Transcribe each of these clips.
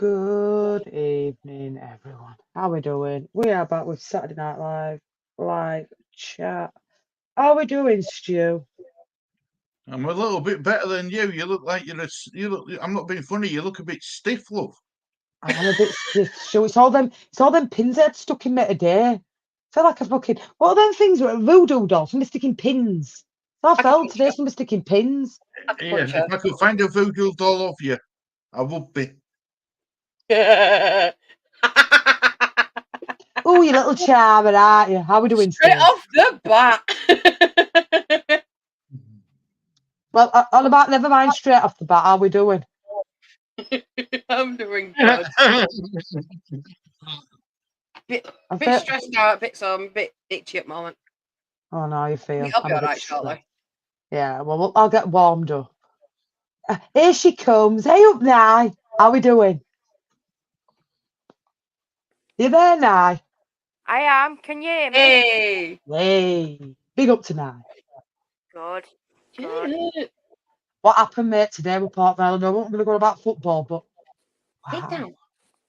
Good evening, everyone. How we doing? We are back with Saturday Night live chat. How we doing, Stu? I'm a little bit better than you. You look like you look. I'm not being funny. You look a bit stiff, love. I am a bit stiff, Stu. It's all them pins I'd stuck in me today. I feel like a fucking what are them things with voodoo dolls? Somebody sticking pins. I felt today somebody sticking pins. Yeah, if I could find a voodoo doll of you, I would be. Oh, you little charmer, aren't you? How we doing, Straight Stu? off the bat. Well, on about never mind. Straight off the bat, how we doing? I'm doing good. Bit stressed out, a bit itchy at the moment. Oh no, you feel. I'll be I'm a bit alright shortly. Yeah, well, I'll get warmed up. Here she comes. Hey up, Nye. How we doing? You there, Nye? I am. Can you hear me? Hey. Hey. Big up to Nye. Good. What happened, mate, today with Port Vale? I know we're going to go about football, but wow. Down. At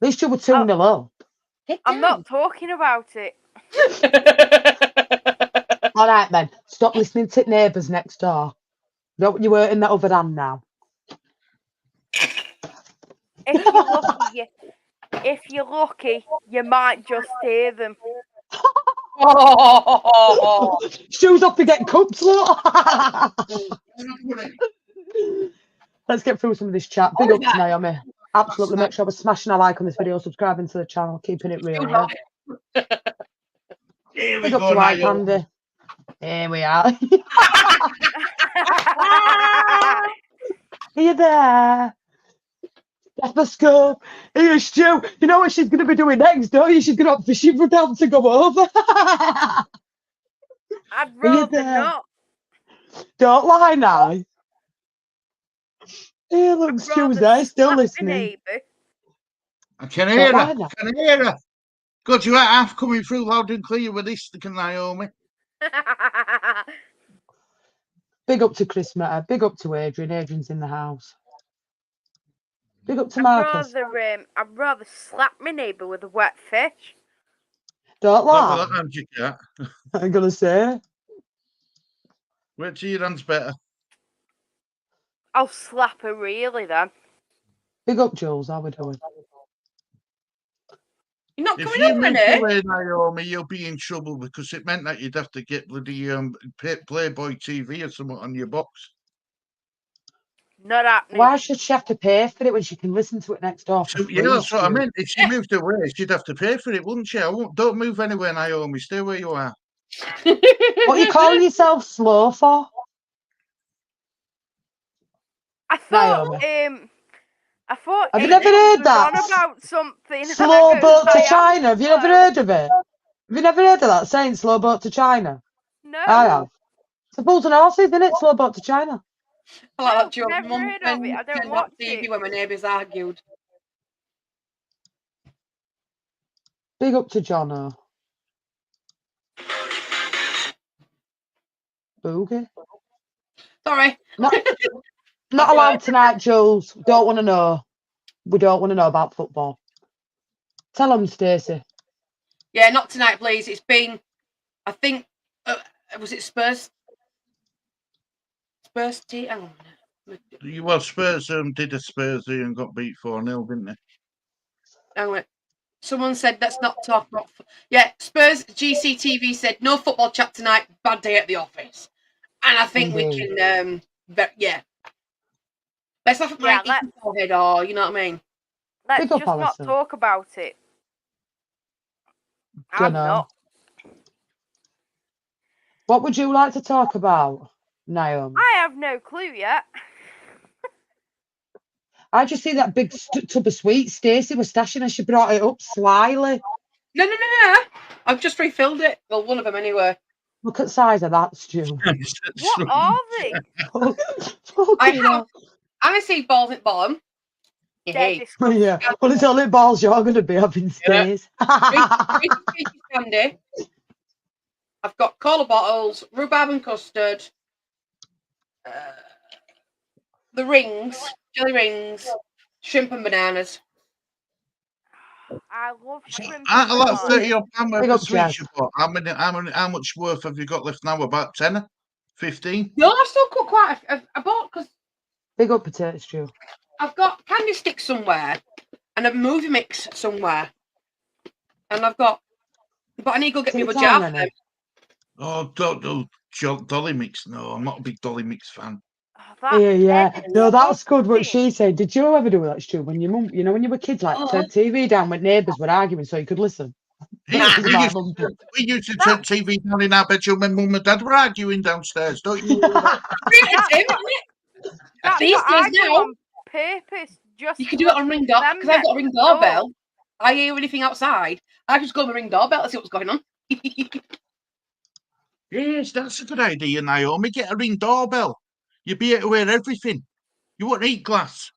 least you were 2-0 up. I'm not talking about it. All right, then. Stop listening to neighbours next door. Don't you were in that other hand now. If you're lucky, you might just hear them. Shoes off to get cups, look. Let's get through some of this chat. Big up to Naomi. Absolutely. Make sure we're smashing a like on this video, subscribing to the channel, keeping it real. Yeah? Big up to White Candy. Here we are. Are you there? Stethoscope. Here, Stu. You know what she's going to be doing next, don't you? She's going to have fishing for them to go over. I'd rather not. Don't lie now. Hey, look, Stu's there, still listening. I can hear her. I can hear her. God, you're half coming through loud and clear with this, Naomi. Big up to Chris Meta. Big up to Adrian. Adrian's in the house. Big up to Marcus. I'd rather slap my neighbour with a wet fish. Don't lie. That I'm going to say. Wait till your hand's better. I'll slap her really then. Big up, Jules. How we doing? You're not if coming you over moved there, away, Naomi, you'll be in trouble because it meant that you'd have to get bloody Playboy TV or something on your box. Not happening. Why should she have to pay for it when she can listen to it next door? So, yeah, that's what I meant. If she moved away, she'd have to pay for it, wouldn't she? Don't move anywhere, Naomi. Stay where you are. What are you calling yourself slow for? I thought. Have you never heard that? On about something. Slow boat to China. Have you never heard of it? Have you never heard of that saying, slow boat to China? No. I have. It's a Bulls and Horses, isn't it? Slow boat to China. I like that joke. Never heard of it. I don't watch it. When my neighbours argued. Big up to Jono. Boogie. Sorry. Not allowed tonight, Jules. Don't want to know. We don't want to know about football. Tell them, Stacey. Yeah, not tonight, please. It's been, I think, was it Spurs? Spurs tea? Hang on. Well, Spurs did a Spurs and got beat 4-0, didn't they? Hang on. Someone said, let's not talk about... Yeah, Spurs GCTV said, no football chat tonight, bad day at the office. And I think we can, yeah. Let's laugh at my forehead, or, you know what I mean? Let's just not talk about it. I'm not. What would you like to talk about, Naomi? I have no clue yet. I just see that big tub of sweets Stacey was stashing and she brought it up slyly. No. I've just refilled it. Well, one of them anyway. Look at the size of that, Stu. What are they? I see balls at bottom. Yeah. Well, it's only balls you're going to be having, Stace. Candy. I've got cola bottles, rhubarb and custard, the rings, jelly rings, shrimp and bananas. I love shrimp. Out of that and 30 odd pound worth Big of up, sweets Jazz. you bought, how much worth have you got left now? About 10? 15? No, I've still got quite. I bought because Big up potato stew. I've got candy sticks somewhere and a movie mix somewhere, and but I need to go get me Tea a time, jar for Rennie. them. Oh, don't do Dolly Mix. No, I'm not a big Dolly Mix fan. Yeah. No, that's good. What disgusting. she said. Did you ever do that, Stu? When your mum, when you were kids, like turn TV down when neighbours were arguing, so you could listen. We used to turn TV down in our bedroom when mum and dad were arguing downstairs. Don't you? That's These what I days do now, on purpose. Just you can do it on ring doorbell because I've got a ring doorbell. I hear anything outside. I just go on the ring doorbell to see what's going on. Yes, that's a good idea, Naomi. Get a ring doorbell. You'd be able to hear everything. You wouldn't eat glass.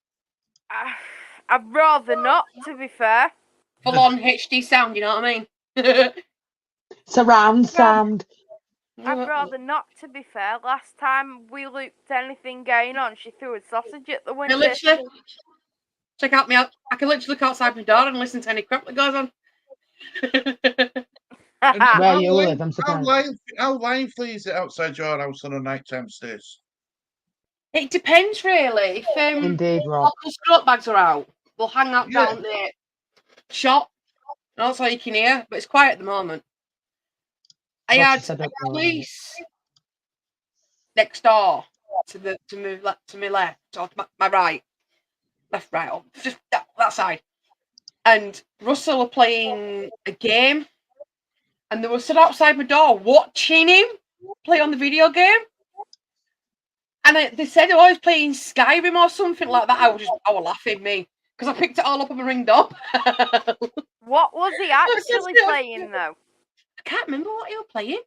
I'd rather not, to be fair. Full on HD sound, you know what I mean? Surround sound. I'd rather not, to be fair. Last time we looked anything going on, she threw a sausage at the window. Literally, check out me out. I can literally look outside my door and listen to any crap that goes on. Where you live, I'm surprised. How lively is it outside your house on a nighttime stays? It depends, really. If Indeed, Rob. local stroke bags are out, we'll hang out down the shop, and that's all you can hear. But it's quiet at the moment. I had police next door to my left, or to my right, left, right, or just that side. And Russell were playing a game, and they were stood outside my door watching him play on the video game. And they said, "Oh, he's playing Skyrim or something like that." I was laughing, me, because I picked it all up on my ring doorbell. What was he actually playing, though? I can't remember what he was playing.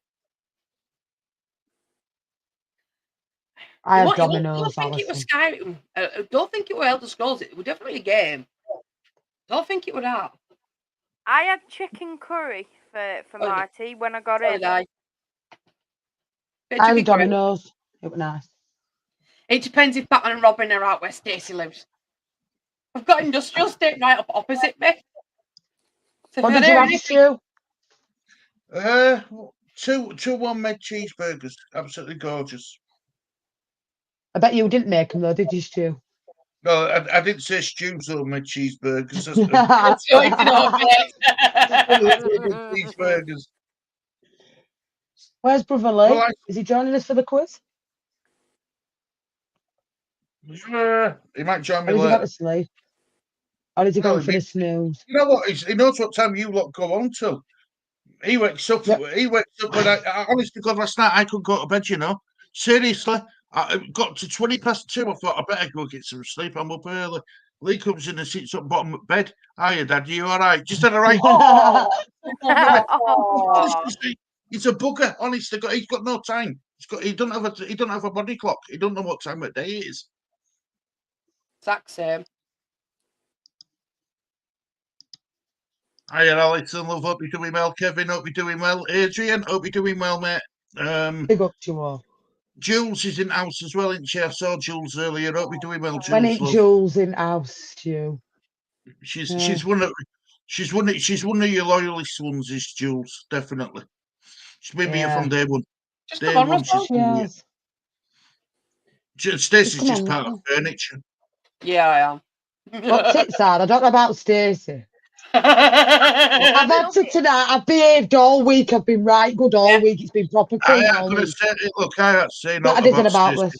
I have dominoes. I don't think it was Skyrim. I don't think it was Elder Scrolls. It was definitely a game. I don't think it was that. I had chicken curry for my tea when I got in. I had dominoes. It was nice. It depends if Batman and Robin are out where Stacey lives. I've got industrial estate right up opposite me. So what did you have, Stu? 2 one-made cheeseburgers. Absolutely gorgeous. I bet you didn't make them though, did you, Stu? No, I didn't say Stu's homemade cheeseburgers. Cheeseburgers. Where's Brother Lee? Is he joining us for the quiz? He might join me later. Or is he got to sleep? Or is he going for the snooze? You know what? He knows what time you lot go on to. He wakes up. Yep. He wakes up when I honestly, God, last night I couldn't go to bed. You know, seriously, I got to 2:20. I thought I better go get some sleep. I'm up early. Lee comes in and sits up bottom of bed. Hiya, Dad. You all right? Just had a right. He's a bugger. Honestly, he's got no time. He don't have a body clock. He don't know what time of day it is. Exact same. Hiya, Alex and love. Hope you're doing well. Kevin, hope you're doing well. Adrian, hope you're doing well, mate. Big up to you all. Jules is in house as well, isn't she? I saw Jules earlier. Hope you're doing well, Jules. When ain't Jules in house, Stu? She's one of your loyalist ones, is Jules, definitely. She's been here from day one. Just day one, she's been here. Stacey's just part of furniture. Yeah, I am. What tits are? I don't know about Stacey. I've had to tonight. I've behaved all week. I've been right good all week. It's been proper clean all week. Look, I can't say not about this.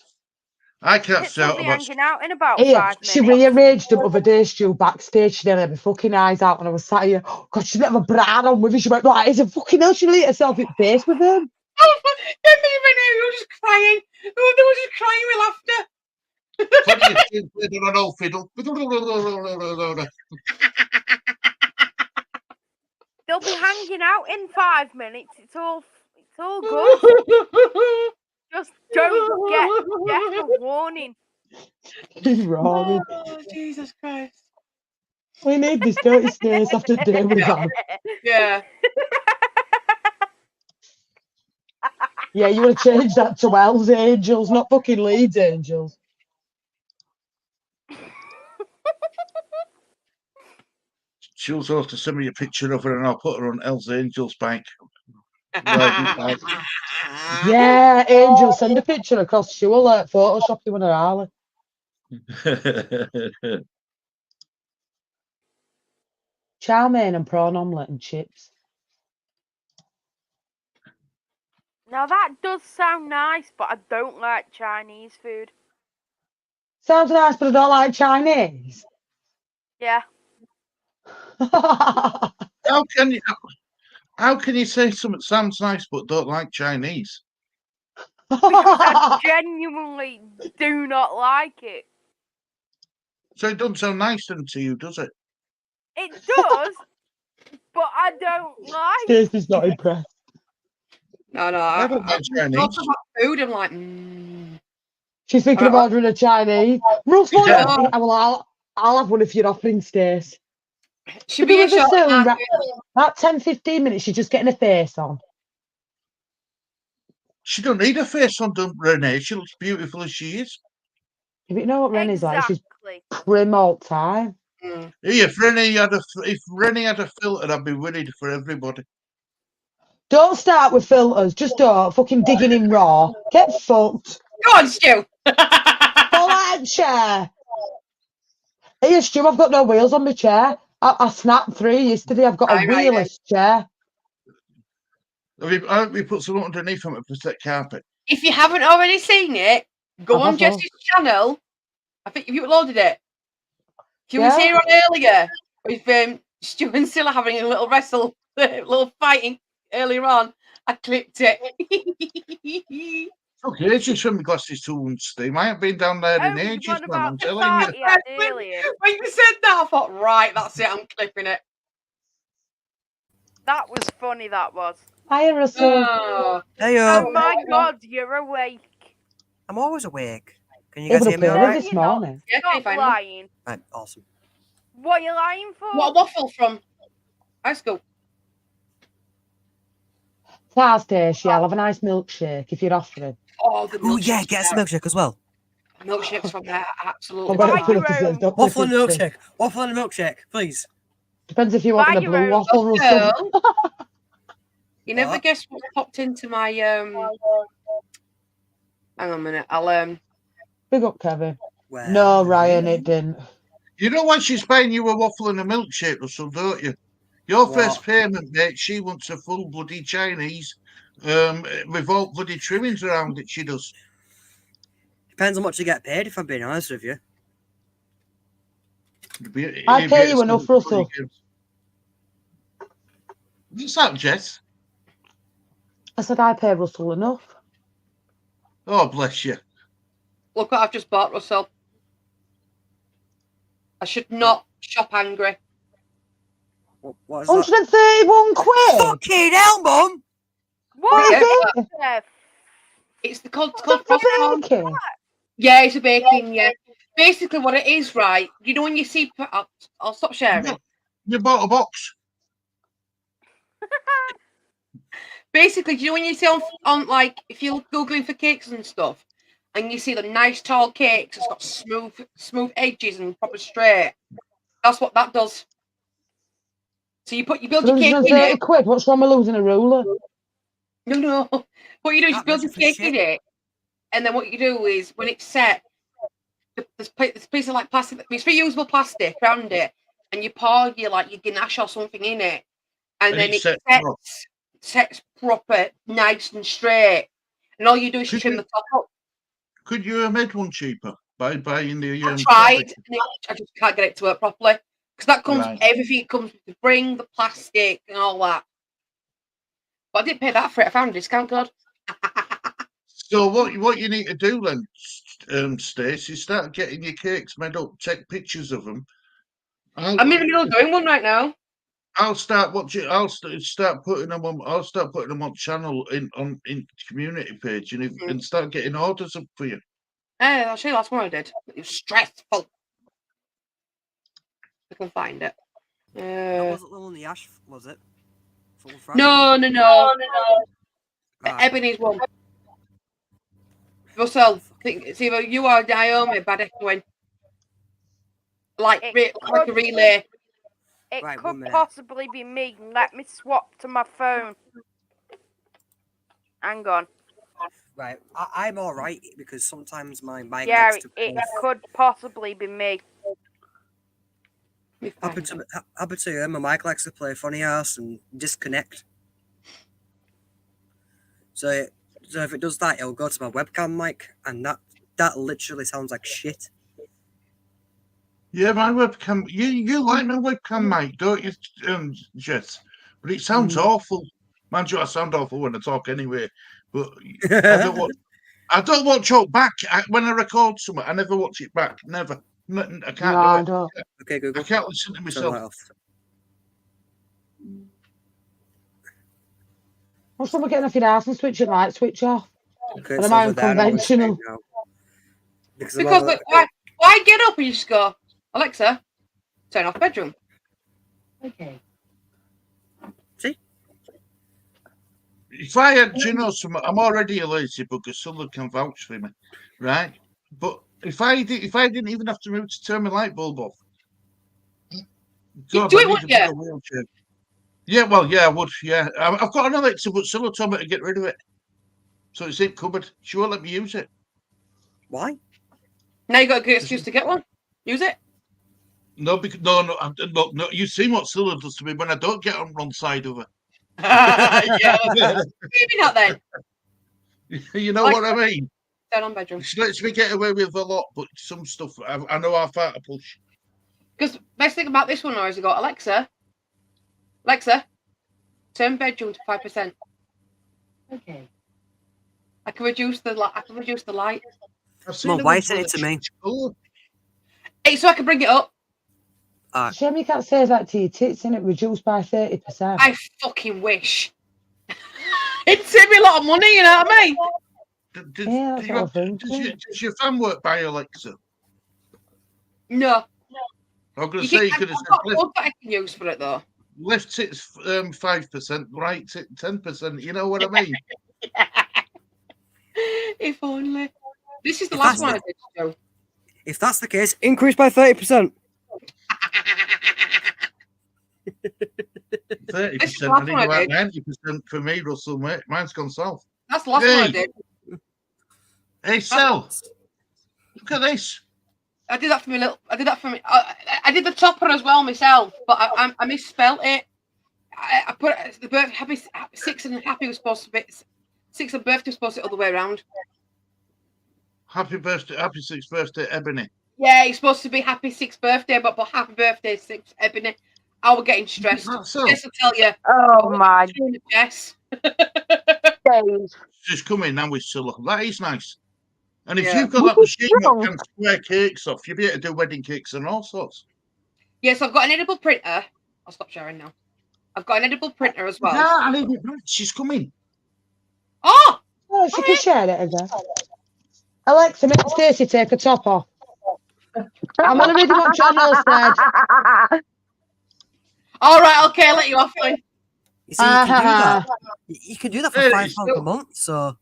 I can't say about hanging out in about 5 minutes. She rearranged them other day, Stu, backstage. She nearly had my fucking eyes out when I was sat here. Oh, God, she didn't have a bra on with her. She went, like, it's a fucking hell. She lit herself in the face with him. You were just crying. They were just crying with laughter. On an old fiddle. They'll be hanging out in 5 minutes. It's all good. Just don't get a warning. He's wrong. Oh, Jesus Christ. We need this dirty Stace after the day we've had. Yeah. Yeah, you want to change that to Wells Angels, not fucking Leeds Angels. She was supposed to send me a picture of her, and I'll put her on Elle's Angels bike. Riding bike. Yeah, Angel, send a picture across. She will Photoshop you on her Harley. Chow mein and prawn omelette and chips. Now that does sound nice, but I don't like Chinese food. Sounds nice, but I don't like Chinese. Yeah. How can you say something sounds nice but don't like Chinese? Because I genuinely do not like it. So it doesn't sound nice then to you, does it? It does, but I don't like Stacey's not impressed. No, I don't like Chinese. talk about food. I'm like, She's thinking of ordering a Chinese. Russ, what? Yeah. Well, I'll have one if you're offering, Stace. Should be be a with us shot. soon. About 10-15 minutes, she's just getting her face on. She don't need a face on, don't Renee. She looks beautiful as she is. If you know what Rennie's like, she's exactly. prim all the time. Mm. If Rennie had a filter, I'd be worried for everybody. Don't start with filters. Just don't. Fucking digging in raw. Get fucked. Go on, Stu. Fall out of chair. Hey, Stu, I've got no wheels on my chair. I snapped 3 yesterday. I've got a wheelless chair. I hope you put something underneath them to protect carpet. If you haven't already seen it, go on Jesse's channel. I think you uploaded it. She was here on earlier with Stu and Scylla having a little wrestle, little fighting earlier on. I clipped it. Okay, ages from my glasses to one Steam. I haven't been down there in ages, man. I'm telling you. When you said that, I thought, right, that's it. I'm clipping it. That was funny. That was. Hi, Russell. Oh my God, you're awake. I'm always awake. Can you guys hear me all right? right? This morning. Yeah, Stop lying. Right, awesome. What are you lying for? What a waffle from high school. Thursday, I'll have a nice milkshake if you're offering. Oh, yeah, get us a milkshake as well. Milkshakes from there, absolutely. Waffle and milkshake. Waffle and milkshake, please. Depends if you want a blue waffle, Russell. You never guess what popped into my hang on a minute. I'll Big up, Kevin. Well, no, Ryan, it didn't. You know why she's paying you a waffle and a milkshake, Russell, don't you? Your first payment, mate, she wants a full bloody Chinese with all bloody trimmings around it, she does. Depends on what you get paid, if I'm being honest with you. I pay you enough, Russell. What's that, Jess? I said I pay Russell enough. Oh, bless you. Look what I've just bought, Russell. I should not shop angry. What is 131 quid? Fucking hell, Mum! What is it? It's called baking. Yeah, it's a baking, yeah. Basically what it is, right, you know when you see... I'll stop sharing. You bought a box. Basically, do you know when you see on like, if you're Googling for cakes and stuff, and you see the nice tall cakes, it's got smooth edges and proper straight. That's what that does. So you build your cake in it. Quid. What's wrong with losing a ruler? No. What you do is you build your cake in it, and then what you do is when it's set, there's a piece of like plastic, it's reusable plastic around it, and you pour your ganache or something in it, and then it sets proper, nice and straight. And all you do is trim the top up. Could you have made one cheaper by buying the? I tried. I just can't get it to work properly because that comes everything. It comes with the ring, the plastic, and all that. But I didn't pay that for it. I found a discount code. So what you need to do then, Stacey, start getting your cakes made up. Take pictures of them. I'm in the middle of doing one right now. I'll start watching. I'll start putting them on. I'll start putting them on channel in community page and start getting orders up for you. I'll show you last one I did. It was stressful. I can find it. Was it the one the Ash? Was it? No. Ebony's one. Russell, it's either you or Naomi, bad echoing. Like a relay. It Right, could 1 minute. possibly be me. Let me swap to my phone. Hang on. Right, I'm all right because sometimes my mic Yeah, likes to it off. could possibly be me. Happen to you, my mic likes to play funny house and disconnect. So if it does that, it'll go to my webcam mic, and that literally sounds like shit. Yeah, my webcam. You like my webcam, mate, don't you, Jess? But it sounds awful. Mind you, I sound awful when I talk anyway. But I don't watch it back when I record something. I never watch it back. Never. I can't No, I do it. don't. Okay, Google. I can't listen to Turn myself. that off. What's someone getting off your house and switch it light, switch off? Okay, But it's I'm over there. I'm on the screen unconventional. now. Because Because why get up and you just go, Alexa, turn off bedroom. Okay. See? If I had, I'm already a lazy bugger. Someone can vouch for me, right? But if I didn't even have to move to turn my light bulb off, You do it, wouldn't you? wheelchair. Yeah, well, yeah, I would. Yeah, I've got an Alexa, but someone told me to get rid of it, so it's in cupboard. She won't let me use it. Why? Now you got a good excuse to get one. Use it. No, because no. You've seen what Scylla does to me when I don't get on one side of her. Yeah. Maybe not then. You know what I mean? Turn on bedroom. She lets me get away with a lot, but some stuff I know how far to push. Because best thing about this one now is I got Alexa, turn bedroom to 5%. Okay. I can reduce the light. Well, why is it to me? Hey, so I can bring it up. Shame you can't say that to your tits, innit? Reduced by 30%. I fucking wish. It'd save me a lot of money, you know what I mean? Does your fan work by Alexa? No. I'm going to say you could have said what I can use for it though. Left tit's 5%, right tit 10%. You know what I mean? If only. This is the last one I did, Joe. If that's the case, increase by 30%. 30%. I think about 90% for me, Russell, mate. Mine's gone south. That's the last one I did. Hey, Sel, look at this. I did that for me. I did the topper as well myself, but I misspelt it. I put the birth happy 6 and happy was supposed to be 6 and birthday was supposed to be the other way around. Happy birthday, happy 6th birthday, Ebony. Yeah, it's supposed to be happy 6th birthday, but happy birthday 6th Ebony. I was getting stressed. So? Yes, I tell you. Oh my Yes. She's coming now with Scylla. That is nice. And if you've got that machine that can square cakes off, you'll be able to do wedding cakes and all sorts. Yes, I've got an edible printer. I'll stop sharing now. I've got an edible printer as well. Yeah, I need it back. She's coming. Oh! She can share it again. Alexa, make Stacey take her top off. I'm going to read what John Hill said. All right, okay, I'll let you off then. You see, you can do that. You can do that for £5 a month, so...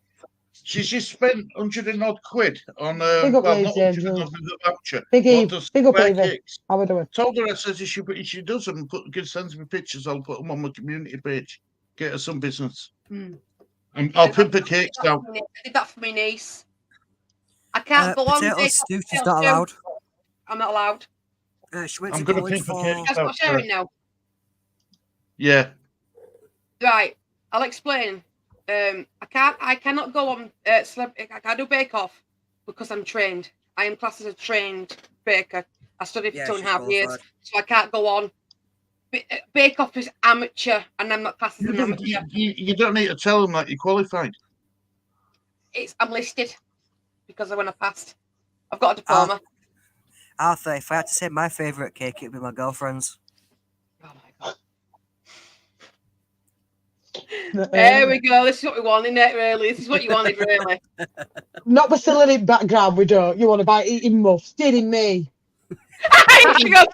She's just spent 100 and odd quid on Big up, not James, 100 and odd the voucher. Big up, Evie. How we doing? Told her, I says if she does them, sends me pictures, I'll put them on my community page. Get her some business. And I'll pimp the cakes out. I did that for my niece. I can't go on. Potato stew, she's not allowed. I'm not allowed. She went I'm to going to college pimp the for... cakes out. That's sharing now. Yeah. Right, I'll explain. I cannot go on I can't do Bake Off because I'm trained. I am classed as a trained baker. I studied for 2.5 years, so I can't go on. Bake Off is amateur, and I'm not classed as an amateur. You don't need to tell them that you're qualified. I'm listed because of when I passed. I've got a diploma. Arthur, if I had to say my favourite cake, it'd be my girlfriend's. Oh my god. There we go. This is what we wanted, isn't it, really? This is what you wanted, really. Not the silly background, we don't. You want to buy eating muffs, didn't me? She goes,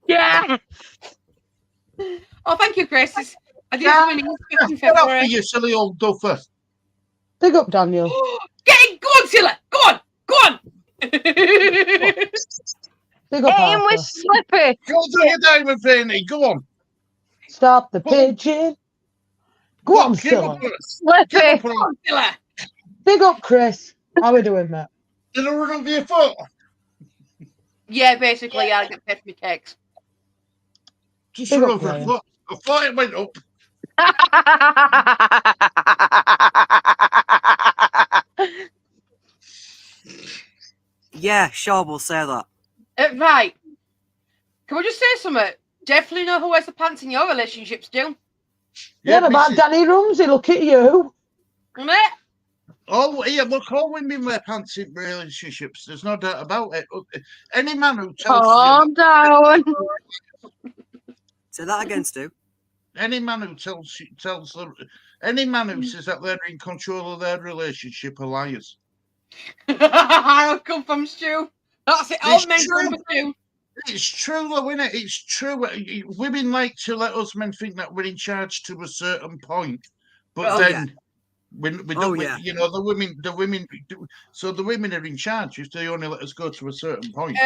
Yeah. oh, thank you, Chris. I did have in February. You silly old duffer. Big up, Daniel. Get in, go on, Silla. Go on. Big up, Hit him Parker. with Slippy. Go do your Diamond Fanny. Go on. Stop the pigeon. Go on, give up Stella. on us. Slippy. Give up on us. Killer. Big up, Chris. How we doing, mate? Did I run over your foot? Yeah, basically, yeah, I get paid for my cakes. Just Big run up, over a Graham. foot. I thought it went up. Yeah, sure, we'll say that. Right. Can we just say something? Definitely know who wears the pants in your relationships, do. What about Mrs. Danny Rumsey? Look at you. Isn't it? Oh, yeah, look, all women wear pants in relationships. There's no doubt about it. Any man who tells Calm down. Say that again, Stu. any man who tells them, any man who says that they're in control of their relationship are liars. I'll come from Stu. That's it. All It's men true. come from Stu. It's true, though, isn't it? It's true. Women like to let us men think that we're in charge to a certain point, but Oh, then we Oh, don't. yeah. You know, the women. So the women are in charge if they only let us go to a certain point.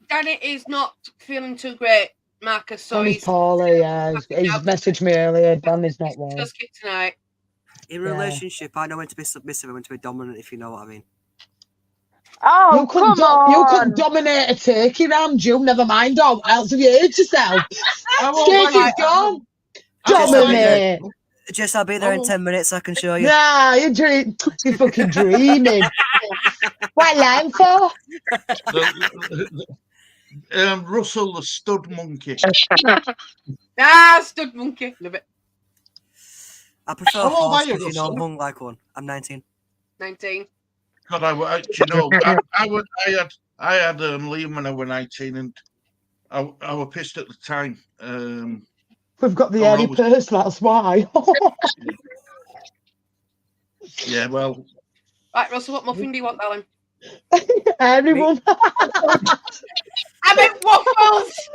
Danny is not feeling too great, Marcus, so Danny's he's poorly, yeah. He's messaged me earlier. Danny's not well. just skip tonight. In Yeah. relationship, I know when to be submissive and when to be dominant, if you know what I mean. Oh, You come could on. dominate a turkey round you. Never mind. Oh, else have you hurt yourself? Turkey's gone. Dominate. Jess, I'll be there in 10 minutes. I can show you. Nah, you're fucking dreaming. What line for? Russell the stud monkey. Stud monkey. Love it. I prefer How old horse are you, because you know I'm Russell? hung like one. I'm 19. 19. God, you know, I had Liam when I was 19, and I was pissed at the time. We've got the Oh, airy purse, that's why. Yeah, well, Right, Russell, what muffin do you want, darling? Airy one. I meant waffles!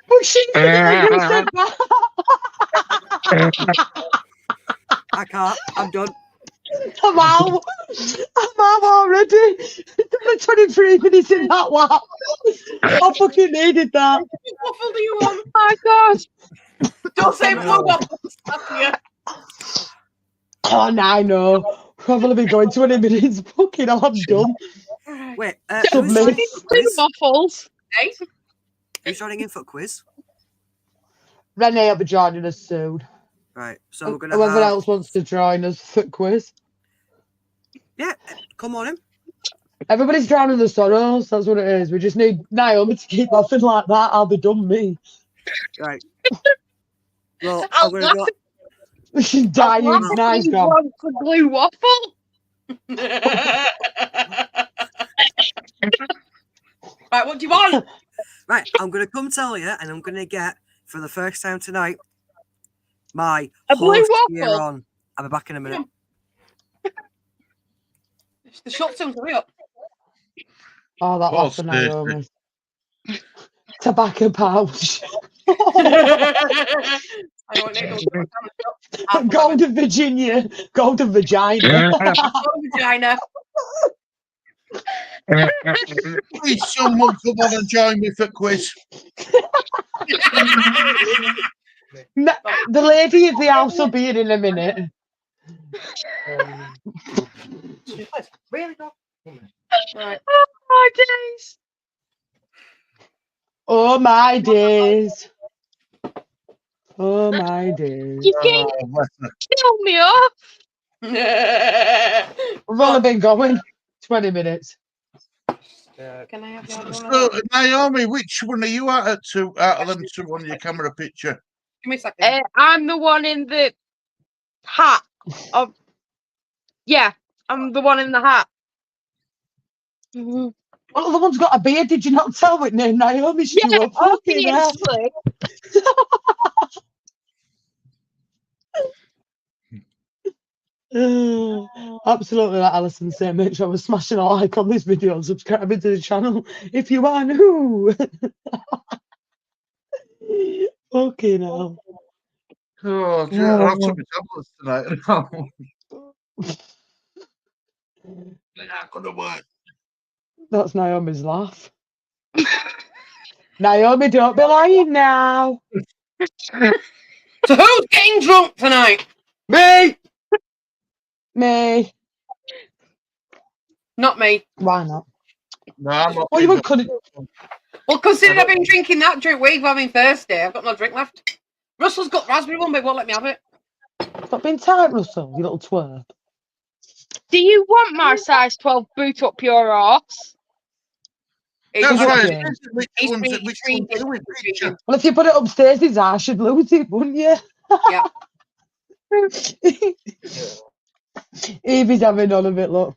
Oh, shit, you said that. I can't. I'm done. I'm out. I'm out already. It's 23 minutes in that one. I fucking needed that. What waffle do you want? Oh my God. Don't say blue waffles. Oh, no, I know. I've only been going 20 minutes. Fucking hell, I'm done. Wait, Submit. who's joining in for quiz? Waffles. Hey? Who's joining in for quiz? Renee will be joining us soon. Right, so we're going to Whoever have... else wants to join us for quiz. Yeah, come on in. Everybody's drowning the sorrows. That's what it is. We just need Naomi to keep laughing like that. I'll be done, me. Right. Well, I'm going to go... She's dying. Nice gone. Wants a blue waffle. Right, what do you want? Right, I'm going to come tell you, and I'm going to get, for the first time tonight, my A blue host waffle? gear on. I'll be back in a minute. It's the short term, hurry up. Oh, that laugh for Naomi. Tobacco pouch. I don't need Golden Virginia. Golden vagina. vagina. please, someone come on and join me for quiz. The lady of the house will be in a minute. Really? Right. Oh, my days. Oh, my days. Oh, my days. You can't kill me off. We've only been going 20 minutes. Can I have your So, Naomi, which one are you out of them two on your camera picture? Give me a second. I'm the one in the hat. Yeah, I'm the one in the hat. Well, the other one's got a beard. Did you not tell it, Naomi Stewart? Yeah, Fucking hell. obviously. Absolutely, like Alison said, make sure we're smashing a like on this video and subscribing to the channel if you are new. Fucking hell. Oh, I'll have to be tablets tonight. They're not gonna work. That's Naomi's laugh. Naomi, don't be lying now. So who's getting drunk tonight? Me! Me. Not me. Why not? No, I'm not. Well, you wouldn't cut it. Well, considering I've been drinking that drink week, I'm having Thursday. I've got no drink left. Russell's got raspberry one, but he won't let me have it. Stop being tight, Russell, you little twerp. Do you want my size 12 boot up your arse? That's Is it right. Jane? Which He's one's been which one's treated- doing picture? Well, if you put it upstairs, his ass should lose it, wouldn't you? Yeah. Evie's having none of it, look.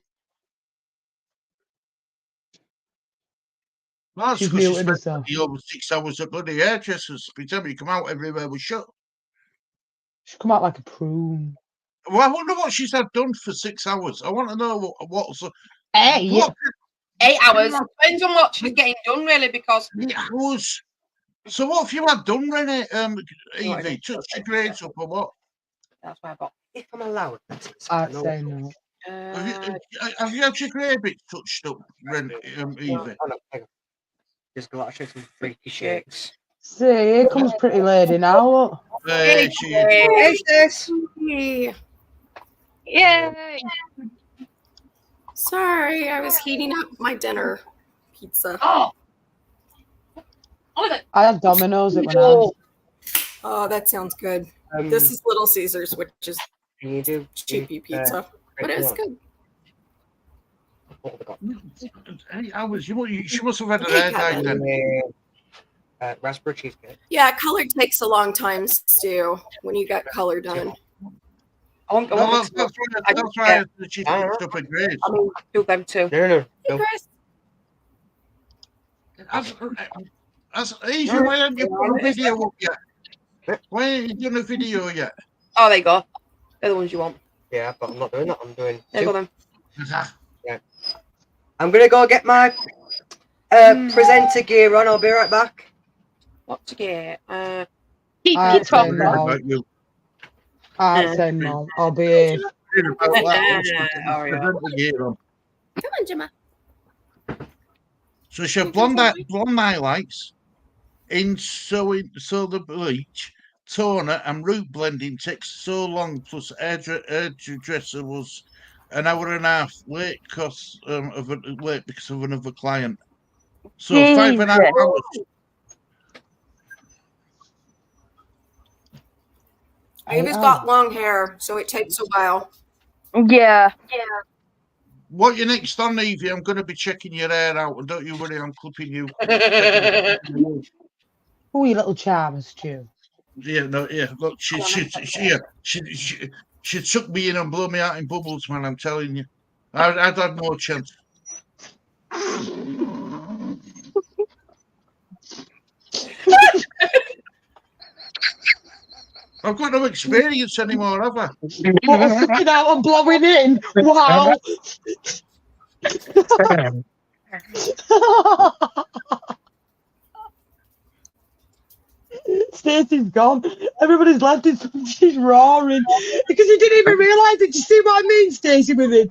Well, that's She's because she muted spent herself. over 6 hours at bloody hairdressers. By the time you come out, everywhere was shut. She's come out like a prune. Well, I wonder what she's had done for 6 hours. I want to know what's Hey, what 8 hours. Depends on what she's getting done, really, because 8 hours. So what have you had done, Renee? Evie, touch your grades up or what? that's why I got. If I'm allowed. I'd say no. Have you had your grade bit touched up, Renee, Evie? Oh, no, hang on. Just go out and some freaky shakes. See, here comes pretty lady now, look. Hey, Who's this? Yay! Sorry, I was heating up my dinner pizza. Oh. Oliver. I had Domino's at when I was. Oh, that sounds good. This is Little Caesars, which is Can you do cheapy pizza, but it's good. 8 hours. She must have had a hair dye then. Raspberry cheesecake. Yeah, color takes a long time, Stu, when you get color done. I No, want that's why she touched up her grades. I mean, do them too. No. Hey, Chris. As Evie, why haven't you put a video up yet? Why ain't you done a video yet? Oh, there you go. They're the ones you want. Yeah, but I'm not doing that. I'm doing There you go two. then. I'm gonna go get my presenter gear on. I'll be right back. What to get? Keep I your top say on. no. About you. I'd say no. I'll be here. About that. Oh, yeah. Presenter gear on. Come on, Gemma. So she had blonde highlights in so the bleach, toner and root blending takes so long, plus hairdresser was an hour and a half late because of another client. So 5.5 hours. Baby's got long hair, so it takes a while. Yeah. What you next on, Evie? I'm going to be checking your hair out, and don't you worry, I'm clipping you. Oh, you little charmer, Stu. Yeah, no, yeah. Look, she took me in and blew me out in bubbles, man. I'm telling you, I'd had no chance. I've got no experience anymore, have I? What, freaking out and blowing in? Wow. Stacey's gone. Everybody's left. She's roaring because he didn't even realise it. Do you see what I mean, Stacey, with it?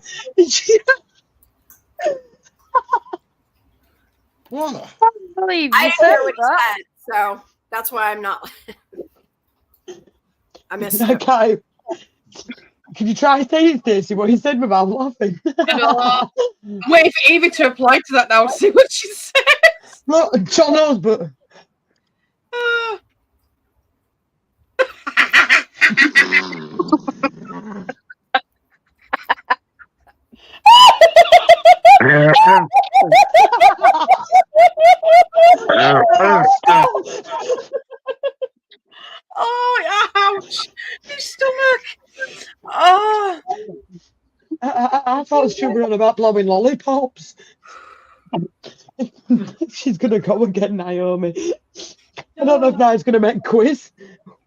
What? I can't believe I you didn't said hear what he that. said, so that's why I'm not. I missed it. Okay. Can you try saying, Stacey, what he said without laughing? I'm waiting for Evie to reply to that now. See what she says. Look, John knows, but Oh, ouch! Your stomach. Oh. I thought she was on about blowing lollipops. She's gonna go and get Naomi. I don't know if Nai's gonna make quiz.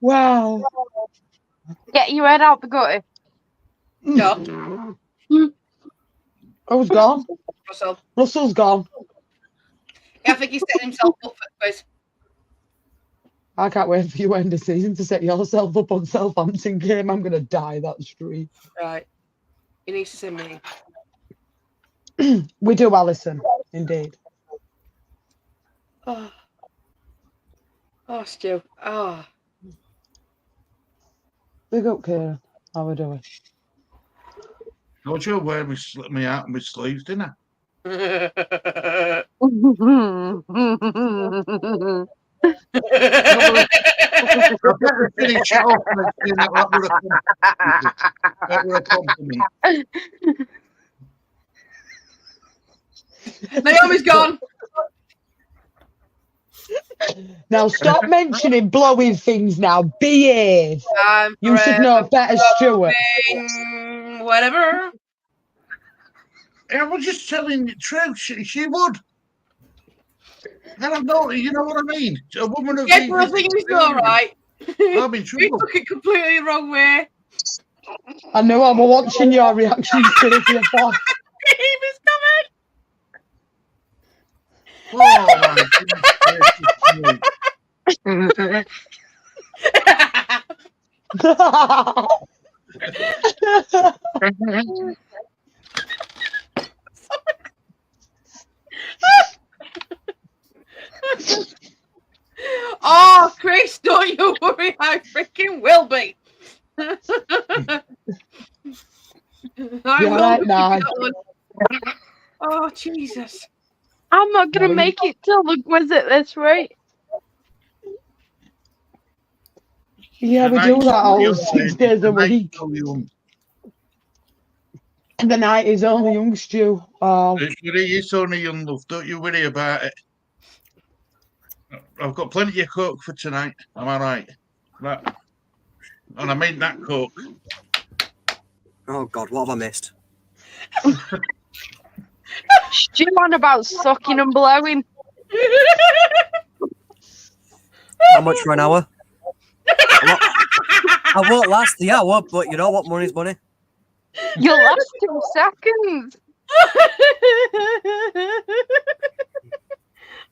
Wow. Get your head out the gutter. No. Who's gone? Russell. Russell's gone. Yeah, I think he's setting himself up for the quiz. I can't wait for you end the season to set yourself up on Southampton game. I'm gonna die that street. Right. He needs to send me. We do, Alison. Indeed. Oh. Oh, Stu. Oh. Big up, Kieran. How we doing? Told you where me slipped me out of my sleeves, didn't I? I better finish it off and say that were a compliment. Naomi's gone. Now stop mentioning blowing things now. Behave. You should know better, Stuart. Whatever. I was just telling you the truth. She would. And I know, you know what I mean? A woman of Yeah, I think it's all right. I'm in You trouble. took it completely the wrong way. I know I'm watching your reactions to this. You're fine. He was Oh, my goodness. Oh, Chris, don't you worry, I freaking will be. I You're will right be now. that one. Oh, Jesus. I'm not gonna No, make it till the quiz at this rate. Yeah, we do that all 6 days a week. And the night is only young, Stu. Oh, It's only young, love. Don't you worry about it. I've got plenty of coke for tonight. Am I right? Right. And I mean that coke. Oh God, what have I missed? Stu on about sucking and blowing. How much for an hour? I won't last the hour, but you know what? Money's money. You'll last 2 seconds.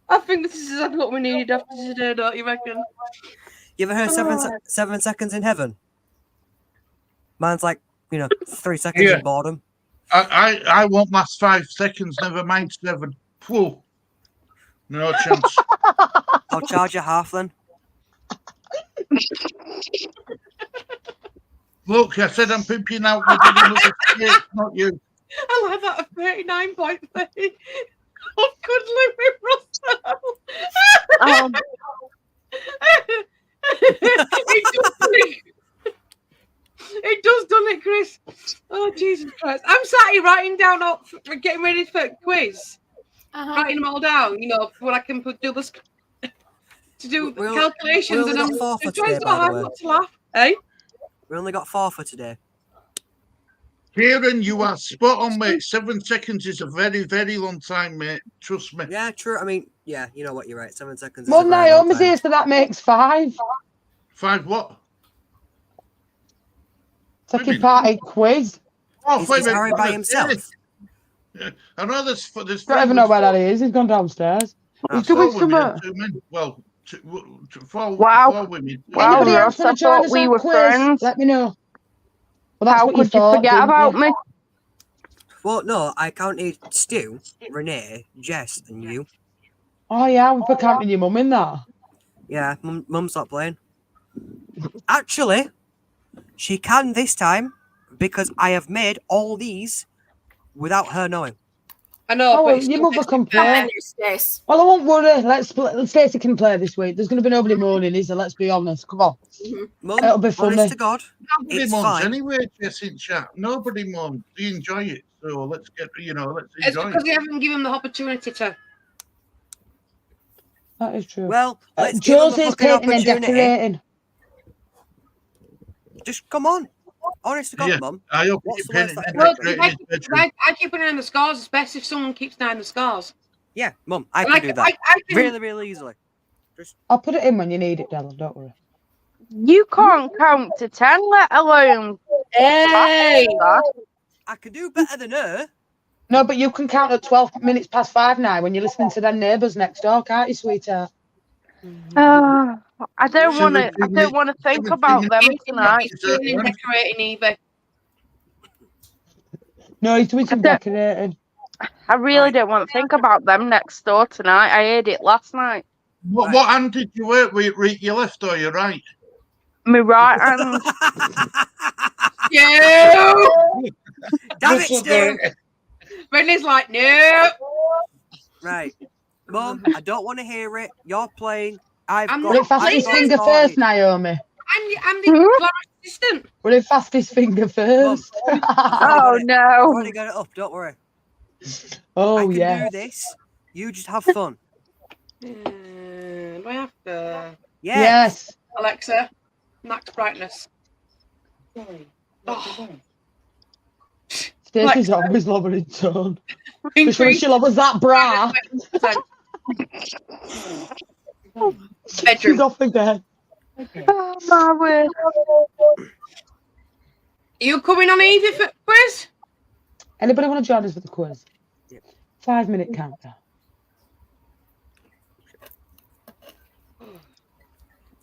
I think this is exactly what we needed after today, don't you reckon? You ever heard 7 seconds in heaven? Mine's like, 3 seconds Yeah. in boredom. I won't last 5 seconds, never mind 7. Whoa. No chance. I'll charge you half then. Look, I said I'm pimping out with the skate, not you. I like that at 39.3. Oh, good living Russell. It does, doesn't it, Chris? Oh, Jesus Christ. I'm sat here writing down, for getting ready for a quiz. Writing them all down, when I can do this, to do We calculations. only And got I'm 4 for trying today, so by the hard way. not to laugh. Eh? We only got 4 for today. Kieran, you are spot on, mate. 7 seconds is a very, very long time, mate. Trust me. Yeah, true. I mean, yeah, you know what? You're right. 7 seconds. well, is a very long Naomi's time. here, so that makes 5. 5 what? Second party quiz. Oh, Is wait a minute. Harry by himself? Yeah. I know there's Don't even know where that is. He's gone downstairs. He's doing four women some. and 2 men. Well, four Anybody women. Wow, else Ross, want I to join thought us we on were quiz? friends. Let me know. Well, that's How what you could you thought, forget didn't about you? me? Well, no, I counted Stu, Renee, Jess, and you. Oh yeah, we're counting your mum in that. Yeah, Mum's not playing. Actually, she can this time because I have made all these without her knowing. I know, Oh, but well, your mother can And play. your space. Well, I won't worry. Stacey can play this week. There's going to be nobody moaning, is there? Let's be honest. Come on. Mum, It'll be funny. honest to God, Nobody it's moans fine. anyway, Jess in chat. Nobody moans. We enjoy it. So let's it's enjoy because it. you haven't given them the opportunity to. That is true. Well, let's give them a Josie's fucking painting and opportunity. decorating. Just come on. Honest to God, Yeah, Mum. I hope What's you the paint worst it that and can Well, decorate I in his bedroom. keep an eye on the scars. It's best if someone keeps an eye on the scars. Yeah, Mum, I And can do that. I can, Really, really easily. I'll put it in when you need it, Dylan. Don't worry. You can't count to 10, let alone. Hey! I can do better than her. No, but you can count at 12 minutes past 5 now when you're listening to them neighbours next door, can't you, sweetheart? I don't want to. I 17 don't want to think 17 about them tonight. He's doing decorating, Eva. No, he's doing some I don't- decorating. I really Right. don't want to think about them next door tonight. I heard it last night. What hand did you work with? Your left or your right? My right hand. You. Damn it, Stu! Brittany's like, no. Right. Mum, I don't want to hear it. You're playing. I'm Will it fastest Listen. finger first, Naomi? I'm the Clara assistant. Will it fastest finger first? Oh I've no. already got it up. Don't worry. I Oh can yeah. do this. You just have fun. Do I have to? Yes. Alexa, max brightness. Oh. Stacey's always lowering tone. Increase. When she lowers that bra, she's Bedroom. off again. Oh my word. Are you coming on Evie for quiz? Anybody want to join us for the quiz? Yep. 5-minute countdown.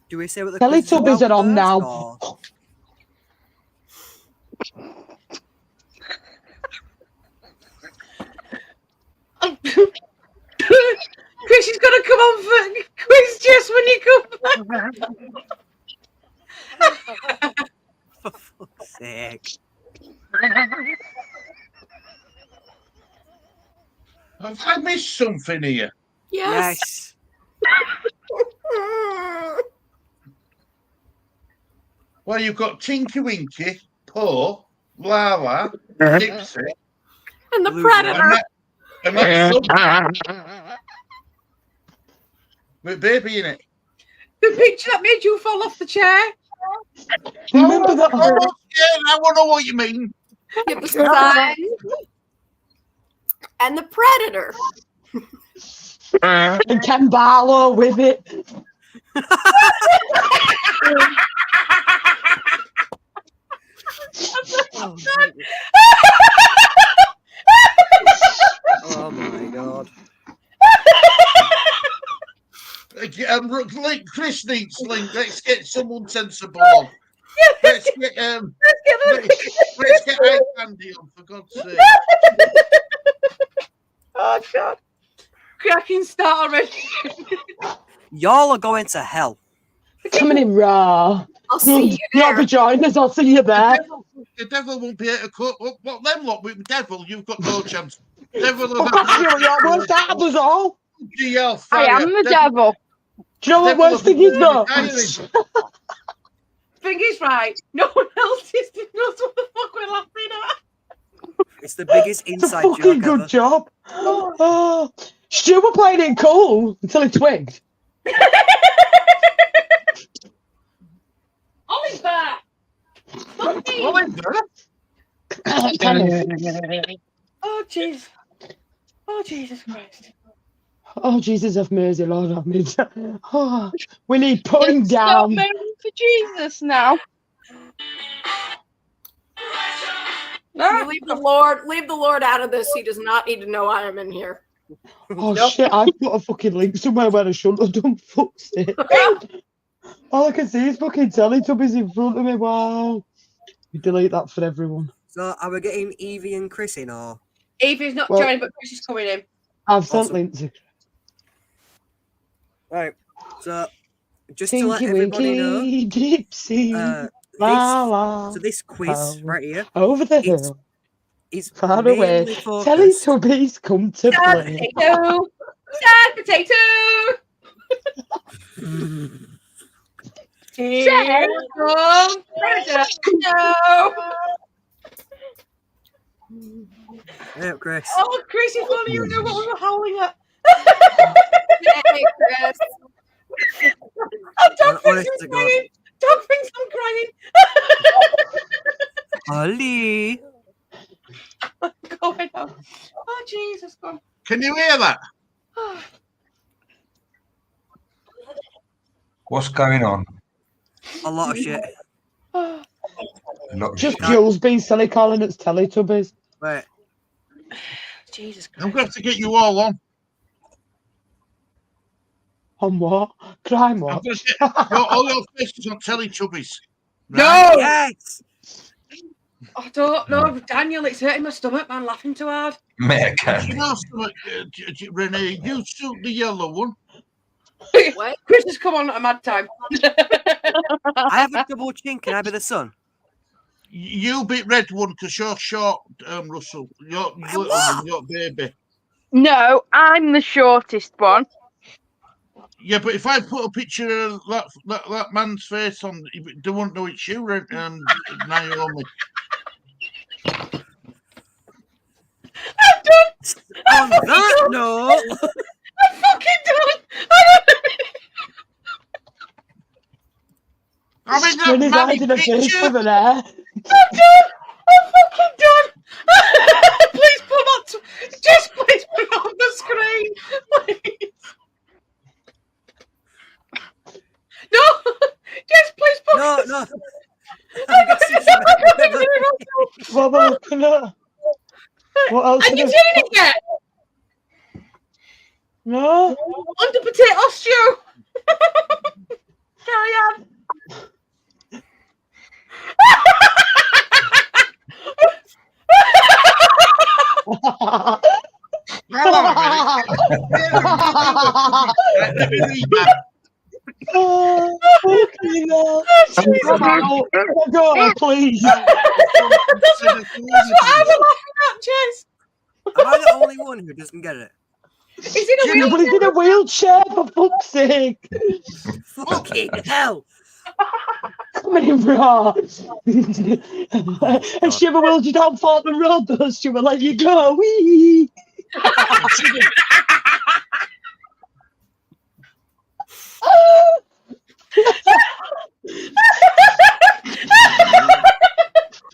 Do we say what the quiz is Teletubbies about are on first, now. or- Chris is gonna come on for quiz just when you come back. For fuck's sake. Have I missed something here? Yes. Well, you've got Tinky Winky, Paw, Lala, Dipsy, And the Loser. Predator. and that's with baby in it. The picture that made you fall off the chair. Remember that? Oh, yeah, I want to know what you mean. You have the Sun. And the Predator. And Ken Barlow with it. Oh my god. Chris needs link. Let's get someone sensible on. Let's get let's get Eye Candy on, for God's sake. Oh God! Cracking start already. Y'all are going to hell. Coming in raw. I'll see you Not there. vaginas, I'll see you there. The devil won't be able to cut. What them lot with the devil? You've got no chance. Devil will You're worst out of us all. DL I am the devil. Do you know what worst thing is though? Thing is right. No one else knows what the fuck we're laughing at. It's the biggest It's a inside fucking joke good ever. job. Oh, Stu were playing it cool until he twigged. Oliver! Oliver? Oh jeez. Oh Jesus Christ. Oh, Jesus have mercy, Lord have mercy. Oh, we need putting Stop down. moaning for Jesus now. You leave the Lord out of this. He does not need to know I am in here. Oh shit, I've got a fucking link somewhere where I shouldn't have done. Fuck's sake. All I can see is fucking Teletubbies in front of me. Wow. We delete that for everyone. So are we getting Evie and Chris in, or? Evie's not Well- joining, but Chris is coming in. I've sent Awesome. Lindsay. Right. So just to let Tinky everybody know, Winky, Dipsy, la la. so this quiz right here Over the it's hill, is far mainly away. focused. Teletubbies come to Sad play. potato. Sad potato. Here comes potato. Yeah, Chris. Oh, Chris, if only you knew what we were howling at. Hey, Chris. Oh, Dog thinks Honest I'm to God. crying. Dog thinks I'm crying. Ollie. Going on. Oh, Jesus, God. Can you hear that? What's going on? A lot of shit. A lot of Just shit. Jules being silly calling us Teletubbies. Right. Jesus I'm Christ. going to have to get you all on. On what? Crime I'm what? going to get all your faces on Teletubbies. No! Yes. I don't know, Daniel, it's hurting my stomach, man, laughing too hard. Mare You candy. know, Renee, you shoot the yellow one. What? Chris has come on at a mad time. I have a double chin. Can I be the son? You beat red one because you're short, Russell. You're little one, you're baby. No, I'm the shortest one. Yeah, but if I put a picture of that man's face on, they won't know it's you, Naomi. I'm done. On that note, I'm fucking done. I mean, When he's that hiding a face picture. over there. I'm done. I'm fucking done. Please put that. Just please put it on the screen, please. No, just please put. no. I'm guessing What am I looking at? What else? Have you can I- seen it yet? No. Under potato stew. Carry on. Let me read that. Oh, fucking hell. Come out. Go on, please. That's what I was laughing at, Jess. Am I the only one who doesn't get it? Is it a But he's in a wheelchair, for fuck's sake. Fucking hell! Come in, bro. And Shiver will you down Fortnum Road, though. Shiver let you go. Wee.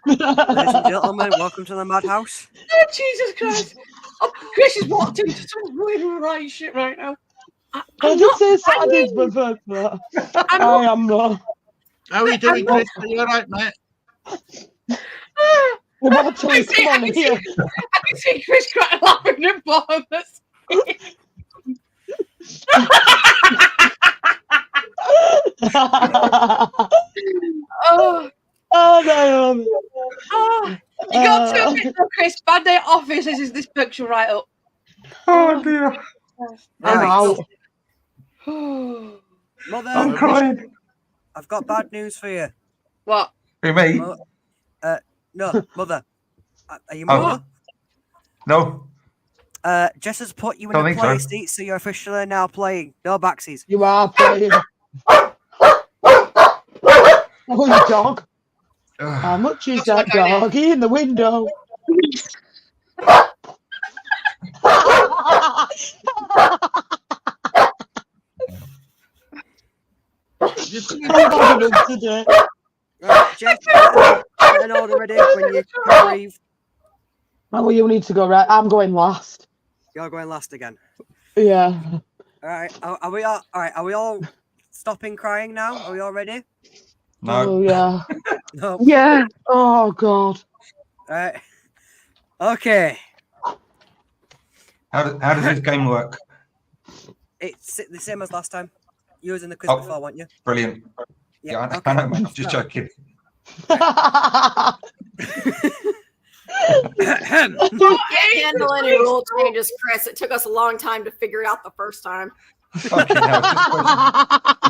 Ladies and gentlemen, welcome to the madhouse. Oh, Jesus Christ. Oh, Chris has walked into some really right shit right now. I I'm did not say Saturday's angry. my birthday. I'm I not, am not. How are you doing, Chris? Are you all right, mate? Well, actually, come on here. I can see Chris crying laughing at both of us. Oh, Oh, oh. You got 2 minutes, though, Chris. Bad day at office. This is this picture right up. Oh dear. I'm Right. out. Mother, I'm crying. I've got bad news for you. What? Who, me? No, Mother. Are you Oh. Mother? No. Jess has put you in Don't a think so. play seat, so you're officially now playing. No backsies. You are playing. Oh, you dog. How much is that doggy in the window? I'm having enough today. Right, Jess, get an order ready when you can breathe. Oh, well, you need to go right. I'm going last. You're going last again. Yeah. All right, are we all? All right, are we all stopping crying now? Are we all ready? No. Oh, yeah. No. Yeah. Oh, God. All right. Okay. How does this game work? It's the same as last time. You was in the quiz Oh. before, weren't you? Brilliant. Yeah, I okay. know, mate. I'm just No. joking. Can't handle any rule changes, Chris. It took us a long time to figure it out the first time. Fucking hell,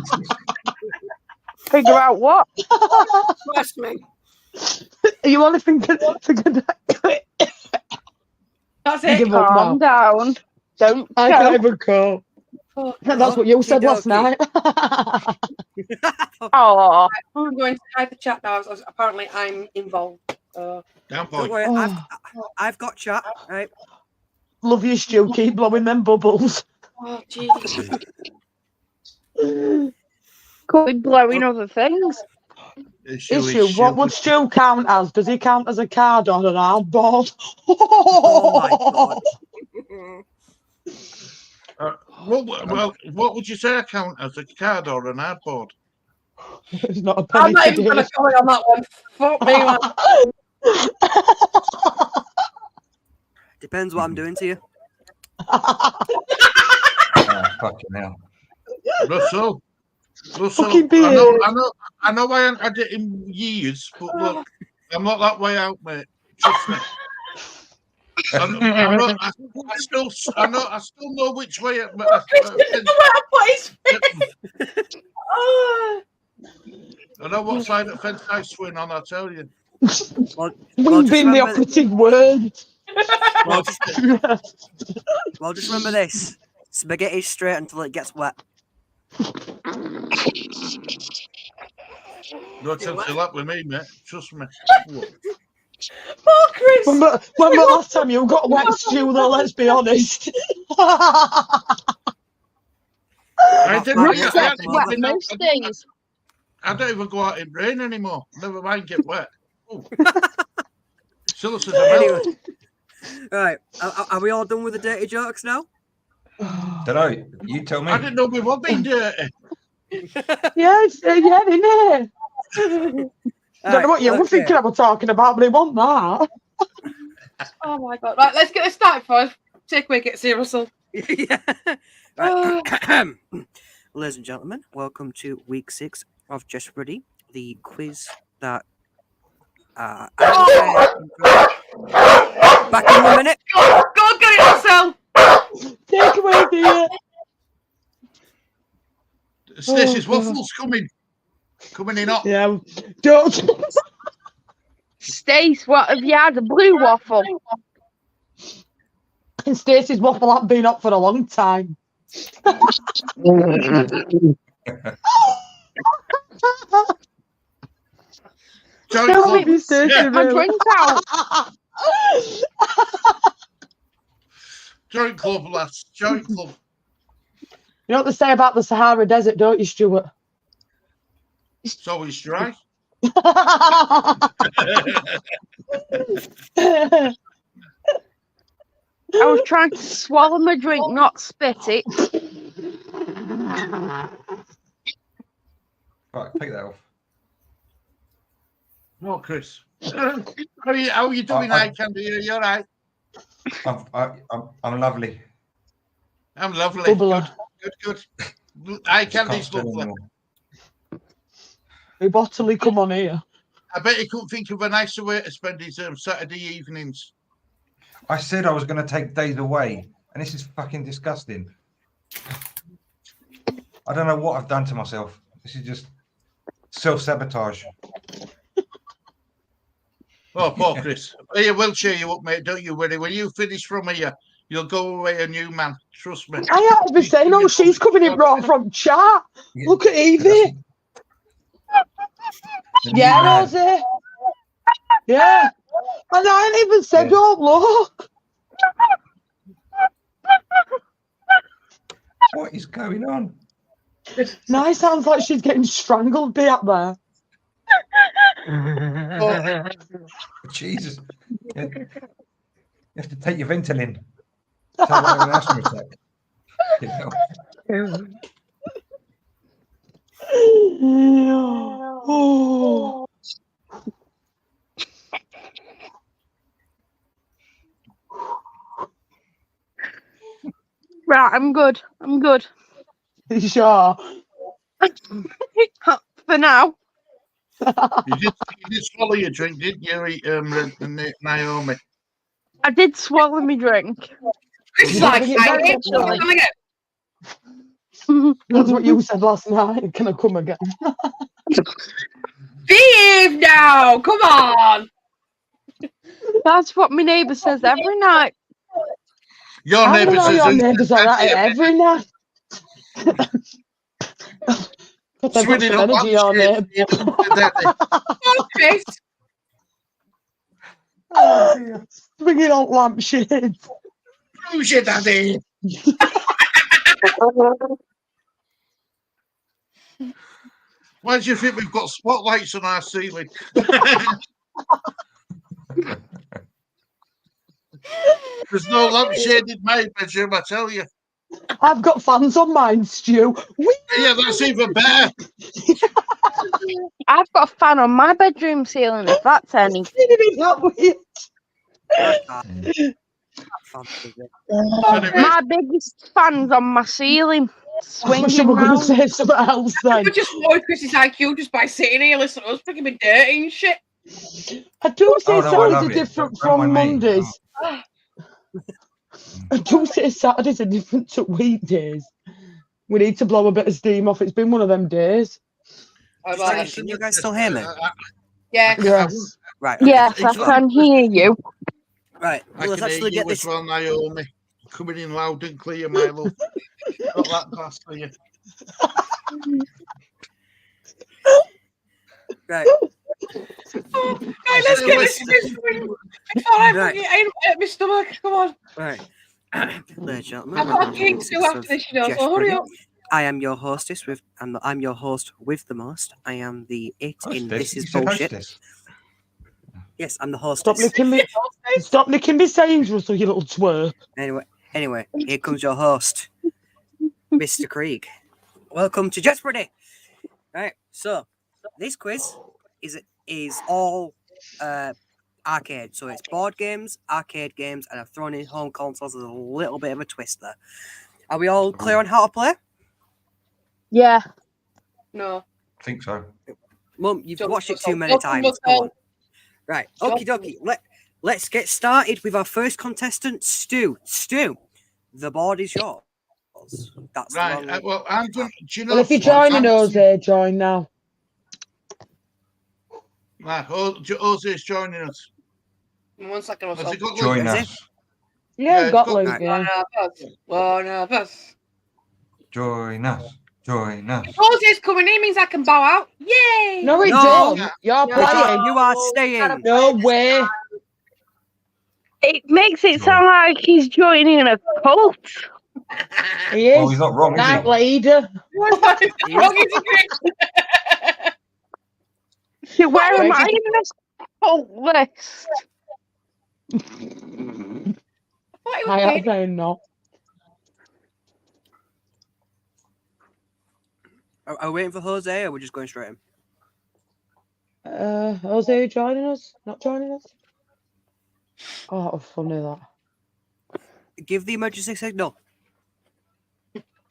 just Figure out what? Trust me. You want to think That's it. Give up Calm now. down. Don't I go. can't even go. That's what you said last night. Oh, I'm going to hide the chat now. Apparently, I'm involved. Down, Don't boy. worry, Oh. I've got chat. Right. Love you, Stu. Keep blowing them bubbles. Oh, Jesus. could be blowing other things. Issue. What would Stu count as? Does he count as a card or an hardboard? Oh my God. What would you say I count as, a card or an hardboard? It's not a I'm penny not even going today. to comment on that one. Fuck me, man. Depends what I'm doing to you. Oh, fucking hell. Russell, Fucking I beard. know I haven't had it in years, but look, I'm not that way out, mate. Trust me. I still know which way. I know what side of the fence I swing on. I tell you. We've been the operative word. Just remember this: spaghetti straight until it gets wet. No chance of luck with me, mate. Trust me. Oh, Chris. When the last time you got wet stew, though, let's be honest. I don't even go out in rain anymore. Never mind get wet. Anyway. Right, are we all done with the dirty jokes now? Don't know. You tell me. I didn't know we were being dirty. Yes, yeah, they know. Don't know what you were thinking I was talking about, but it wasn't that. Oh my god! Right, let's get this started first. Take away, get serious. Yeah. Right. Ladies and gentlemen, welcome to week 6 of Just Ready, the quiz that. Back in a minute. Go get it, Marcel. Take away, dear. Stacey's waffles coming in hot. Yeah, don't. Stace, what have you had? A blue waffle? And Stacey's waffle hasn't been up for a long time. My drink out. Joint club, lads. Joint club. You know what they say about the Sahara Desert, don't you, Stuart? It's always dry. I was trying to swallow my drink, not spit it. Right, take that off. No, Chris. How are you doing, Eye Candy? You're right. I'm lovely. I'm lovely. Good. Eye Candy's Can't lovely. Hey, Bottley, come on here. I bet he couldn't think of a nicer way to spend his Saturday evenings. I said I was going to take days away, and this is fucking disgusting. I don't know what I've done to myself. This is just self-sabotage. Oh, poor Chris. Here, we'll cheer you up, mate. Don't you worry. When you finish from here, you'll go away a new man. Trust me. I have been saying, oh, she's coming in raw from chat. Yeah. Look at Evie. Yeah, Rosie. Yeah. And I ain't even said, don't look. What is going on? Now it sounds like she's getting strangled be up there. Oh, Jesus. You have to take your Ventolin. So I have an asthma attack. You know? Oh. Right, I'm good. You sure? For now. You did swallow your drink, didn't you, Naomi? I did swallow my drink. Chris is like, coming out. That's what you said last night. Can I come again? Behave now. Come on. That's what my neighbour says every night. Your neighbour says your neighbours are at it every night. Swinging up energy, your neighbour. Oh, Chris. Bringing on lampshades. Who's your daddy? Why do you think we've got spotlights on our ceiling? There's no lampshade in my bedroom, I tell you. I've got fans on mine, Stu. Yeah, that's even better. I've got a fan on my bedroom ceiling, if that's any. That weird. My biggest fan's on my ceiling. I'm sure we're going to say something else then. We just lowered Chris's IQ just by sitting here listening to us freaking be dirty and shit. I do say I Saturdays love are it. different Don't mind from me. Mondays. I don't say Saturdays are different to weekdays. We need to blow a bit of steam off. It's been one of them days. What Sorry, about it? can you guys still hear me? Yeah. Yes. Right. Okay. Yes, I can hear you. Right. I Let's can hear actually you get this. as well, Naomi. Coming in loud and clear, my love. Not that fast for you. Right. Right, let's get this before I Right. forget my stomach. Come on. Right. Ladies and gentlemen, I've got gigs to after this, you know, Jeff so hurry Briggy. up. I am your hostess with. I'm your host with the most. I am the it in Hostess? This You Is said Bullshit. hostess. Yes, I'm the Stop hostess. licking me. Stop licking me sayings, Russell, you little twerp. Anyway, here comes your host, Mr. Krieg. Welcome to Jeff Briggy. Right. So, this quiz is all arcade. So it's board games, arcade games, and I've thrown in home consoles as a little bit of a twist there. Are we all clear on how to play? Yeah. No. I think so. Mum, you've Don't watched it Russell. too many Don't times. Russell. Come on. Right. Don't Okie dokie. Let's get started with our first contestant, Stu. Stu, the board is yours. That's Right. the wrong. Well, I'm going. Do you know? Well, if you're joining Jose, join now. Right. Jose's joining us. 1 second, Has Russell. he got Join Luke? us. Yeah, it's got got- Luke, Right. yeah. One of us. Join us. Join us. Jose's coming in means I can bow out. Yay! No, it No. don't. You're No. playing. You are staying. No way. It makes it Sure. sound like he's joining a cult. He Oh, is. he's not wrong, is Night he? leader. Wrong is it? So where am Make I it- in this cult list? I am saying no. Are we waiting for Jose or are we just going straight in? Jose joining us? Not joining us? Oh, that was funny that. Give the emergency signal.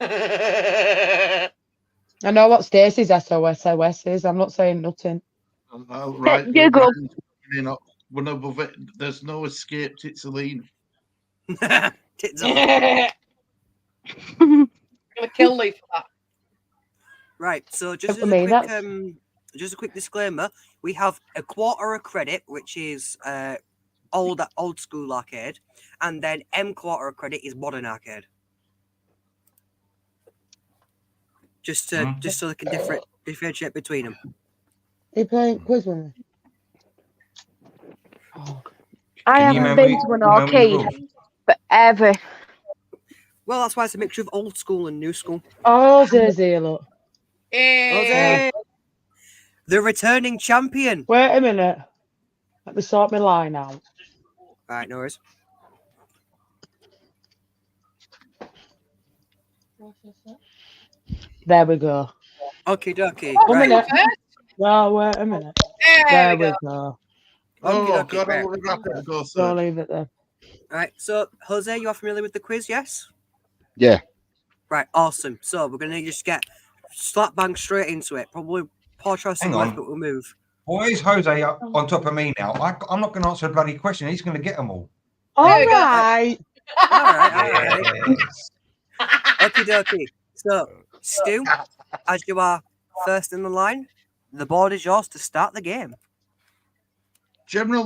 I know what Stacey's SOS is. I'm not saying nothing. Oh, right. You go. You're not one above it. There's no escape. It's Celine. Tits up. I'm gonna kill Lee for that. Right, so just I as mean, a quick, that's- just a quick disclaimer: we have a quarter a credit, which is old school arcade, and then M quarter a credit is modern arcade. Just so they can differentiate between them. Are you playing quiz with me? Oh, I Can you haven't remember- been to an remember the arcade rules? forever. Well, that's why it's a mixture of old school and new school. Jose's here, look. Jose, the returning champion. Wait a minute. Let me sort my line out. Right, no worries. There we go. Okie dokie. One Right. minute. No, wait a minute. There we go. Oh, Okie dokie, God, I right. would have to go Don't third. leave it there. Right, so Jose, you are familiar with the quiz, yes? Yeah. Right, awesome. So we're gonna just get slap bang straight into it. Probably poor choice of Hang words, on. but we'll move. Why is Jose up on top of me now? I'm not going to answer a bloody question. He's going to get them all. All There we go. right. All right. Yes. Okie dokie. So, Stu, as you are first in the line, the board is yours to start the game. General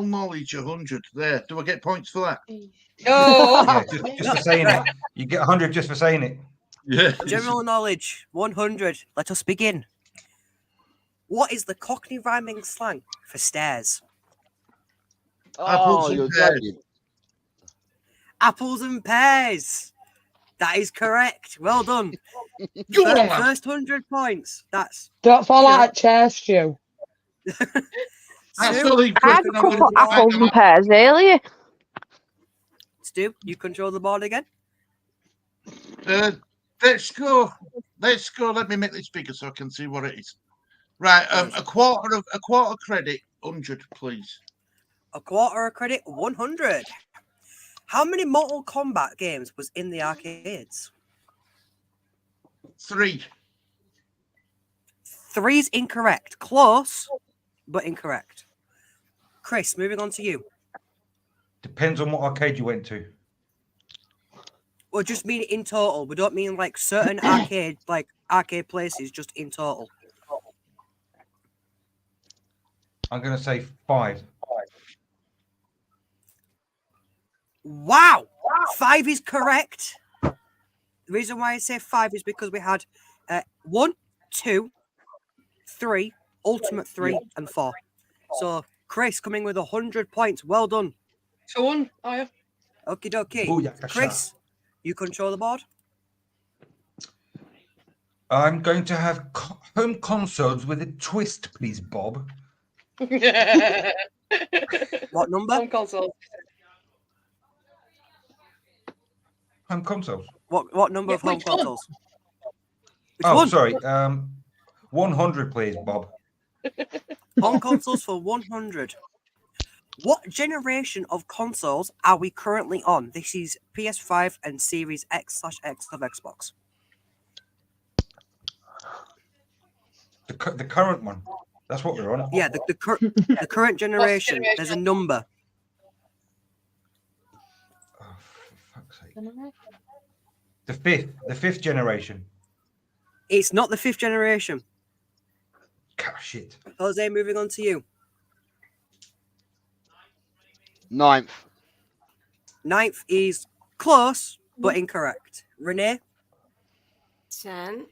knowledge 100. There. Do I get points for that? No. Yeah, just for saying it. You get 100 just for saying it. Yeah. General knowledge 100. Let us begin. What is the Cockney rhyming slang for stairs? Apples and you're pears. joking. Apples and pears. That is correct. Well done. Go on, lad. First 100 points. That's Don't fall Yeah. out of chair, Stu. That's Stu. only I had a couple apples and pears earlier. Stu, you control the board again. Let's go. Let me make this bigger so I can see what it is. Right, a quarter credit, 100, please. A quarter a credit, 100. How many Mortal Kombat games was in the arcades? 3. 3's incorrect. Close, but incorrect. Chris, moving on to you. Depends on what arcade you went to. Well, just mean in total. We don't mean like certain arcade places, just in total. I'm going to say 5. Wow! 5 is correct. The reason why I say 5 is because we had 1, 2, 3, Ultimate 3, and 4. So Chris coming with 100 points. Well done. 2-1. Oh, yeah. Okie dokie. Booyakasha. Chris, you control the board. I'm going to have home consoles with a twist, please, Bob. What number? Home console. Home consoles. What number Yeah, of home which one? consoles? Which Oh, one? sorry. 100, please, Bob. Home consoles for 100. What generation of consoles are we currently on? This is PS5 and Series X/X of Xbox. The current one. That's what we're on. Yeah, the current generation. There's a number. Oh, for fuck's sake. The fifth generation. It's not the 5th generation. God, shit. Jose, moving on to you. 9th. 9th is close, but incorrect. Renee? 10.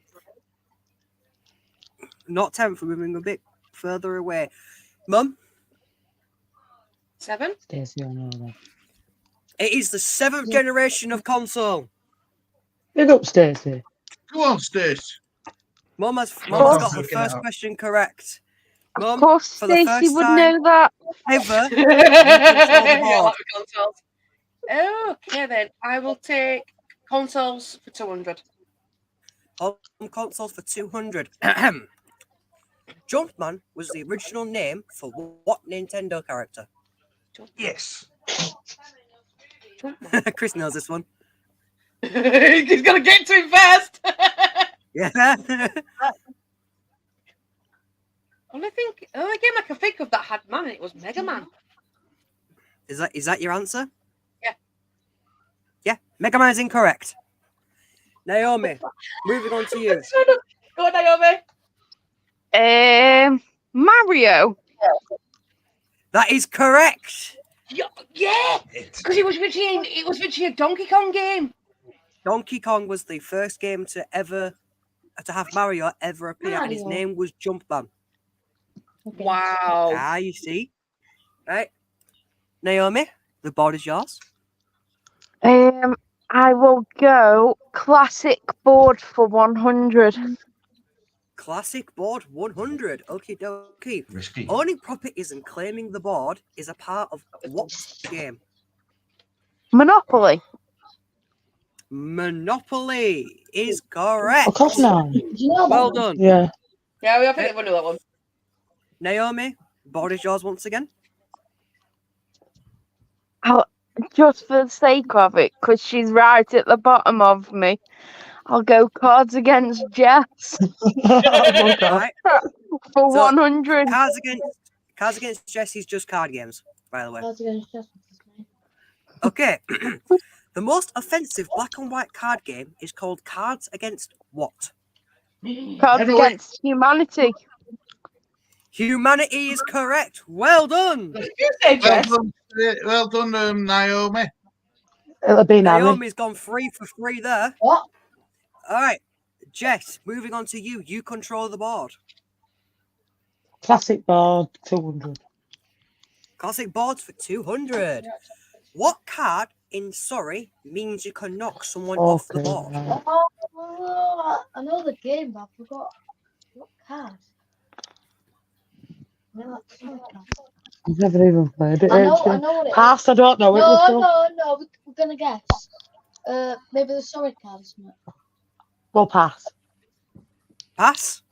Not 10th, we're moving a bit further away. Mum? 7. Stacey, I know that. It is the 7th generation of console. Big up, Stacey. Go on, Stace. Mum has Oh, got the looking first it up. question correct. Of Mum, course, for the Stacey first would time know that. ever, you control the Yeah, board. like the consoles. Okay, then. I will take consoles for 200. Home consoles for 200. Jumpman was the original name for what Nintendo character? Yes. Chris knows this one. He's gonna get to it first. Yeah. only game I can think of that had man, and it was Mega Man. Is that your answer? Yeah. Yeah. Mega Man is incorrect. Naomi, moving on to you. Go on, Naomi. Mario. That is correct. Yeah, because it was literally a Donkey Kong game. Donkey Kong was the first game to have Mario ever appear, and his name was Jumpman. Wow. Ah, you see. Right. Naomi, the board is yours. I will go classic board for 100. Classic board 100. Okie dokie. Risky. Owning properties and claiming the board is a part of what game? Monopoly. Monopoly is correct. Of course not. Well done. Yeah. Yeah, I think everyone knew that one. Naomi, board is yours once again. Just for the sake of it, because she's right at the bottom of me, I'll go Cards Against Jess Oh, God. Right. for So, 100. Cards Against Jess is just card games, by the way. Okay. The most offensive black and white card game is called Cards Against what? Cards Heavyweight. Against Humanity. Humanity is correct. Well done. You say Jess. Well done, Naomi. It'll be Harry. Naomi's gone 3 for 3 there. What? All right. Jess, moving on to you. You control the board. Classic board, 200. Classic boards for 200. What card in Sorry means you can knock someone off the board? right. Oh, I know the game, but I forgot what card. I've never even played it. I know actually. what it is. Pass, I don't know. No, we're gonna guess. Maybe the sorry card, isn't it? We'll pass. Pass.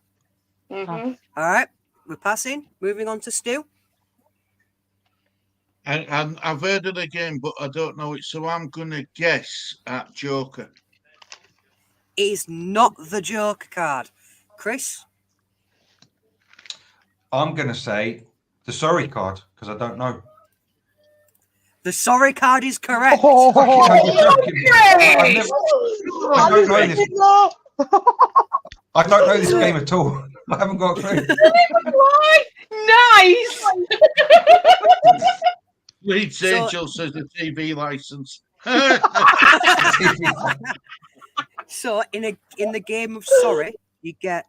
Mm-hmm. All right. We're passing. Moving on to Stu. And I've heard of the game, but I don't know it, so I'm gonna guess at Joker. It is not the Joker card. Chris. I'm going to say the sorry card because I don't know. The sorry card is correct. Oh, I don't know this game at all. I haven't got a clue. Nice. Leeds So- Angel says the TV license. So in the game of sorry, you get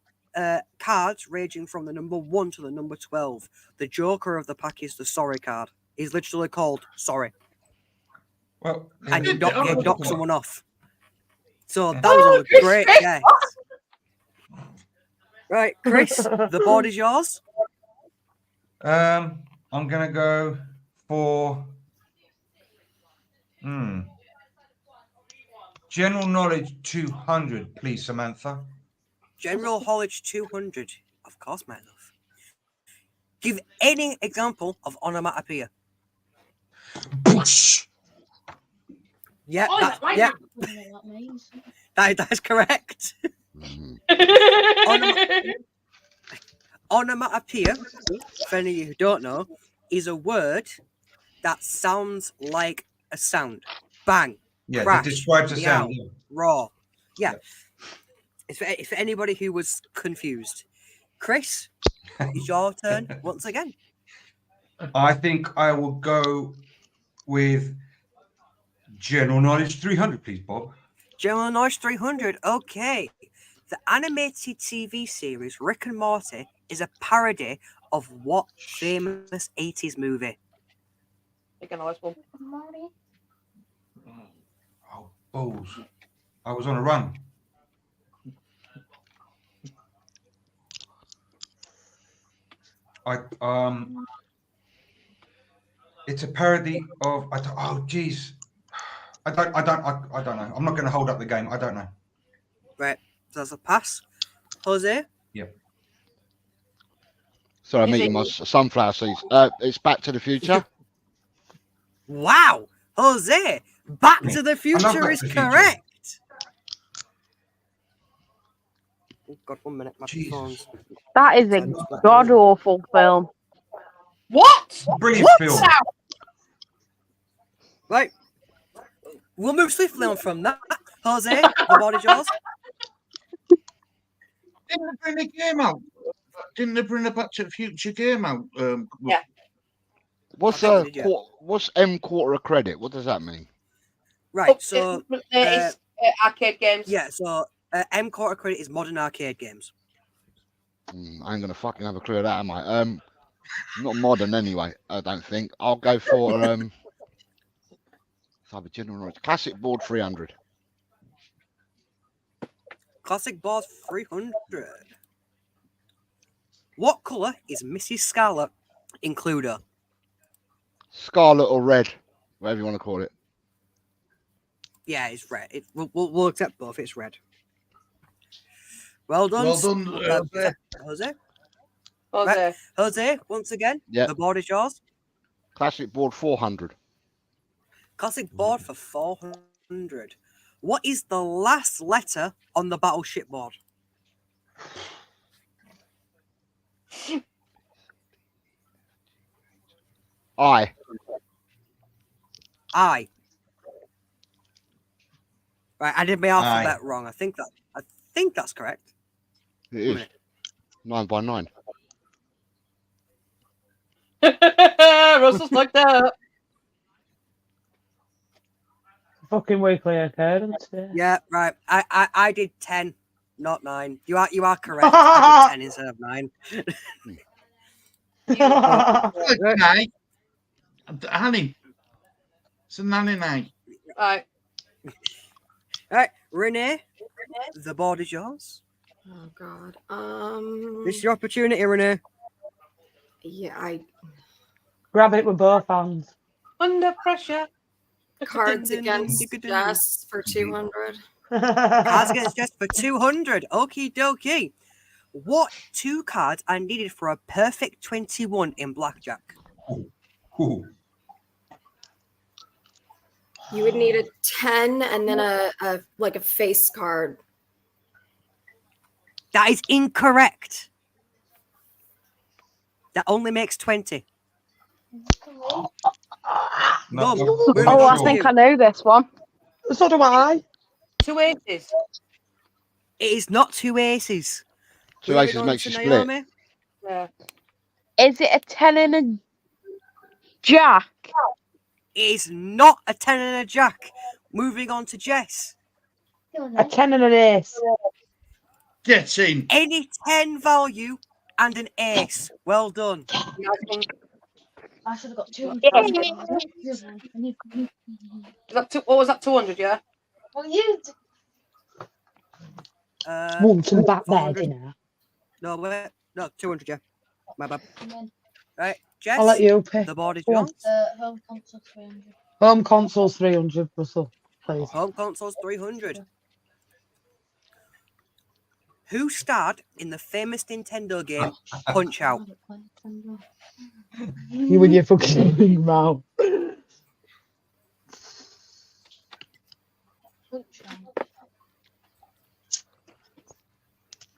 cards ranging from the number 1 to the number 12. The joker of the pack is the sorry card. He's literally called sorry, Well, and you knock someone off. So that Oh, was a Chris great Smith. guess. Right, Chris, the board is yours. I'm gonna go for general knowledge 200, please, Samantha. General knowledge 200. Of course, my love. Give any example of onomatopoeia. Bush. Yeah, Oh, that's, I yeah, don't know what that means. that's correct. Onomatopoeia, for any of you who don't know, is a word that sounds like a sound. Bang, Yeah, crash, that describes a meow, sound. Yeah. roar. Yeah. It's for anybody who was confused. Chris, it's your turn once again. I think I will go with general knowledge 300, please, Bob. General Knowledge 300. Okay. The animated TV series Rick and Morty is a parody of what famous 80s movie? Pick a nice one. Oh, balls. I was on a run. It's a parody of. Oh, geez. I don't know. I'm not going to hold up the game. I don't know. Right. So that's a pass. Jose? Sorry, I'm Is eating it- my sunflower seeds. It's Back to the Future. Wow. Jose, Back to the I love Future Back is to the Future. correct. Oh, God, 1 minute. My Jesus. phone's... That is a god awful film. What? Brilliant film. Right. We'll move swiftly on from that. Jose, the board is yours. Didn't they bring the game out? Didn't they bring the Back to the Future game out? Yeah. What's I think we did, yeah. what's M quarter a credit? What does that mean? Right, so... It's arcade games. Yeah, so M quarter credit is modern arcade games. I ain't gonna fucking have a clue of that, am I? Not modern anyway. I don't think. I'll go for have a general knowledge. Classic board 300. Classic board 300. What colour is Mrs. Scarlet in Cluedo? Scarlet or red, whatever you want to call it. Yeah, it's red. We'll accept both. It's red. Well done. Well done, Jose. Jose. Right. Jose, once again, Yeah. the board is yours. Classic board 400. Classic board for 400. What is the last letter on the battleship board? I. I. Right, I did my alphabet wrong. I think that's correct. It is 9 by 9. Russell's like that. Fucking weekly occurrence. Yeah. Yeah, right. I did 10, not 9. You are correct. I did 10 instead of 9. Night. Annie. It's a nanny night. Right. Right, Renee, the board is yours. Oh God. This is your opportunity, Renee. Yeah, Grab it with both hands. Under pressure. cards against Jess for 200. Cards against Jess for 200. Okie dokie. What 2 cards are needed for a perfect 21 in blackjack? Ooh. You would need a 10 and then a face card. That is incorrect. That only makes 20. No, Mum, I'm Oh, not I sure. think I know this one. So do I. 2 aces. It is not 2 aces. Two Moving aces on makes to you split. Naomi. Yeah. Is it a 10 and a jack? It is not a 10 and a jack. Moving on to Jess. A 10 and an ace. Get in. Any 10 value and an ace. Well done. Nice one. I should have got 200. What was that? 200, yeah? Well, you. Want some back there 400. dinner? No, wait. No, 200, yeah. My bad. And then, Right, Jess. I'll let you pay. The board is Go on. yours. home console 300. Home console's 300, Russell. Please. Home console's 300. Who starred in the famous Nintendo game Punch Out? You with your fucking big mouth.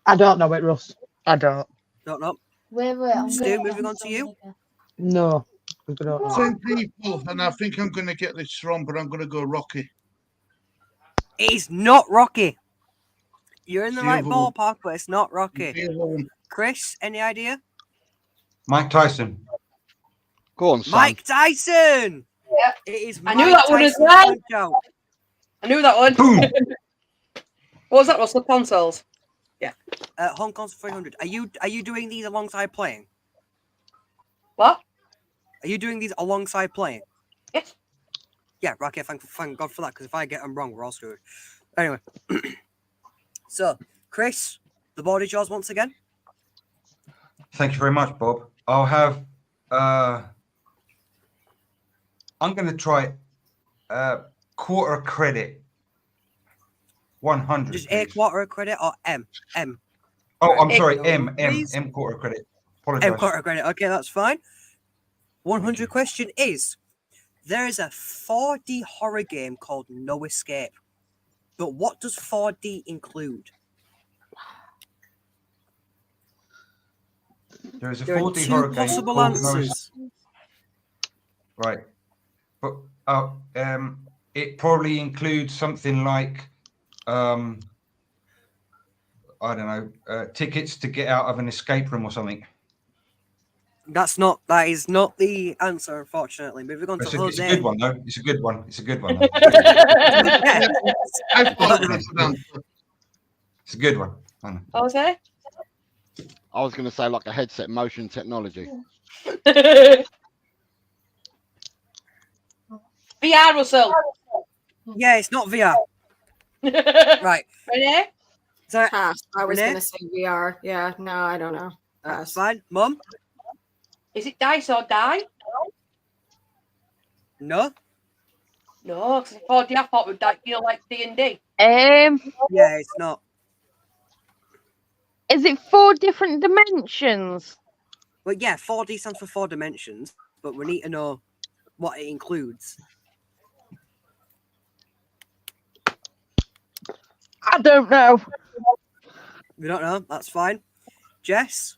I don't know it, Russ. I don't. Don't know. Wait, I'm Stu, gonna moving get on to you. No. I don't know. 2 people, and I think I'm going to get this wrong, but I'm going to go Rocky. It is not Rocky. You're in the The right other one. ballpark, but it's not Rocky. The other one. Chris, any idea? Mike Tyson. Go on, son. Mike Tyson. Yeah. It is I Mike knew that one as Tyson's well. Punch Out. I knew that one. Boom. What was that, Russell? Consoles. Hong Kong's 300. Are you doing these alongside playing? What? Are you doing these alongside playing? Yes. Yeah, right, okay, thank God for that, because if I get them wrong, we're all screwed. Anyway. So, Chris, the board is yours once again. Thank you very much, Bob. I'll have. I'm going to try quarter credit. 100. Just A please. quarter credit or M? M. Oh, I'm A sorry. quarter, M please. quarter credit. M Apologize. quarter credit. Okay, that's fine. 100 question is, there is a 4D horror game called No Escape. But what does 4D include? There is a There are 4D two horror game possible called No answers. Right. But it probably includes something like I don't know, tickets to get out of an escape room or something. That is not the answer, unfortunately. Moving on to It's a Jose. good one though. It's a good one. It's a good one. Though. Yeah. I thought it was an answer. It's a good one. I know. Jose? I was going to say like a headset motion technology. VR, Russell. Yeah, it's not VR. Right. Ready? So Pass. I was Renee? going to say VR. Yeah, no, I don't know. that's fine. Mum? Is it dice or die? No? No, because 4D I thought would feel like D&D. Yeah, it's not. Is it 4 different dimensions? Well, yeah, 4D stands for 4 dimensions, but we need to know what it includes. I don't know. We don't know. That's fine. Jess?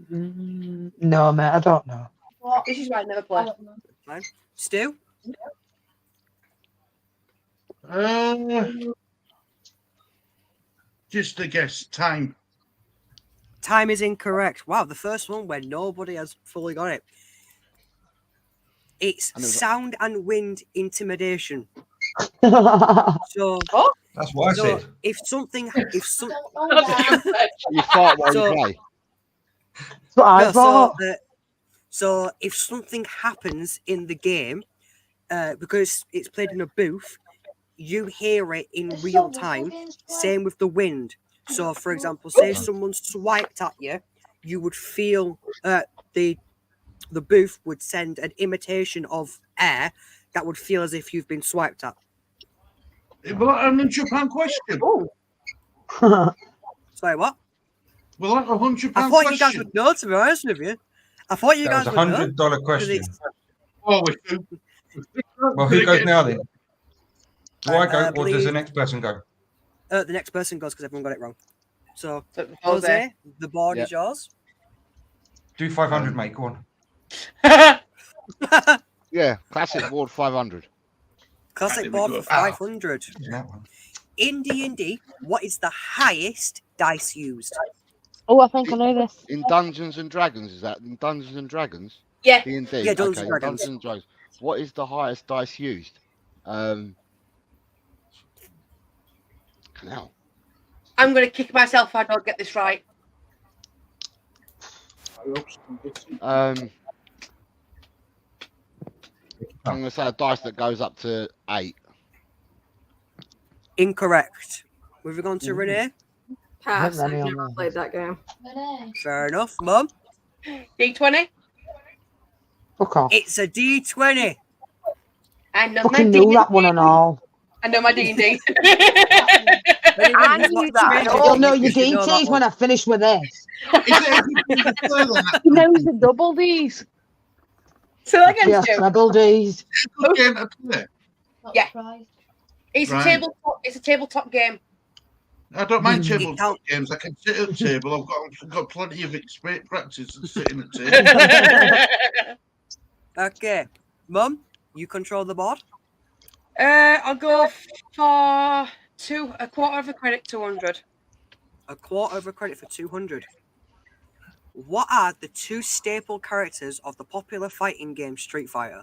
No, mate, I don't know. This is why I never play. Stu? Just a guess. Time. Time is incorrect. Wow, the first one where nobody has fully got it. It's sound and wind intimidation. So That's what I said. if something You fart while So- you play. That's what I no, thought. so if something happens in the game, because it's played in a booth, you hear it in real time. Same with the wind. So, for example, say someone swiped at you, you would feel the booth would send an imitation of air that would feel as if you've been swiped at. Well, £100 question. Sorry, what? Well, that's £100 I thought question. you guys would know, to be honest with you. I thought you That guys was would know. $100 question. Oh, we do. Well, who goes now then? Do I go or does believe- the next person go? The next person goes because everyone got it wrong. So, Jose. Jose, the board Yeah. is yours. Do 500, mate. Go on. Yeah, classic board 500. Classic Right, board here we for go. 500. That one. In D&D, what is the highest dice used? Oh, I think I know this. In Dungeons and Dragons, is that in Dungeons and Dragons? Yeah. D&D. Yeah, Dungeons okay, and in Dragons. Dungeons and Dragons. What is the highest dice used? Now. I'm going to kick myself if I don't get this right. I'm going to say a dice that goes up to 8. Incorrect. Moving on to Renee. Pass. I've Renee on never there. played that game. Fair enough. Mum, D20. Fuck off. it's a D20. I know my Fucking knew that one and all. I know my D&D. I knew that. You'll know your You should know that DTs one. when I finish with this. Is it a good thing to play then? He knows the double D's. So again, Yeah, Stu. treble D's. Good game to play. Yeah. It's Right. a tabletop. It's a tabletop game. I don't mind You tabletop can't- games. I can sit at a table. I've got plenty of practice at sitting at table. Okay. Mum, you control the board. I'll go for a quarter of a credit, 200. A quarter of a credit for 200. What are the two staple characters of the popular fighting game Street Fighter?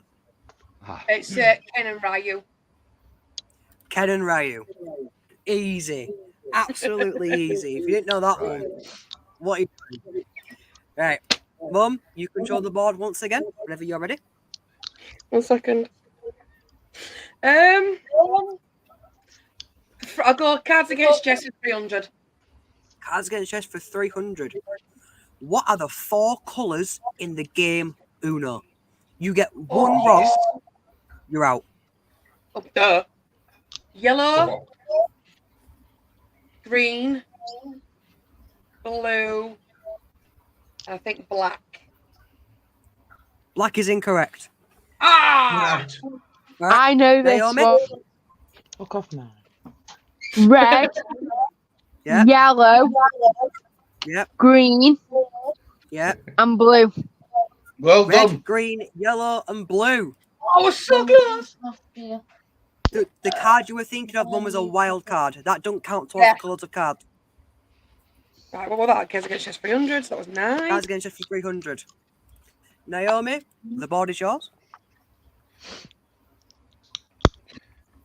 It's Ken and Ryu. Ken and Ryu. Easy. Absolutely easy. If you didn't know that one, what are you doing? Right. Mum, you control the board once again, whenever you're ready. 1 second. I'll go Cards Against Jess at 300. Cards Against Chess for 300. What are the 4 colours in the game Uno? You get one wrong, you're out. Oh, duh. Yellow, green, blue, I think black. Black is incorrect. Ah! Right. I know this Naomi? one. Fuck off now. Red, Yeah. yellow, Yep. green, Yeah. and blue. Well Red, done. green, yellow, and blue. Oh, so close! The card you were thinking of, Mum, was a wild card. That don't count towards Yeah. the colours of cards. Right, what was that? Cards Against Chess 300, so that was 9. Cards Against Chess for 300. Naomi, the board is yours.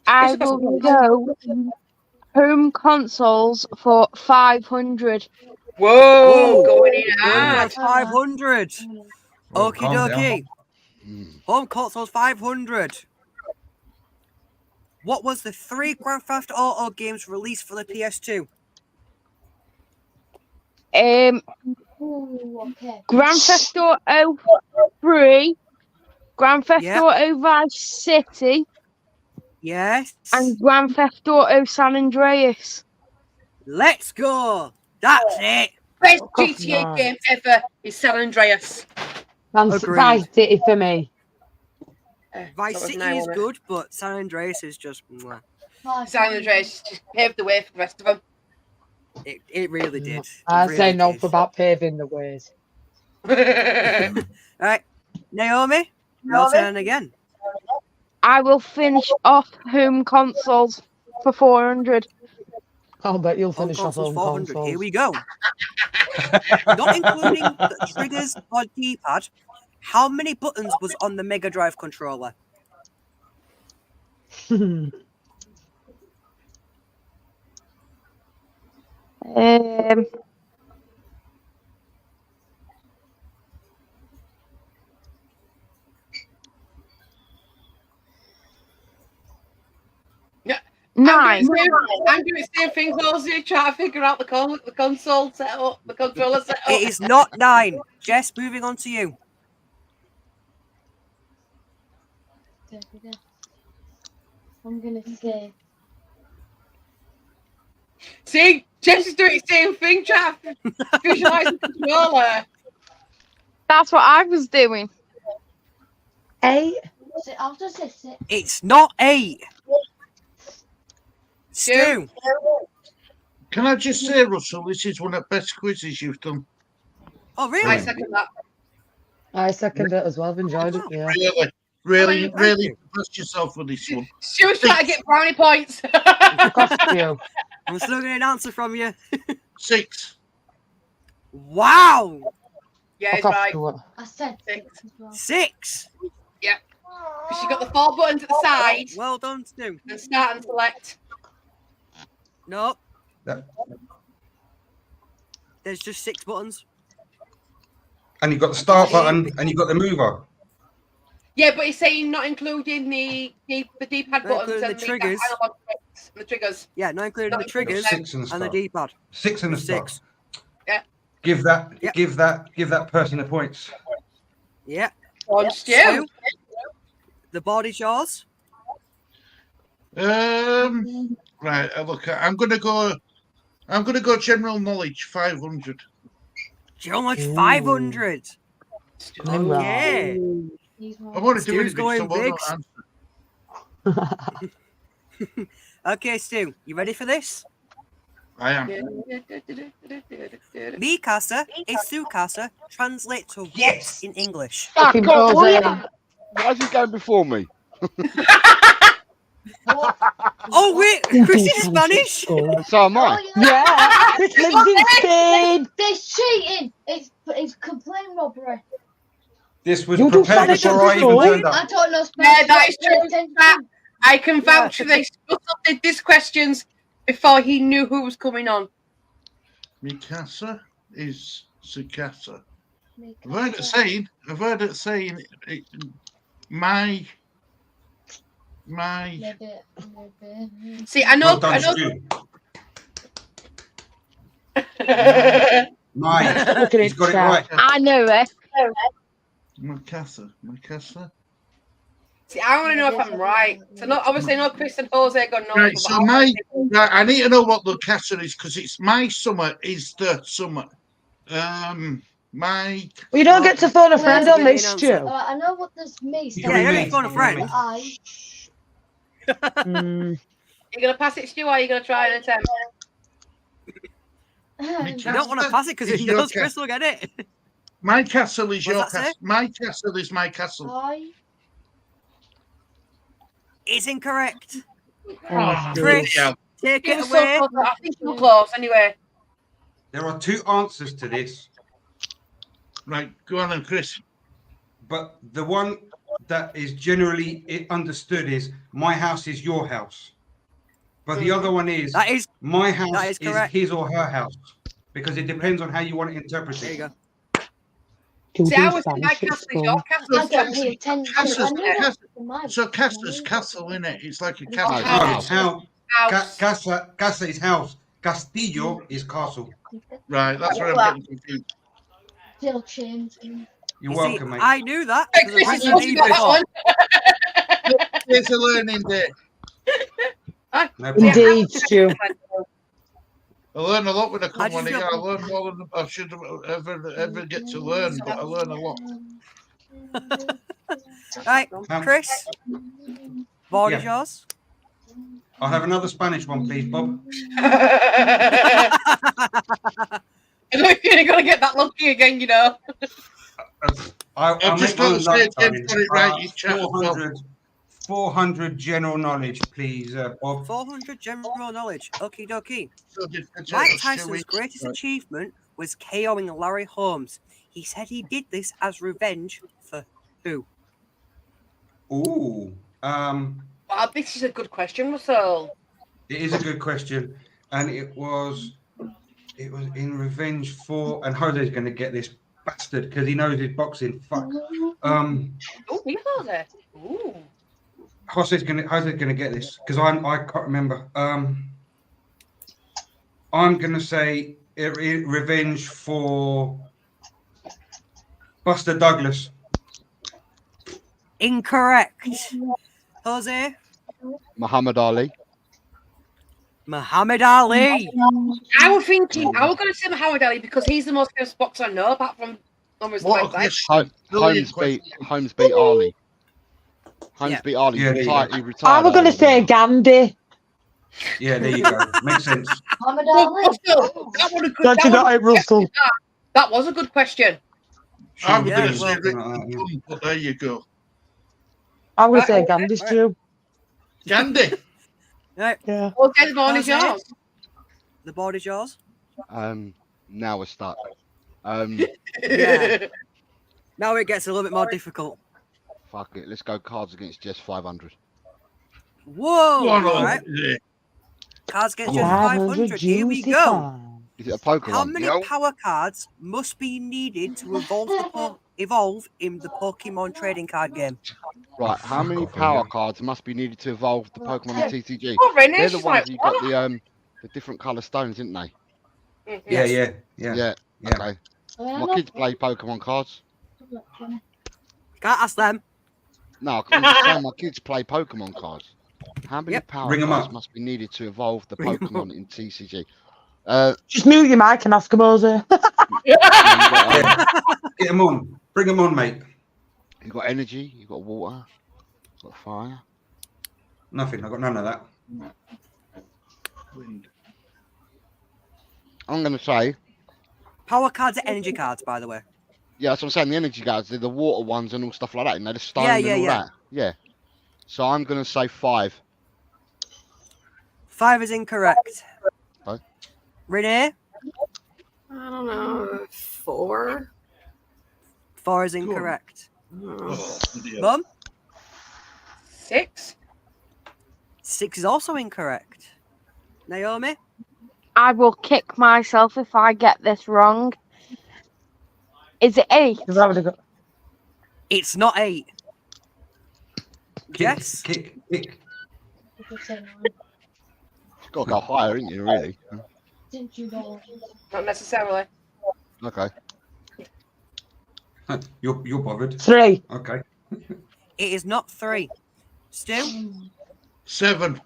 I will go home consoles for 500. Whoa, going in Yeah, hard. 500. Oh, Okie calm down. dokie. Home consoles 500. What was the 3 Grand Theft Auto games released for the PS2? Grand Theft Auto 3, Grand Theft Yep. Auto Vice City, Yes. and Grand Theft Auto San Andreas. Let's go. That's it. Best Fuck off GTA now. game ever is San Andreas. Agreed. Vice City for me. Vice that was City 9, is wasn't it? good, but San Andreas is just. Mwah. San Andreas just paved the way for the rest of them. It really did. It I really say no did. for about paving the ways. Right, Naomi, your turn again. I will finish off home consoles for 400. I'll bet you'll Home finish off consoles on 400. consoles. Here we go. Not including the triggers or D-pad. How many buttons was on the Mega Drive controller? Nine. I'm doing the same thing, Halsey, trying to figure out the console setup, the controller setup. It is not 9. Jess, moving on to you. I'm gonna say See, Jess is doing the same thing, trying to visualise the controller. That's what I was doing. 8. I'll just say 6. It's not 8. Stu. Can I just say, Russell, this is one of the best quizzes you've done. Oh, I really? second that. I second it as well. I've enjoyed it. Yeah. Really Thank you. impressed yourself with this one. She was trying to get brownie points. Cost you. I'm still getting an answer from you. 6. Wow. Yeah, he's Cost right. you. I said 6. as well. 6. She got the 4 buttons at the side Well done, Stu. and start and select. No, That- there's just 6 buttons. And you've got the start button and you've got the mover. Yeah, but he's saying not including the D-pad Not buttons including and the triggers. analog sticks and the triggers. Yeah, not including the triggers 6 and the and the start. D-pad. 6 and the Six. start. Yeah. Give that. Yep. Give that person the points. Yeah. On Stu. Stu, the board is yours. Right. Look, I'm gonna go general knowledge 500. General knowledge Ooh. 500. I'm Okay. He's I want to do Stu's it going going big. Okay, Stu, you ready for this? I am. Mi casa is su casa translate to Yes. in English. Fucking God, Jose. why is he going before me? Oh wait, Chris is Spanish. And so am I. Yeah, Chris lives in Spain. There's cheating. It's complete robbery. This was You do prepared Spanish before I at even school? turned I up. don't know Spanish. Yeah, that is Pay true. attention. I can vouch for this. Russell did these questions before he knew who was coming on. Mi casa is su casa. Make I've heard it saying my Maybe. See, I know. Well done, I know. Stu. Mike, Look at he's it, got it chat. right. I knew it. my casa. See, I want to know if I'm right. So, not obviously, no Chris and Jose got no. Right, so I need to know what the casa is because it's my summer is the summer. My Well, you don't get to phone a friend Well, on this, give me an Stu. answer. I know what this means. You can Yeah, you remain. only phone a friend. You're gonna pass it, Stu, or are you gonna try and attempt? You don't want to pass it because It's he your knows ca- Chris will get it. my castle is What your does that say? castle. My castle is my castle. I It's incorrect. Oh, Chris, Yeah. take It it was so away. close. I think you were close. Anyway, There are 2 answers to this, Right, go on then, Chris. but the one that is generally understood is my house is your house. But the other one is That is my house that is is correct. his or her house. Because it depends on how you want to interpret there you it. go. see, I was my Spanish at castle is school. your castle. I don't pay attention. Castle's- I knew Castle- it from my- So Casa's castle, innit? It's like a castle. No, No, it's how House. casa is house. Castillo is castle. Right, that's where I'm getting confused. Still changed. You're You welcome, see, mate. I knew that. Hey, because Chris, of you Resident got Evil that 4. one. It's a learning day. No Yeah, problem. Indeed, Stu. I learn a lot when I come I just on here. feel- I learn more than I should ever get to learn, but I learn a lot. Right, Chris, board is Yeah. yours. I'll have another Spanish one, please, Bob. I don't know if you're gonna get that lucky again, you know. I'll just make my got to own say notes, again, got it right, you chat as well. 400 general knowledge, please, Bob. 400 general knowledge. Okie dokie. So did Mike Stu Tyson's Weeks. greatest achievement was KOing Larry Holmes. He said he did this as revenge for who? Ooh, Wow, this is a good question, Russell. it is a good question, and it was in revenge for. And Jose's going to get this bastard because he knows his boxing. Fuck. Oh, you know that. Ooh. Jose's gonna get this because I can't remember. I'm gonna say revenge for Buster Douglas. Incorrect. Jose? Muhammad Ali. Muhammad Ali. I was thinking, I was going to say Muhammad Ali because he's the most famous boxer I know, apart from numbers What a like that. question. Brilliant Holmes beat Ali. Holmes Yeah. beat Ali. Yeah, there you He go. retired. I was going to say Gandhi. Yeah, there you go. Makes sense. Muhammad Oh, Ali. Russell, that was a good, Don't you got it, Russell? that was a good question. I'm Yeah, going to say well- Richard Plum, but there you go. I'm going to say Right, Gandhi, right. Stu. Gandhi. Right, Yeah. Okay, the ball is Jose, yours. the board is yours. Now we're stuck. Yeah. Now it gets a little bit more difficult. Fuck it. Let's go cards against Jess 500. Whoa! Go on, All all. right. Yeah. Cards get Come just on. 500. Here we juicy go. pie. Is it a Pokemon? How many Yo. power cards must be needed to evolve in the Pokemon trading card game? Right. How many Fuck off, power Ollie. cards must be needed to evolve the Pokemon in TCG? Oh, Renee, They're the she's ones like, you got what? the different color stones, didn't they? Yeah, Yes. yeah. Yeah. Okay. My kids play Pokemon cards. Can't ask them. No, I'm just saying my kids play Pokemon cards. How many Yep. power Ring 'em cards up. must be needed to evolve the Ring 'em up. Pokemon in TCG? Just mute your mic and ask him, Jose. You got, Get them on. Bring them on, mate. you got energy, you got water, you got fire. Nothing. I got none of that. I'm gonna say, Power cards are energy cards, by the way. yeah, that's what I'm saying. The energy cards, they're the water ones and all stuff like that. You know, the stone Yeah, and yeah, all yeah. that. Yeah. So I'm gonna say 5. 5 is incorrect. Okay. Renee? I don't know. 4. 4 is incorrect. Oh, dear. Mum? 6. 6 is also incorrect. Naomi? I will kick myself if I get this wrong. Is it 8? You've already got. It's not 8. Kick, Yes? kick. You've got to go higher, ain't you? Really? Not necessarily. Okay. You're bothered. 3. Okay. It is not 3. Stu? 7.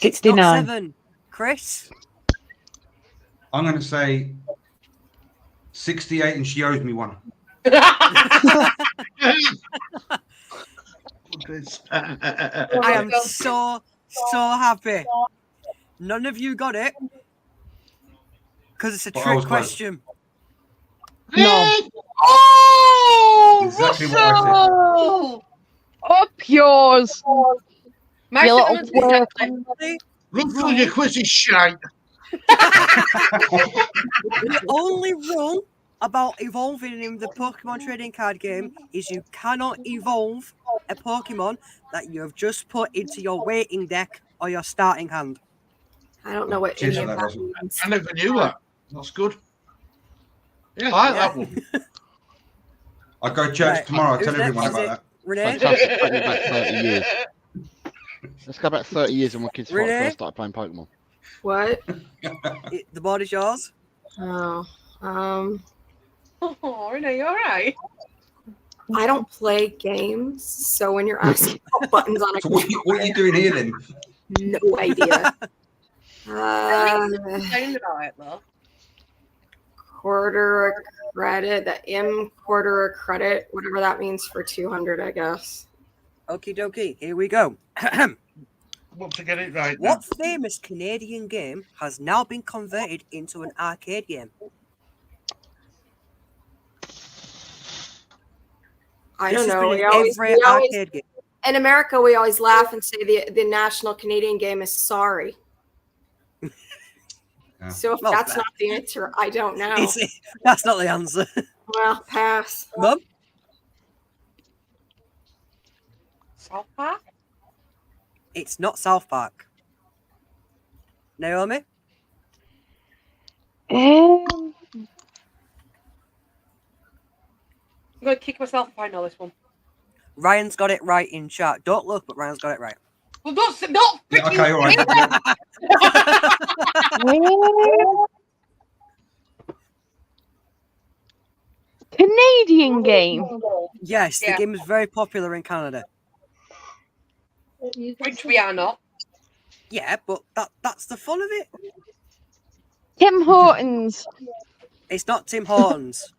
It's not 69. 7. Chris? I'm going to say 68, and she owes me one. I am so happy. None of you got it. Because it's a Well, I trick was close. question. No. Oh, Exactly what I said. Russell! Up yours. My You little settlement is twerp. actually- Russell, your quiz is shite. The only rule about evolving in the Pokemon trading card game is you cannot evolve a Pokemon that you have just put into your waiting deck or your starting hand. I don't know what Cheers any for of that, that Russell. means. I never knew that. That's good. Yeah, I like that one. I go to church Right. tomorrow. I'll Who's tell everyone next? Is about it that. Renee? Fantastic. Take me back 30 years. Let's go back 30 years when my kids Really? first started playing Pokemon. What? The board is yours. Oh. Oh, Renee, you all right? I don't play games, so when you're asking about buttons on a So what are you doing here then? no idea. Saying about it though. Quarter a credit, the M quarter a credit, whatever that means for 200, I guess. Okie dokie, here we go. Want to get it right now. What famous Canadian game has now been converted into an arcade game? I This don't has know. been We in always, every we always arcade game. in America we always laugh and say the national Canadian game is sorry. Yeah. So if Well, that's not the answer, I don't know. That's not the answer. Well, pass. Mum? South Park? It's not South Park. Naomi? I'm going to kick myself if I know this one. Ryan's got it right in chat. Don't look, but Ryan's got it right. Well, don't Yeah, freaking okay, all right. Yeah. Canadian game. Yes, the Yeah. game is very popular in Canada. which we are not. Yeah, but that's the fun of it. Tim Hortons. It's not Tim Hortons.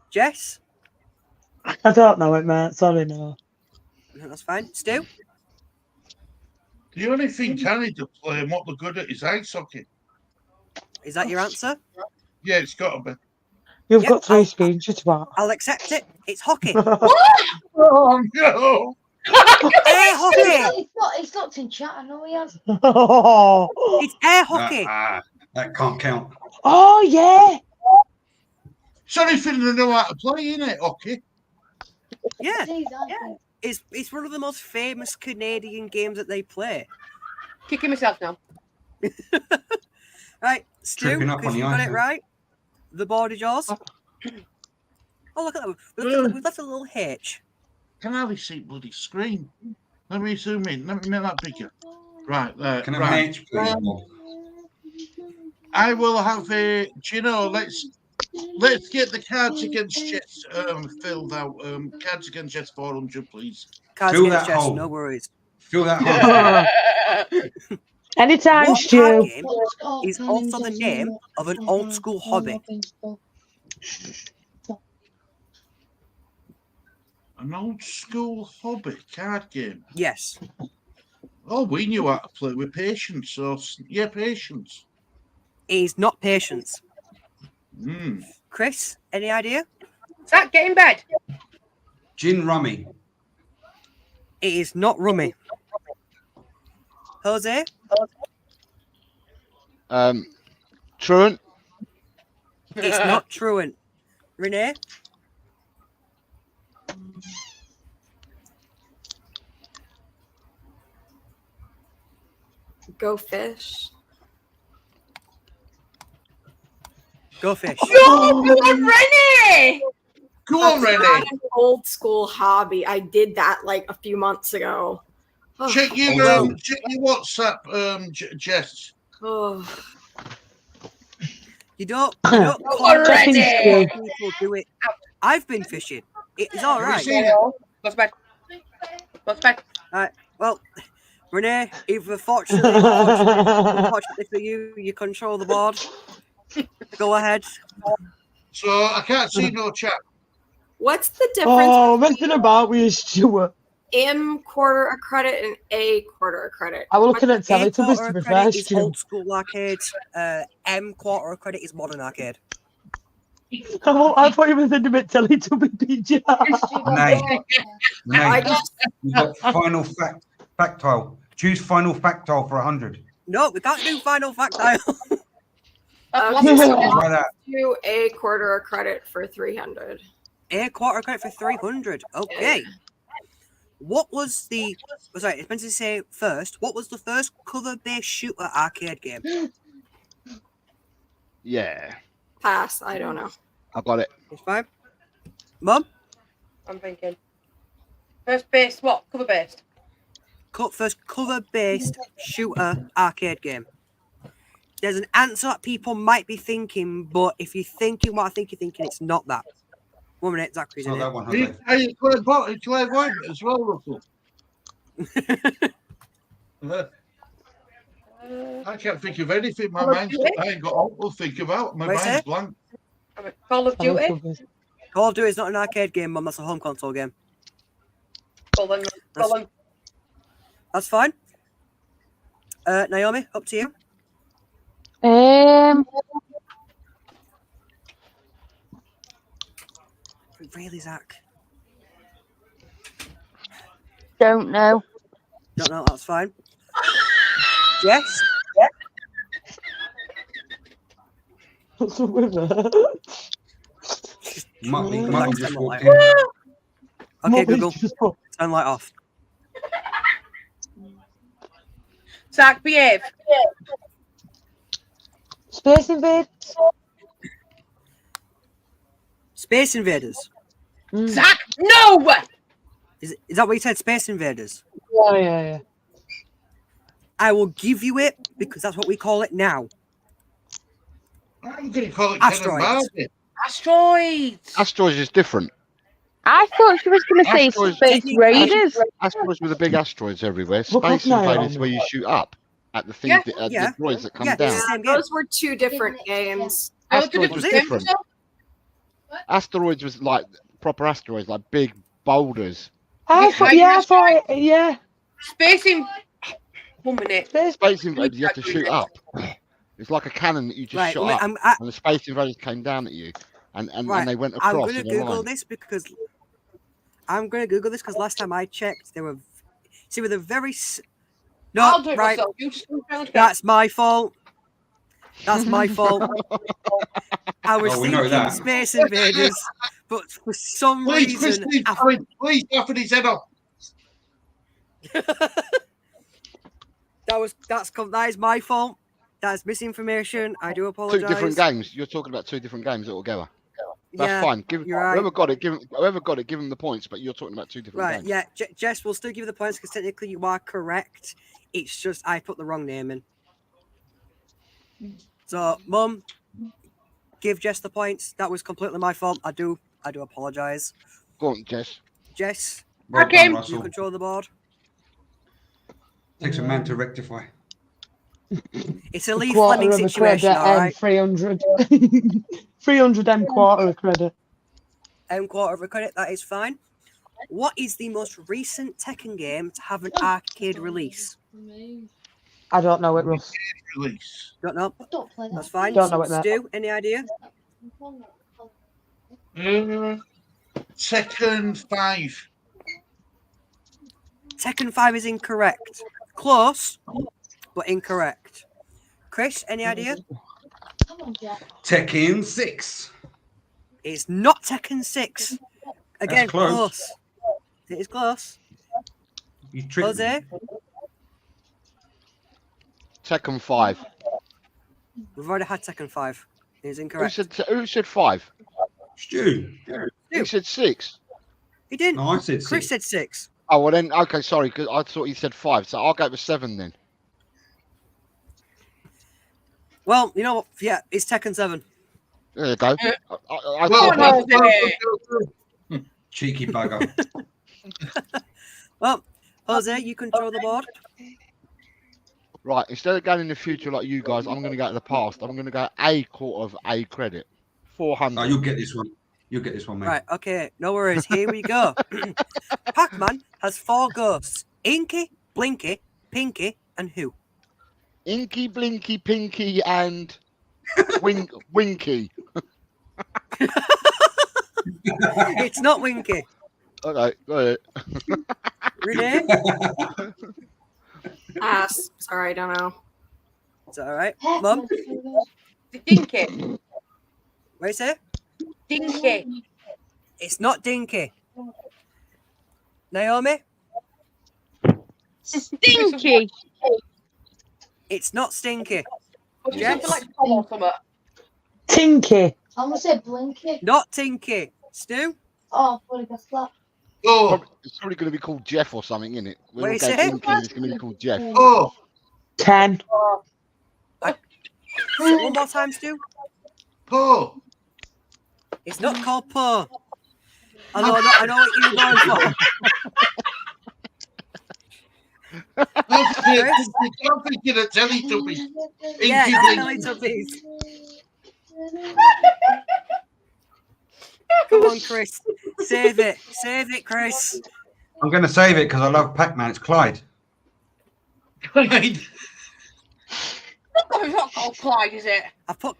Jess? I don't know it, mate. Sorry, no. No, that's fine. Stu? The only thing Canada play and what they're good at is ice hockey. Is that your answer? Yeah, it's got to be. You've Yep, got 3 spoons, just about. I'll accept it. It's hockey. Oh no! Air hockey. He's looked in chat. I know he has. It's air hockey. That can't count. Oh, yeah. It's anything they know how to play, isn't it? Hockey. Yeah. These aren't they? It's one of the most famous Canadian games that they play. Kicking myself now. Right, Stu, Tripping up because on you the got it ice. right. The board is yours. Oh, look at that. We've left a little H. Can I hardly see bloody screen? Let me zoom in. Let me make that bigger. Right there. Can I have an H, please, Bob? I will have a. Do you know? Let's get the cards against Jets filled out. Cards against Jets 400, please. Cards Fill against that Jess, hole. no worries. Fill that hole. Anytime, What Stu. card game is also the name of an old school hobby? An old school hobby card game. Yes. Oh, we knew how to play with patience. So yeah, patience. It is not patience. Mm. Chris, any idea? Zach, get in bed. Gin rummy. It is not rummy. Jose? Truant. It's not truant. Renee? Go fish. Go fish. No, Rennie! Go on, That's Rennie. not an old school hobby. I did that like a few months ago. Oh, Check your WhatsApp, Jess. oh. You don't Already. people do it. I've been fishing. It's all right. Go to bed. Go to bed. Well, Renee, either unfortunately for you, you control the board. Go ahead. So I can't see no chat. What's the difference Oh, messing about with you, Stuart. M quarter a credit and A quarter a credit? I was looking at A Teletubbies quarter to of be credit fair, is Stu. old school arcade. M quarter of credit is modern arcade. I thought you were thinking about Teletubbies, did you? Nay, you've got final factile. Choose final factile for 100. No, we can't do final factile. Try that. Do A quarter a credit for 300. A quarter of credit for 300. Okay. What was the? Sorry, it's meant to say first. What was the first cover-based shooter arcade game? Yeah, Pass. I don't know. I got it. It's fine. Mum, I'm thinking. First base, what? Cover based. first cover-based shooter arcade game. There's an answer that people might be thinking, but if you're thinking what I think you're thinking, it's not that. 1 minute, Zachary's in Not it. that one, Jose. Hey, Claire White as well, Russell. I can't think of anything. My mind's I ain't got all to think about. My Wait a mind's sec. blank. Call of Duty. Call of Duty is not an arcade game, Mum. That's a home console game. Colin. That's fine. Naomi, up to you. Really, Zach? Don't know. Don't know. That's fine. Yes. What's up with that? Muttley just walked in. Okay, Mummy's Google. just put- Turn light off. Zach, behave. Space Invaders. Space Invaders. Zach, no! Is that what you said? Space Invaders. Yeah. I will give you it because that's what we call it now. I'm going to call it Asteroids. Ken and Barbie. Asteroids. Asteroids is different. I thought she was going to say Asteroids- Space Raiders. Asteroids with the big asteroids everywhere. Look Space up now, Invaders is Naomi. where you shoot up at the things, Yeah, that, yeah. the droids that come Yeah, down. it's the same game. Those were two different games. Asteroids was Different different. games, Asteroids was like proper asteroids, like big boulders. I thought yeah. Space in 1 minute. Space Invaders, you have to shoot up. It's like a cannon that you just Right. shot well, up, I'm, and the Space Invaders came down at you. and Right, they went I'm across going to in a Google line. this because last time I checked, there were with a very no I'll do it right. myself. You just confirm it. That's my fault. That's my fault. I was Oh, we know thinking that. Space Invaders, but for some Please, reason, Chris, please, laughing his head off. that is my fault. That's misinformation. I do Two apologize. different games. You're talking about two different games altogether. That's Yeah, fine. Give you're right. whoever got it. Give him the points. But you're talking about two different Right, games. yeah. Jess will still give you the points because technically you are correct. It's just I put the wrong name in. So, Mum, give Jess the points. That was completely my fault. I do apologize. Go on, Jess. Jess, Well Okay. done, you Russell. control the board. Takes a man to rectify. It's a Lee Quarter Fleming of a situation, credit all and right. 300. 300 M quarter of credit. Quarter of a credit, that is fine. What is the most recent Tekken game to have an arcade release? I don't know it, Russ. Release. Don't know. Don't play that. That's fine. Don't know it, Matt. Stu, any idea? Tekken 5. Tekken 5 is incorrect. Close, but incorrect. Chris, any idea? Come on, Jack. Tekken 6. It's not Tekken 6. Again, close. It is close. You tricked me. Jose, Tekken 5. we've already had Tekken 5. It is incorrect. Who said 5? Stu. He said 6. He didn't. No, I said Chris 6. said 6. Oh well, then okay, sorry, because I thought he said 5. So I'll go with 7 then. Well, you know what? Yeah, it's Tekken 7. There you go. I Well, thought no, Cheeky bugger. Well, Jose, you control the board. right. Instead of going in the future like you guys, I'm going to go to the past. I'm going to go a quarter of a credit. 400. Oh, you'll get this one. You'll get this one, mate. Right, okay, no worries. Here we go. Pac-Man has 4 ghosts. Inky, Blinky, Pinky, and who? Inky, Blinky, Pinky, and Winky. It's not Winky. Okay, got it. Renee? Pass. Sorry, I don't know. It's all right. Mum, Dinky. what you say? Dinky. It's not Dinky. Naomi? Stinky. It's not Stinky. Would you Yes. something like Tom or something? Tinky. I'm gonna say Blinky. Not Tinky. Stu? Oh, I would have guessed that. Oh, It's probably going to be called Jeff or something, isn't it? What you We're say? going Inky, and it's going to be called Jeff. oh, 10. Say it one more time, Stu. Poe. It's not called Poe. I know what you're going for. I'm thinking of Teletubbies. Yeah, Inky it's Blinky. Teletubbies. Come on, Chris. Save it. Save it, Chris. I'm going to save it because I love Pac-Man. It's Clyde. Clyde. Oh, it's not called Clyde, is it? I've put.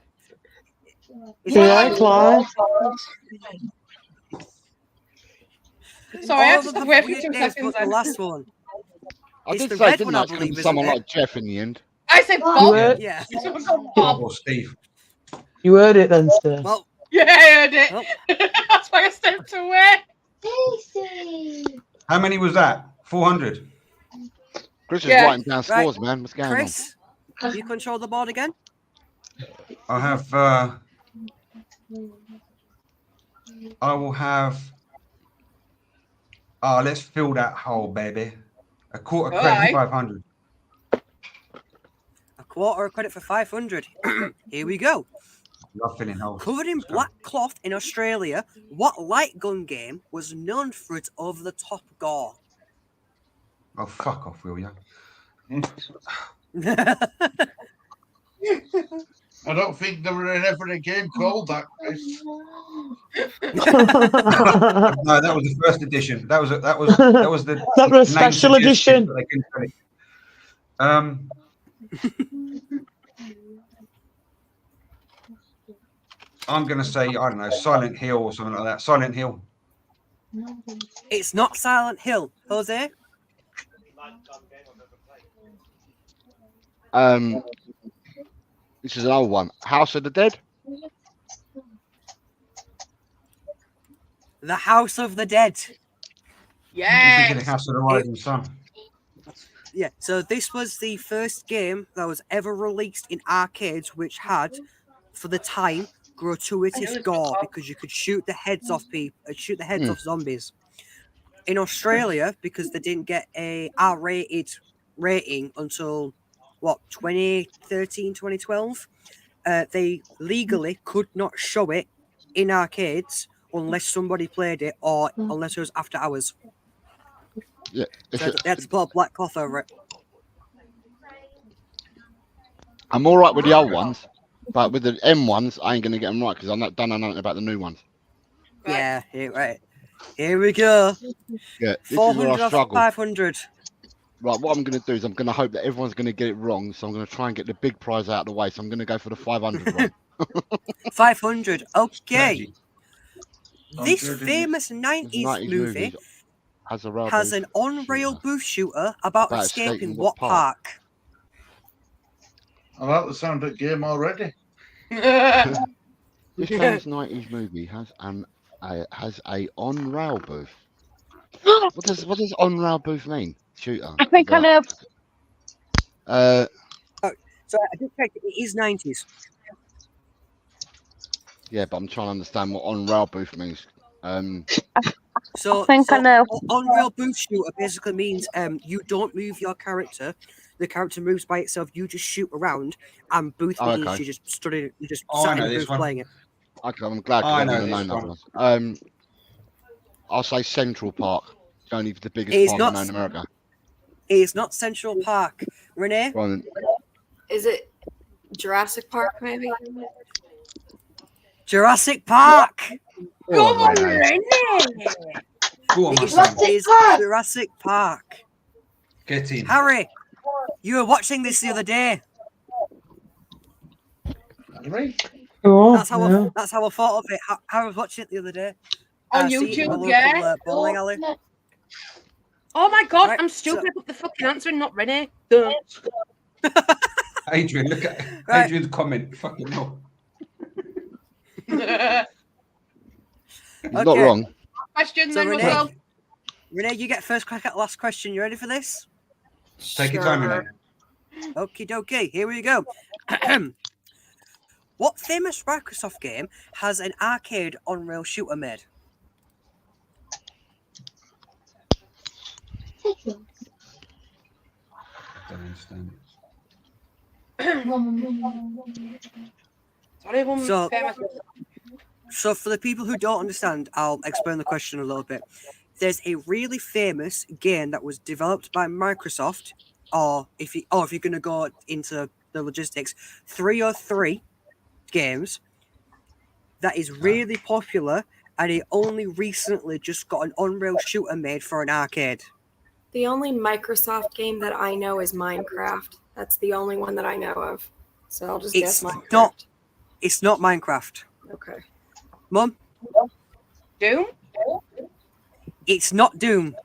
Yeah, Clyde. Sorry, I all just of the had to wait for weird 2 names seconds. but the last one. I It's did the say, red didn't one, I? I It's going to believe, be isn't someone it? like Jeff in the end. I said You Bob. heard, Yeah. Someone called Bob. Or Steve. you heard it then, Stu. Well, Yeah, I heard it. well, That's why I stepped away. Daisy. How many was that? 400. Chris is Yeah. writing down Right. scores, man. What's going Chris, you control the board again? I have. I will have. Oh, let's fill that hole, baby. A quarter credit, Alright. 500. A quarter of credit for 500. Here we go. Love filling holes. Covered in black cloth in Australia, what light gun game was known for its over-the-top gore? Oh, fuck off, will you? I don't think there were ever a game called that, Chris. No, that was the first edition. That was the That was a name special suggested, edition. but they couldn't tell it. I'm going to say, I don't know, Silent Hill or something like that. Silent Hill. It's not Silent Hill, Jose. This is an old one. House of the Dead. The House of the Dead. I'm thinking Yes. the House of the Rising Sun. Yeah, so this was the first game that was ever released in arcades which had, for the time, gratuitous gore because you could shoot the heads off people, shoot the heads off zombies. In Australia, because they didn't get a R-rated rating until, 2013, 2012, they legally could not show it in arcades unless somebody played it or unless it was after hours. Yeah. So they had to put a black cloth over it. I'm all right with the old ones, but with the M ones, I ain't gonna get them right because I'm not done nothing about the new ones. Yeah, right. Here we go. Yeah, this is 400 where I off struggle. 500. Right, what I'm gonna do is I'm gonna hope that everyone's gonna get it wrong, so I'm gonna try and get the big prize out of the way. So I'm gonna go for the 500 one. 500. Okay. This Good, famous 90s movie has an on-rail booth shooter about escaping what park? I like the sound of the game already. This famous 90s movie has a on-rail booth. What does on-rail booth mean? Shooter. I think I know. So I did check, it is 90s. Yeah, but I'm trying to understand what on-rail booth means. So, I know. on-rail booth shooter basically means you don't move your character. The character moves by itself. You just shoot around, and booth means you just study. You just sat in the booth playing it. Okay, I'm glad. I I know know this that one. one. I'll say Central Park. It's only the biggest park I know in America. It's not Central Park. Renee? Well, then, Is it Jurassic Park, maybe? Jurassic Park. Go on, Renee. Go on, my son. It is Jurassic Park. Get in. Harry, you were watching this the other day. Oh, That's how I thought of it. Harry was watching it the other day. On I see it in my YouTube, local, yeah. bowling alley. Oh my god, Right, I'm stupid. so- I put the fucking answer in, not Renee. Duh. Adrian, look at Right. Adrian's comment. Fucking hell. he's not Okay. wrong. Question So then, Renee, Russell. Renee, you get first crack at the last question. You ready for this? Take your time, Renee. Okie dokie, here we go. What famous Microsoft game has an arcade on-rail shooter made? I don't understand it. Sorry, one So- famous. So for the people who don't understand, I'll explain the question a little bit. There's a really famous game that was developed by Microsoft, or if you're going to go into the logistics, 303 games that is really popular, and it only recently just got an on-rail shooter made for an arcade. The only Microsoft game that I know is Minecraft. That's the only one that I know of. So I'll just guess Minecraft. It's not Minecraft. Okay. Mum, Doom? it's not Doom.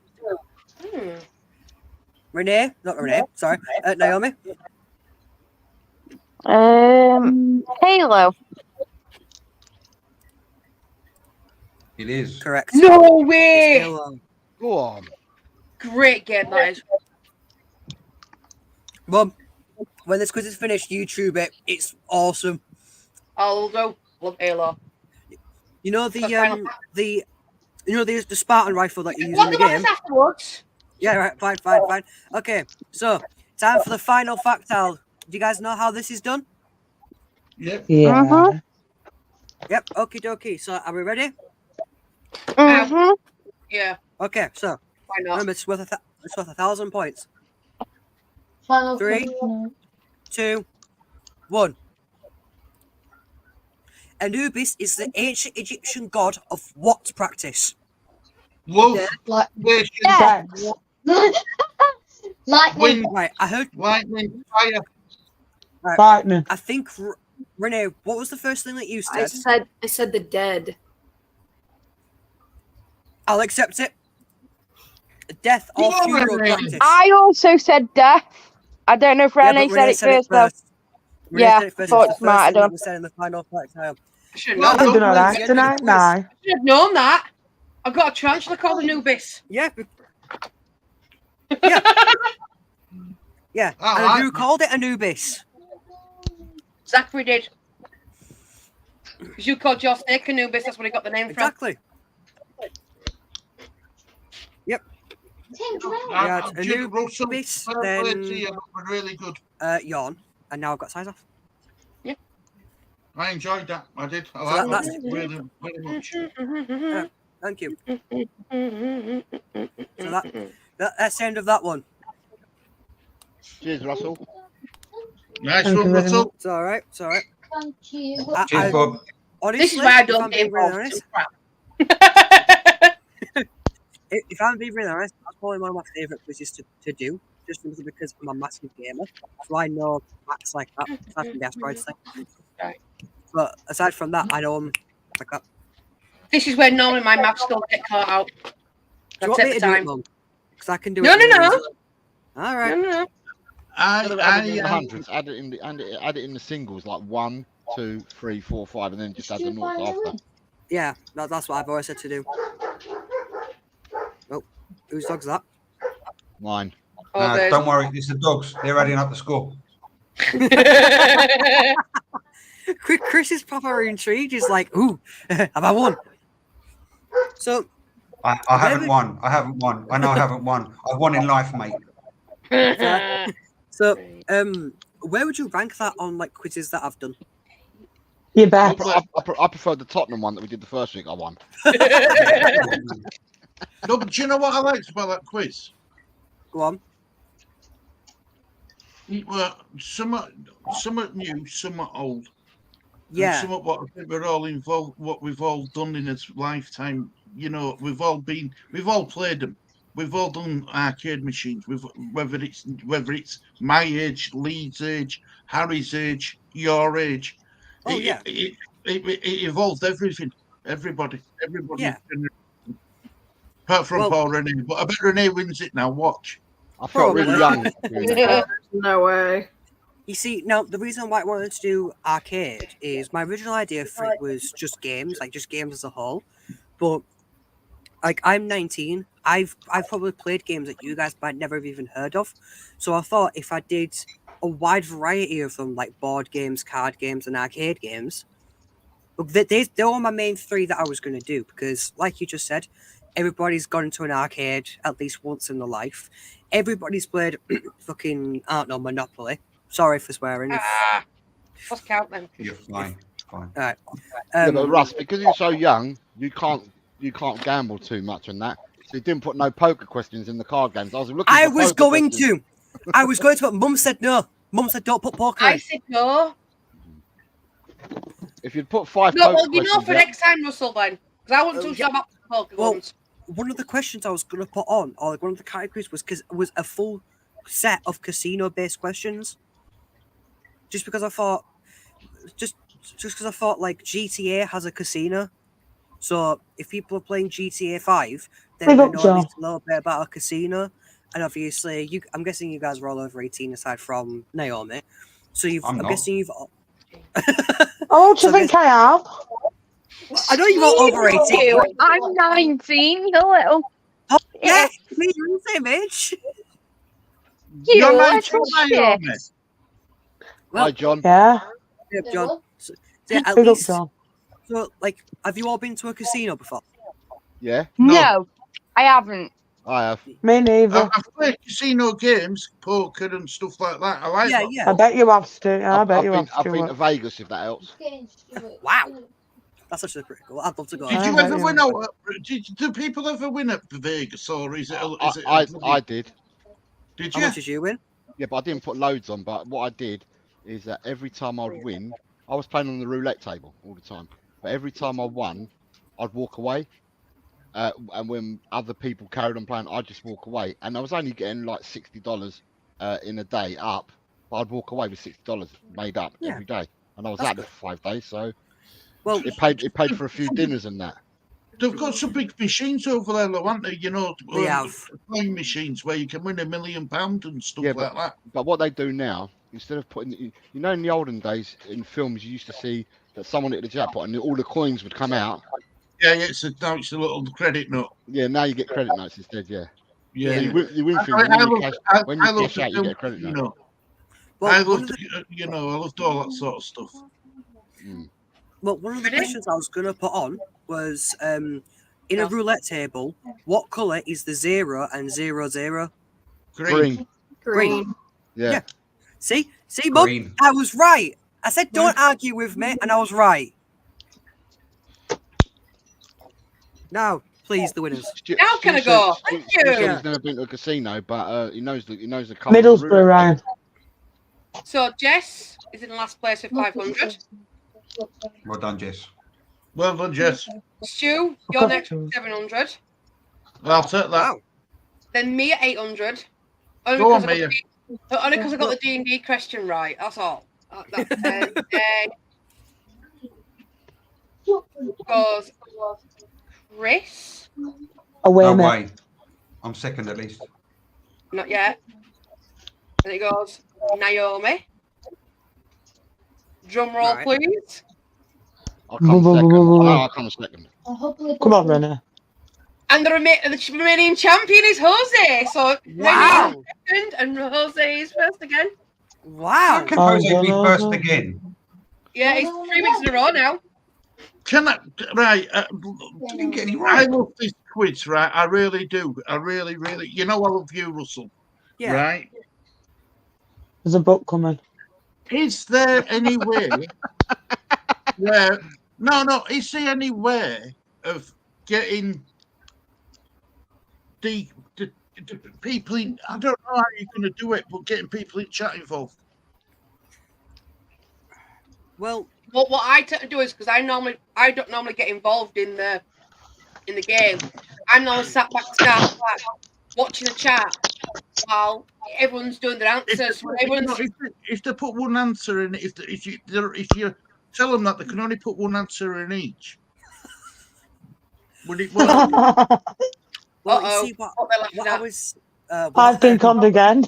Renee, not Renee, sorry, Naomi. Halo. It is. Correct. No It's way! Halo. Go on. Great game, that is. Mum, when this quiz is finished, YouTube it. It's awesome. I'll go. Love Halo. You know the final- the Spartan rifle that you use What in the the one game. is afterwards? Yeah, right. Fine. Okay, so time for the final factile. Do you guys know how this is done? Yep. yeah. Yep. Okie dokie. So are we ready? Yeah, Okay. So why not? remember, it's worth 1,000 points. Final 3, question. 2, 1. Anubis is the ancient Egyptian god of what practice? Love. Like, Nation. yeah. Lightning. Wind. Right. I heard. Lightning. Fire. Lightning. I think Renee, what was the first thing that you I said? said the dead. I'll accept it. Death or Come on, funeral Renee. practice. I also said death. I don't know if Yeah, Renee but said Renee it said it first, though. first. Renee Yeah, said it first. thought It's the might first have thing that done. was said in the final part time. Should Well have We're doing all known. right tonight, now. Should have known that. I've got a tarantula called Anubis. Yeah. Yeah. Yeah. I And like who that. called it Anubis? Zachary did. Because you called your snake Anubis, that's where he got the name Exactly. Yep. Yeah, Jude Russell, Anubis, fair play then to you, that was really good. Yawn, and now I've got size off. I enjoyed that. I did. I So like that's- that really, very much. Thank you. So that's the end of that one. Cheers, Russell. Nice Thank one, you very Russell. much. It's all right. It's all right. Thank you. Cheers, Bob. Honestly, This is why I if don't I'm get being really involved in honest, crap. if I'm being really honest, that's probably one of my favourite quizzes to do, just simply because I'm a massive gamer. So I know facts like that, aside from the asteroids thing. Right. But aside from that, I know them like that. This is where normally my maths don't get caught out. Do you I want take me the to do it, time. Mum? Because I can do No, it. no, really no. easily. All right. No. Add it in the I hundreds. Add it in the singles, like 1, 2, 3, 4, 5, and then just add the noughts after. Yeah, that's what I've always said to do. Oh, whose dog's that? Mine. Oh, there's- Don't worry, it's the dogs. They're adding up the score. Chris is proper intrigued. He's like, ooh, have I won? So, I haven't won. I haven't won. I know I haven't won. I've won in life, mate. so, where would you rank that on like quizzes that I've done? You bet. I prefer the Tottenham one that we did the first week. I won. No, but do you know what I liked about that quiz? Go on. Well, some are new, some are old. Yeah. Some of what I think we're all involved, what we've all done in its lifetime. You know, we've all played them. We've all done arcade machines. Whether it's my age, Lee's age, Harry's age, your age. Oh, yeah. It evolved everything. Everybody. Yeah. Apart from Well- Paul Renee, but I bet Renee wins it now. Watch. I felt Probably. really young. doing that. No way. You see, now the reason why I wanted to do arcade is my original idea for it was just games, like just games as a whole. But like I'm 19, I've probably played games that you guys might never have even heard of. So I thought if I did a wide variety of them, like board games, card games, and arcade games, look, they're all my main three that I was going to do because, like you just said, everybody's gone into an arcade at least once in their life. Everybody's played fucking, I don't know, Monopoly. Sorry for swearing. Let's count them. You're fine. Fine. All right. Yeah, but Russ, because you're so young, you can't gamble too much on that. So you didn't put no poker questions in the card games. I was looking. I for was poker going questions. to. I was going to, but Mum said no. Mum said don't put poker I in. said no. If you'd put 5 No, poker well, you know questions for in- next time, Russell, then. Because I wasn't too yeah. sure about the poker Well, ones. one of the questions I was going to put on, or like one of the categories, was a full set of casino-based questions. Just because I thought, just because I thought like GTA has a casino, so if people are playing GTA 5, then Big they up, know Joe. a little bit about a casino. And obviously, I'm guessing you guys were all over 18, aside from Naomi. So I'm not. guessing you've. Oh, do So you think I have? I know you're all over 18. I'm 19, you little. Oh, yeah, me, you're the same age. You You're little 19, shit. Naomi. Hi, John. Yeah. Yeah, John. So, yeah, at Big up, least. John. So, like, have you all been to a casino before? Yeah, No, I haven't. I have. Me neither. I've played casino games, poker and stuff like that. I like Yeah, that. yeah. I bet you have, Stu. I bet you have, I've been to Stuart. Vegas, if that helps. Wow. That's actually pretty cool. I'd love to go. Did you I ever bet win you out? Do people ever win at Vegas, or is it? I did. Did How you? much did you win? Yeah, but I didn't put loads on. But what I did is that every time I'd win, I was playing on the roulette table all the time. But every time I won, I'd walk away. And when other people carried on playing, I'd just walk away. And I was only getting like $60 in a day up. But I'd walk away with $60 made up Yeah. every day. and I was That's out there for 5 days, so Well, it paid for a few dinners and that. They've got some big machines over there, though, haven't they? You know, They have. playing machines where you can win £1 million and stuff Yeah, like that. But what they do now, instead of putting, you know, in the olden days in films, you used to see that someone hit the jackpot and all the coins would come out. Yeah, now it's a little credit note. Yeah, now you get credit notes instead. Yeah. Yeah, So you win things. When you cash out, you get a credit note. Know. Well, I loved, I loved all that sort of stuff. Well, one of the questions I was going to put on was, in a roulette table, what colour is the 0 and 00? Green. Yeah. See, Bob, Green. I was right. I said don't argue with me, and I was right. Now, please, the winners. Now can I go? Thank you. Stu said he's never been to a casino, but he knows the colour. Middlesbrough round. So Jess is in last place with 500. Well done, Jess. Well done, Jess. Stu, you're next with 700. I'll take that. Wow. Then me at 800. Go on, Mia. Only because I got the D&D question right. That's all. Goes Chris. Away, No mate. way. I'm second at least. Not yet. And it goes Naomi. Drum roll, Right. please. I'll come second. I'll come second. Come on, Renner. And the remaining champion is Jose. So Wow. Rennie is second and Jose is first again. How Wow. can Jose be first again? Yeah, it's 3 weeks in a row now. Can I? Right. Didn't get any I right. love this quiz, right? I really do. I really. You know, I love you, Russell. Yeah. Right? There's a book coming. Is there any way where? No. Is there any way of getting the people in? I don't know how you're going to do it, but getting people in chat involved. Well, What I tend to do is because I don't normally get involved in the game. I'm normally sat back to back watching the chat while everyone's doing their answers. If they put one answer in, if you tell them that they can only put one answer in each, would it work? well, you see what I was. I've been conned again.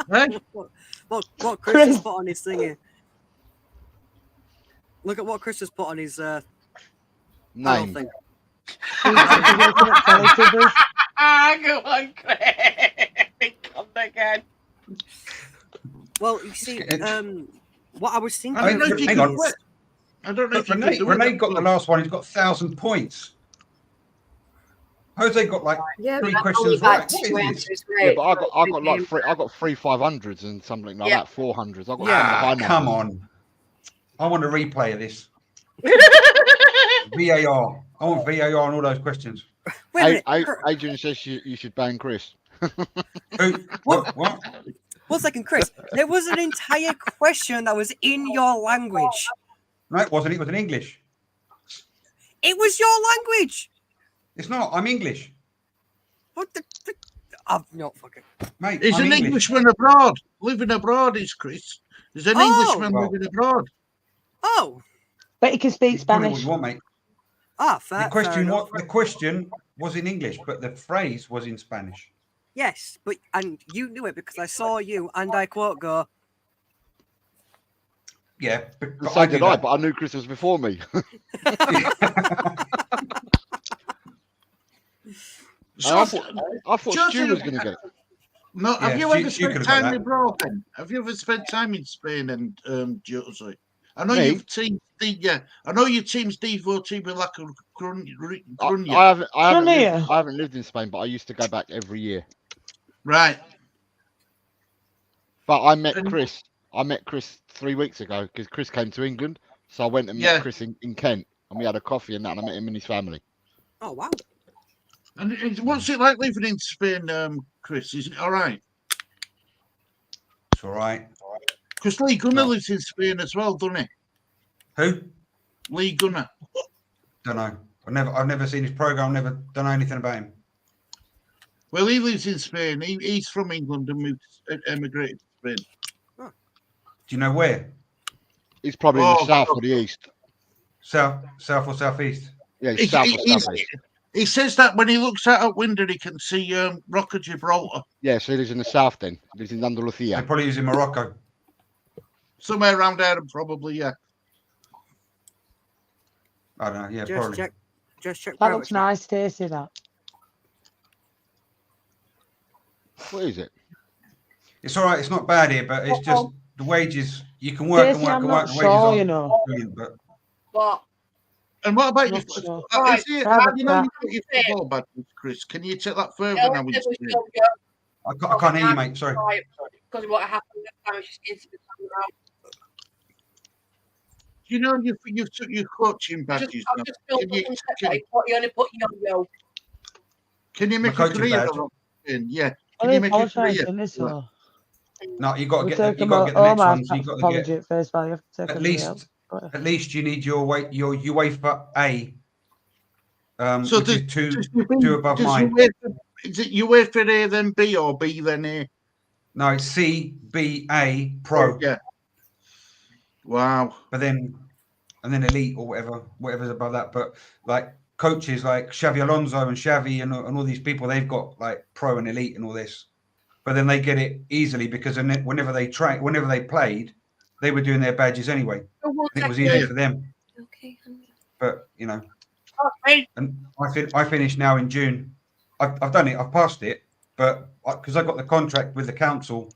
Right? What Chris has put on his thingy. Look at what Chris has put on his Name. thing. Go on, Chris. Come again. Well, you see, what I was thinking. I don't know if you Hang can on. do it. I don't know if you can do Renee it. got the last one. He's got 1,000 points. Jose got like Yeah, 3 but questions only right. got What 2 is this? answers Yeah, right. but I got 3 500s and something like that, 400s. I got some Yeah, high come numbers. on. I want a replay of this. VAR. I want VAR on all those questions. Wait a minute. Adrian says you should ban Chris. Who? What? 1 second, Chris. There was an entire question that was in your language. No, it wasn't. It was in English. It was your language. It's not. I'm English. What the? I'm not fucking. Mate, He's I'm an English. Englishman abroad. Living abroad is Chris. He's an Englishman Well. living abroad. Oh. But you can speak It's probably what Spanish. you want, mate. Ah, fair. The question was in English, but the phrase was in Spanish. Yes, and you knew it because I saw you, and I quote go. Yeah, but So did I, that. but I knew Chris was before me. So, I thought Stu was going to get it. No, have Yeah, you ever she spent could've got time that. abroad then? Have you ever spent time in Spain and Jose? I know Me? you've teamed I know your team's devotee with like a Grunya. I haven't lived in Spain, but I used to go back every year. Right. But I met Chris. I met Chris 3 weeks ago because Chris came to England, so I went and met Chris in Kent, and we had a coffee and that, and I met him and his family. Oh wow! And what's it like living in Spain, Chris? Is it all right? It's all right. Because Lee Gunner lives in Spain as well, doesn't he? Who? Lee Gunner. Don't know. I've never seen his program. Never don't know anything about him. Well, he lives in Spain. He's from England and emigrated to Spain. Do you know where? He's probably in the south or the east. South or southeast. Yeah, he's south or southeast. He says that when he looks out a window, he can see Rock of Gibraltar. Yeah, so he lives in the south then. He lives in They Andalusia. probably use in Morocco. Somewhere around there, probably, yeah. I don't know. Yeah, Just probably. check. Just check. That looks nice, tasty. That. What is it? It's all right. It's not bad here, but it's just the wages. You can work and Tasty, work I'm and not work. The sure, wages you know. aren't brilliant, but What? And what about you? Not sure. Right, Is it, private you know, chat. you got your football badges, Chris. Can you take that further Yeah, now? there was Do no go. I can't hear you, mate. Sorry. Because what happened that time, she's instantly coming around. you know you took your coaching I've badges just now? filled Can up you, and said can, that what you only put yo-yo. can you make a coaching career badge? of it? Yeah. Well, Can they you make a apologise, career? didn't they? So No, you got to we get. take You them got to all. get the next Omar's ones. You got to apology get at face value. You have to take at everybody least. else. But, At least you need your UEFA A, So which does, is two does you two above does mine. is it UEFA A then B or B then A? No, it's C, B, A, Pro. Yeah. Wow. But then, and then Elite or whatever's above that. But like coaches like Xavi Alonso and Xavi and all these people, they've got like Pro and Elite and all this. But then they get it easily because whenever they played, they were doing their badges anyway. And it was easy for them. Okay. But you know, Okay. and I finished now in June. I've done it. I've passed it, but because I got the contract with the council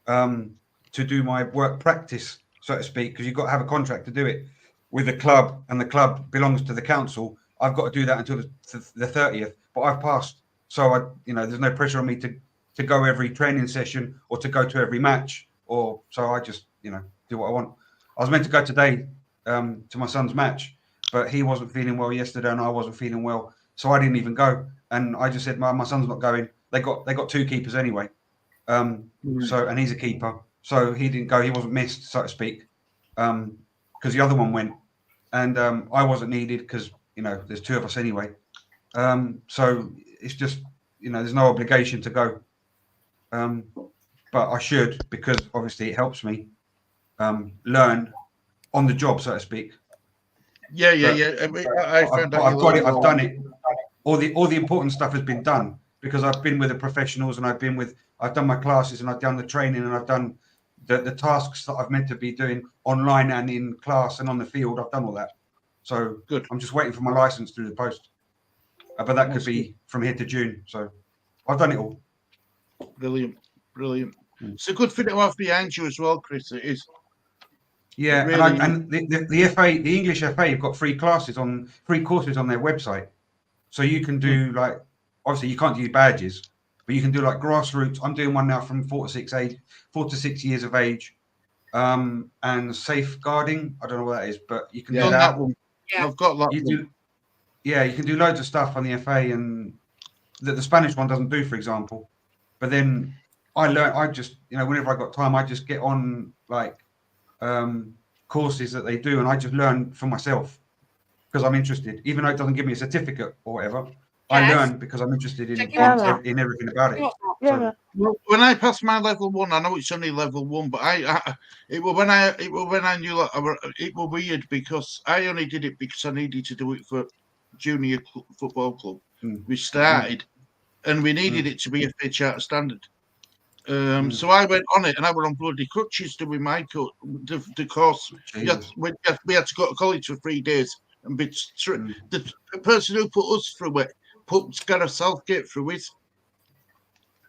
to do my work practice, so to speak, because you've got to have a contract to do it with the club, and the club belongs to the council. I've got to do that until the 30th, but I've passed. So there's no pressure on me to go every training session or to go to every match, so I just do what I want. I was meant to go today to my son's match, but he wasn't feeling well yesterday and I wasn't feeling well, so I didn't even go. And I just said my son's not going. They got two keepers anyway, so, and he's a keeper, so he didn't go. He wasn't missed, so to speak, because the other one went, and I wasn't needed because there's two of us anyway. So it's just there's no obligation to go. But I should, because obviously it helps me learn on the job, so to speak. Yeah. I've got it. I've done it. All the important stuff has been done because I've been with the professionals and I've done my classes and I've done the training and I've done the tasks that I've meant to be doing online and in class and on the field. I've done all that. So good. I'm just waiting for my license through the post. But that could be from here to June. So I've done it all. Brilliant. It's a good thing to have behind you as well, Chris. It is. Yeah, really and the FA, the English FA, have got free courses on their website, so you can do obviously you can't do badges, but you can do like grassroots. I'm doing one now from 4 to 6 years of age, and safeguarding. I don't know what that is, but you can do that. One. Yeah. I've got that. You can do loads of stuff on the FA, and that the Spanish one doesn't do, for example. But then I just whenever I got time, I just get on courses that they do, and I just learn for myself because I'm interested, even though it doesn't give me a certificate or whatever. I learn because I'm interested in everything about it. Yeah. So, when I passed my level 1, I know it's only level 1, but it was when I knew that it was weird because I only did it because I needed to do it for junior football club. We started, and we needed it to be a FA Charter standard. So I went on it, and I were on bloody crutches doing my the course. We had to go to college for 3 days, and the person who put us through it put Gareth Southgate through it.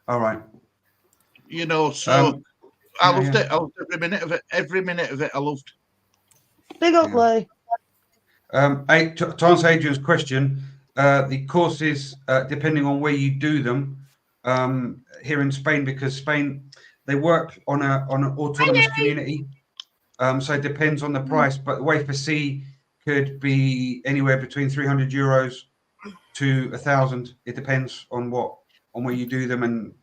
All right. So I loved it. I loved every minute of it. Every minute of it, I loved. Big up, Lee. To answer Adrian's question, the courses, depending on where you do them, here in Spain, because Spain they work on an autonomous community, so it depends on the price. But the way for C could be anywhere between €300 to 1,000. It depends on where you do them, and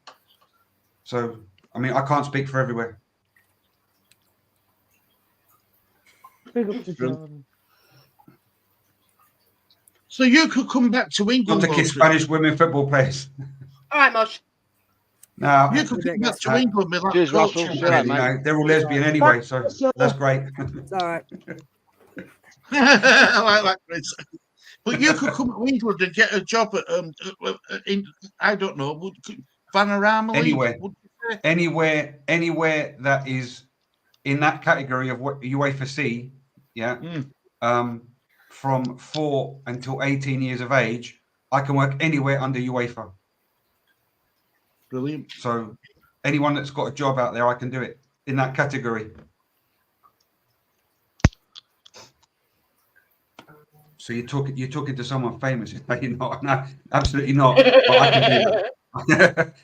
so I mean I can't speak for everywhere. Big up to Jordan. So you could come back to England. Not to kiss Spanish women football players. All right, Mosh. No, You could come back to England with that Cheers, Russell. coaching. See you later, you mate. know, they're all lesbian anyway, so that's great. It's all right. I like that, Chris. But you could come to England and get a job at in, I don't know, Vanarama League. Anywhere. Anywhere that is in that category of what UEFA C, yeah. From 4 until 18 years of age, I can work anywhere under UEFA. Brilliant. So anyone that's got a job out there, I can do it in that category. So you're talking to someone famous. No, you're not. No, absolutely not. But I can do it.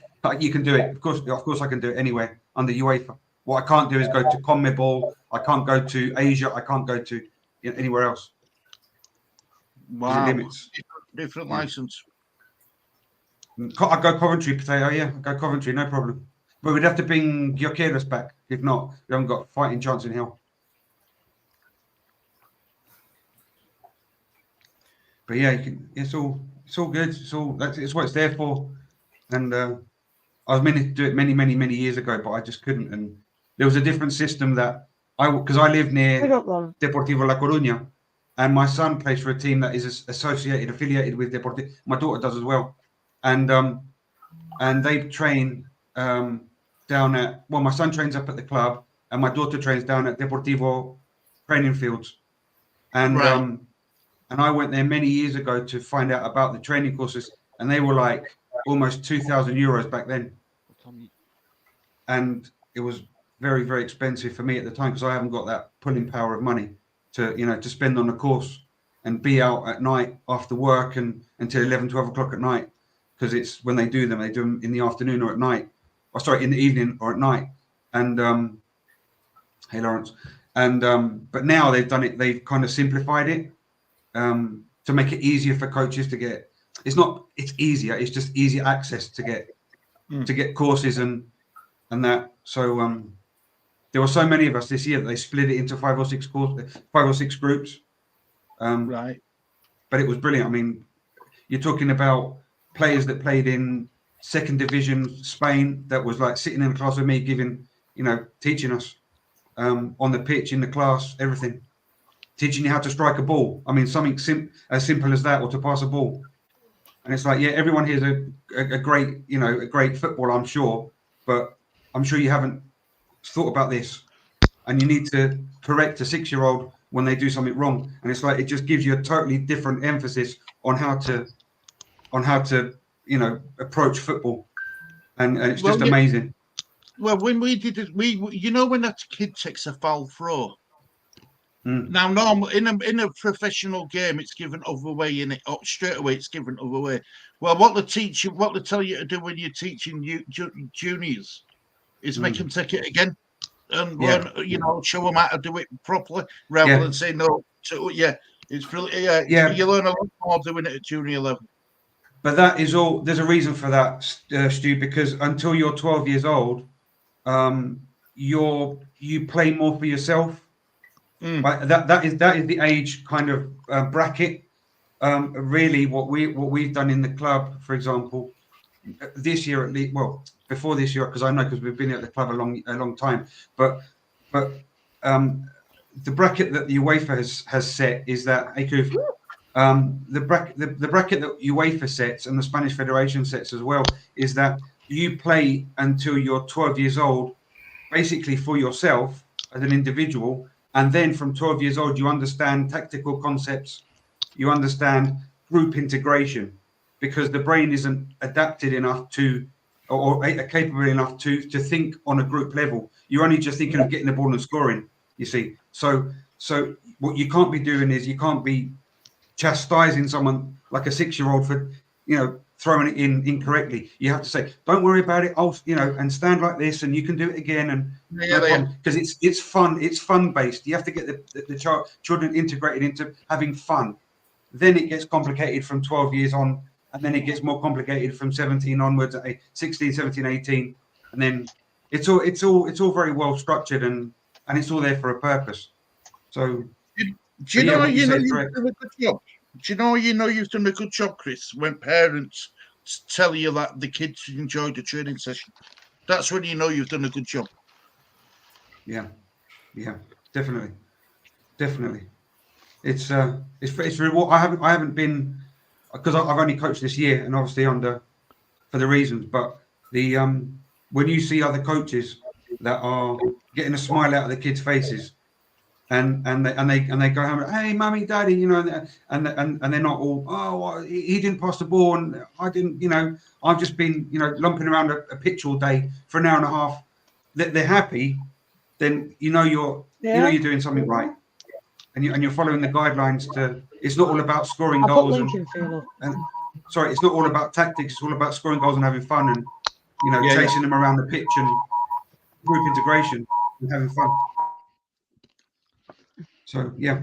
You can do it. Of course, I can do it anywhere under UEFA. What I can't do is go to CONMEBOL. I can't go to Asia. I can't go to anywhere else. Wow. Limits. Different license. I go Coventry, Potato. Yeah, I go Coventry, no problem. But we'd have to bring Gyökeres back. If not, we haven't got a fighting chance in hell. But yeah, it's all good. It's what it's there for. And I was meant to do it many years ago, but I just couldn't. And there was a different system that because I live near Deportivo La Coruña, and my son plays for a team that is affiliated with Deportivo. My daughter does as well, and they train down at my son trains up at the club, and my daughter trains down at Deportivo training fields, and right. And I went there many years ago to find out about the training courses, and they were like almost 2,000 euros back then. And it was very, very expensive for me at the time because I haven't got that pulling power of money to spend on a course and be out at night after work and until 11, 12 o'clock at night, because it's when they do them in the afternoon or at night, in the evening or at night. And hey, Lawrence. And but now they've kind of simplified it. To make it easier for coaches to get, it's easier. It's just easier access to get courses and that. So there were so many of us this year that they split it into 5 or 6 groups. Right. But it was brilliant. I mean, you're talking about players that played in 2nd division Spain that was like sitting in the class with me, teaching us on the pitch, in the class, everything. Teaching you how to strike a ball. I mean, something as simple as that, or to pass a ball. And it's like, yeah, everyone here is a great footballer, I'm sure, but I'm sure you haven't thought about this. And you need to correct a 6-year-old when they do something wrong. And it's like, it just gives you a totally different emphasis on how to approach football. And it's just amazing. Well, when we did it, when that kid takes a foul throw. Now, normal in a professional game, it's given other way in it. Straight away, it's given other way. Well, what they tell you to do when you're teaching juniors is make them take it again and learn, show them how to do it properly rather than say no. So it's really you learn a lot more doing it at junior level. But that is all. There's a reason for that, Stu, because until you're 12 years old, you play more for yourself. Right? That is the age kind of bracket. Really, what we've done in the club, for example, this year at least. Well, before this year, because we've been at the club a long time. But the bracket that the UEFA has set is that the bracket that UEFA sets and the Spanish Federation sets as well is that you play until you're 12 years old, basically for yourself as an individual. And then from 12 years old, you understand tactical concepts, you understand group integration, because the brain isn't adapted enough or capable enough to think on a group level. You're only just thinking of getting the ball and scoring, you see. So what you can't be doing is you can't be chastising someone like a 6-year-old for, throwing it in incorrectly. You have to say, don't worry about it. And stand like this, and you can do it again. And because it's fun. It's fun based. You have to get the children integrated into having fun. Then it gets complicated from 12 years on, and then it gets more complicated from 17 onwards, 16, 17, 18, and then it's all very well structured and it's all there for a purpose. So, do you know you've done a good job? Do you know you've done a good job, Chris, when parents tell you that the kids enjoyed the training session. That's when you know you've done a good job. Yeah, definitely. It's reward. I haven't been, because I've only coached this year, and obviously for the reasons. But the when you see other coaches that are getting a smile out of the kids' faces, and they go home, hey, mummy, daddy, you know, and they're not all, oh, he didn't pass the ball, and I didn't, you know, I've just been, you know, lumping around a pitch all day for an hour and a half. They're happy, then you know you're doing something right, and you're following the guidelines. It's not all about scoring goals and sorry, it's not all about tactics. It's all about scoring goals and having fun, and you know, chasing them around the pitch and group integration and having fun. So yeah,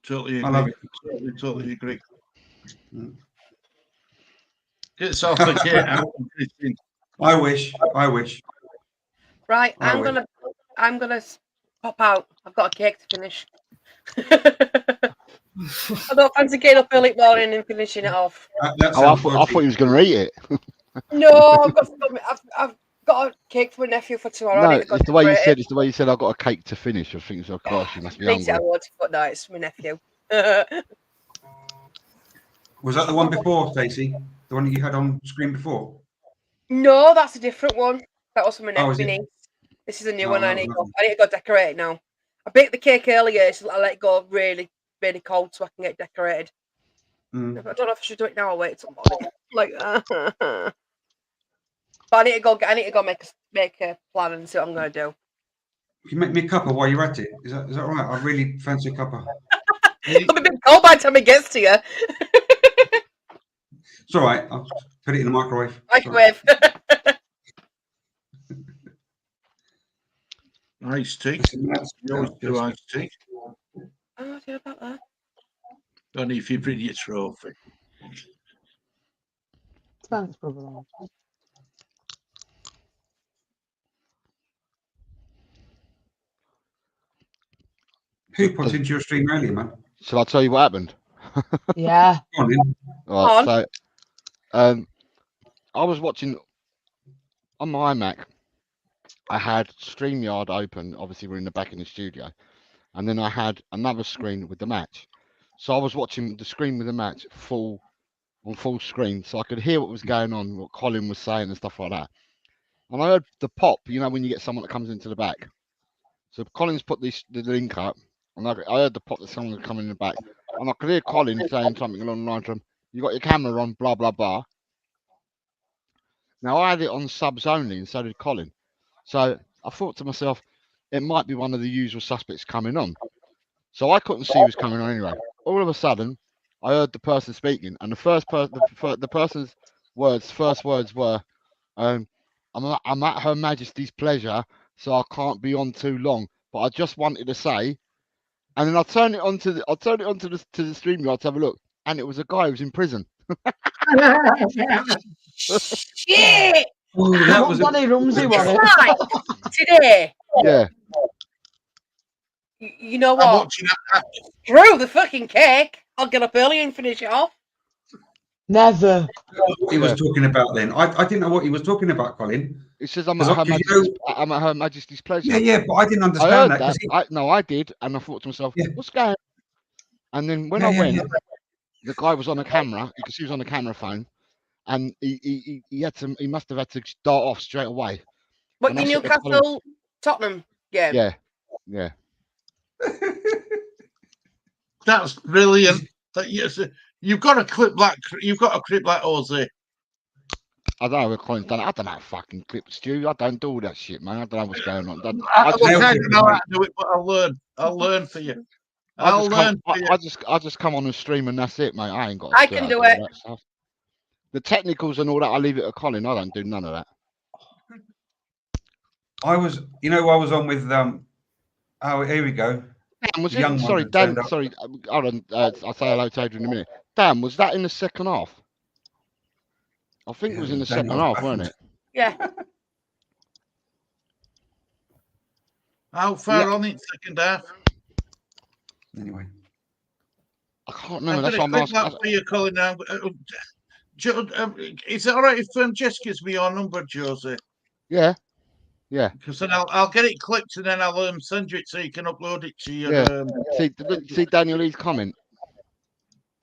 totally agree. I love it. Totally agree. Get off the kit. I wish. Right, I'm gonna pop out. I've got a cake to finish. I don't fancy getting up early morning and finishing it off. I thought he was going to eat it. No, I've got a cake for my nephew for tomorrow. No, it's the way you said. It's the way you said. I've got a cake to finish. I think so. Gosh, you must be hungry. I would, but no, it's my nephew. Was that the one before, Stacey? The one that you had on screen before? No, that's a different one. That was from my nephew. Oh, this is a new one. I need to go decorate it now. I baked the cake earlier, so I let it go really, really cold so I can get it decorated. I don't know if I should do it now or wait till morning. But I need to go make a plan and see what I'm gonna do. Can you make me a cuppa while you're at it? Is that right? I really fancy a cuppa. I'm a bit cold by the time it gets to you. It's all right. I'll put it in the microwave. Iced tea. You always do iced tea. Oh, yeah, about that. Only if you bring your trophy. Thanks, brother. Who put into your stream earlier, man? Shall I tell you what happened? Yeah. Go on, then. Right, so, I was watching on my iMac. I had StreamYard open. Obviously, we're in the back in the studio, and then I had another screen with the match. So I was watching the screen with the match on full screen, so I could hear what was going on, what Colin was saying, and stuff like that. And I heard the pop. You know, when you get someone that comes into the back. So Colin's put the link up, and I heard the pop that someone was coming in the back, and I could hear Colin saying something along the lines of, "You got your camera on, blah blah blah." Now I had it on subs only, and so did Colin. So I thought to myself, it might be one of the usual suspects coming on. So I couldn't see who was coming on anyway. All of a sudden, I heard the person speaking, and the person's first words were, "I'm at Her Majesty's pleasure, so I can't be on too long. But I just wanted to say," and then I turned it onto the StreamYard to have a look, and it was a guy who was in prison. Shit! Oh, that was Danny Rumsey, was it? Right, today. Yeah. You know what? Screw the fucking cake. I'll get up early and finish it off. Never. What he was talking about then. I didn't know what he was talking about, Colin. It says I'm at Her Majesty's pleasure. Yeah, but I didn't understand that. I did, and I thought to myself, what's going on? And then when I went, the guy was on a camera. You could see he was on a camera phone, and he must have had to start off straight away. What, the Newcastle Tottenham game? Yeah. That's brilliant. You've got a clip like Jose. I don't know what Colin's done. I don't know how to fucking clip, Stu. I don't do all that shit, man. I don't know what's going on. I don't know how to do it, but I'll learn for you. I just come on the stream and that's it, mate. I ain't got. I can do it. The technicals and all that, I leave it to Colin. I don't do none of that. I was on with oh, here we go. Dan, sorry, Dan. Sorry, hold on. I'll say hello to Adrian in a minute. Dan, was that in the second half? I think it was in the second half, wasn't it? Yeah. How far on in second half? Anyway, I can't remember. That's what I'm asking. For you, Colin, now. Is it all right if Jess gives me your number, Josie? Yeah. Yeah. Because then I'll get it clipped and then I'll send you it so you can upload it to your. Yeah. See Daniel Lee's comment.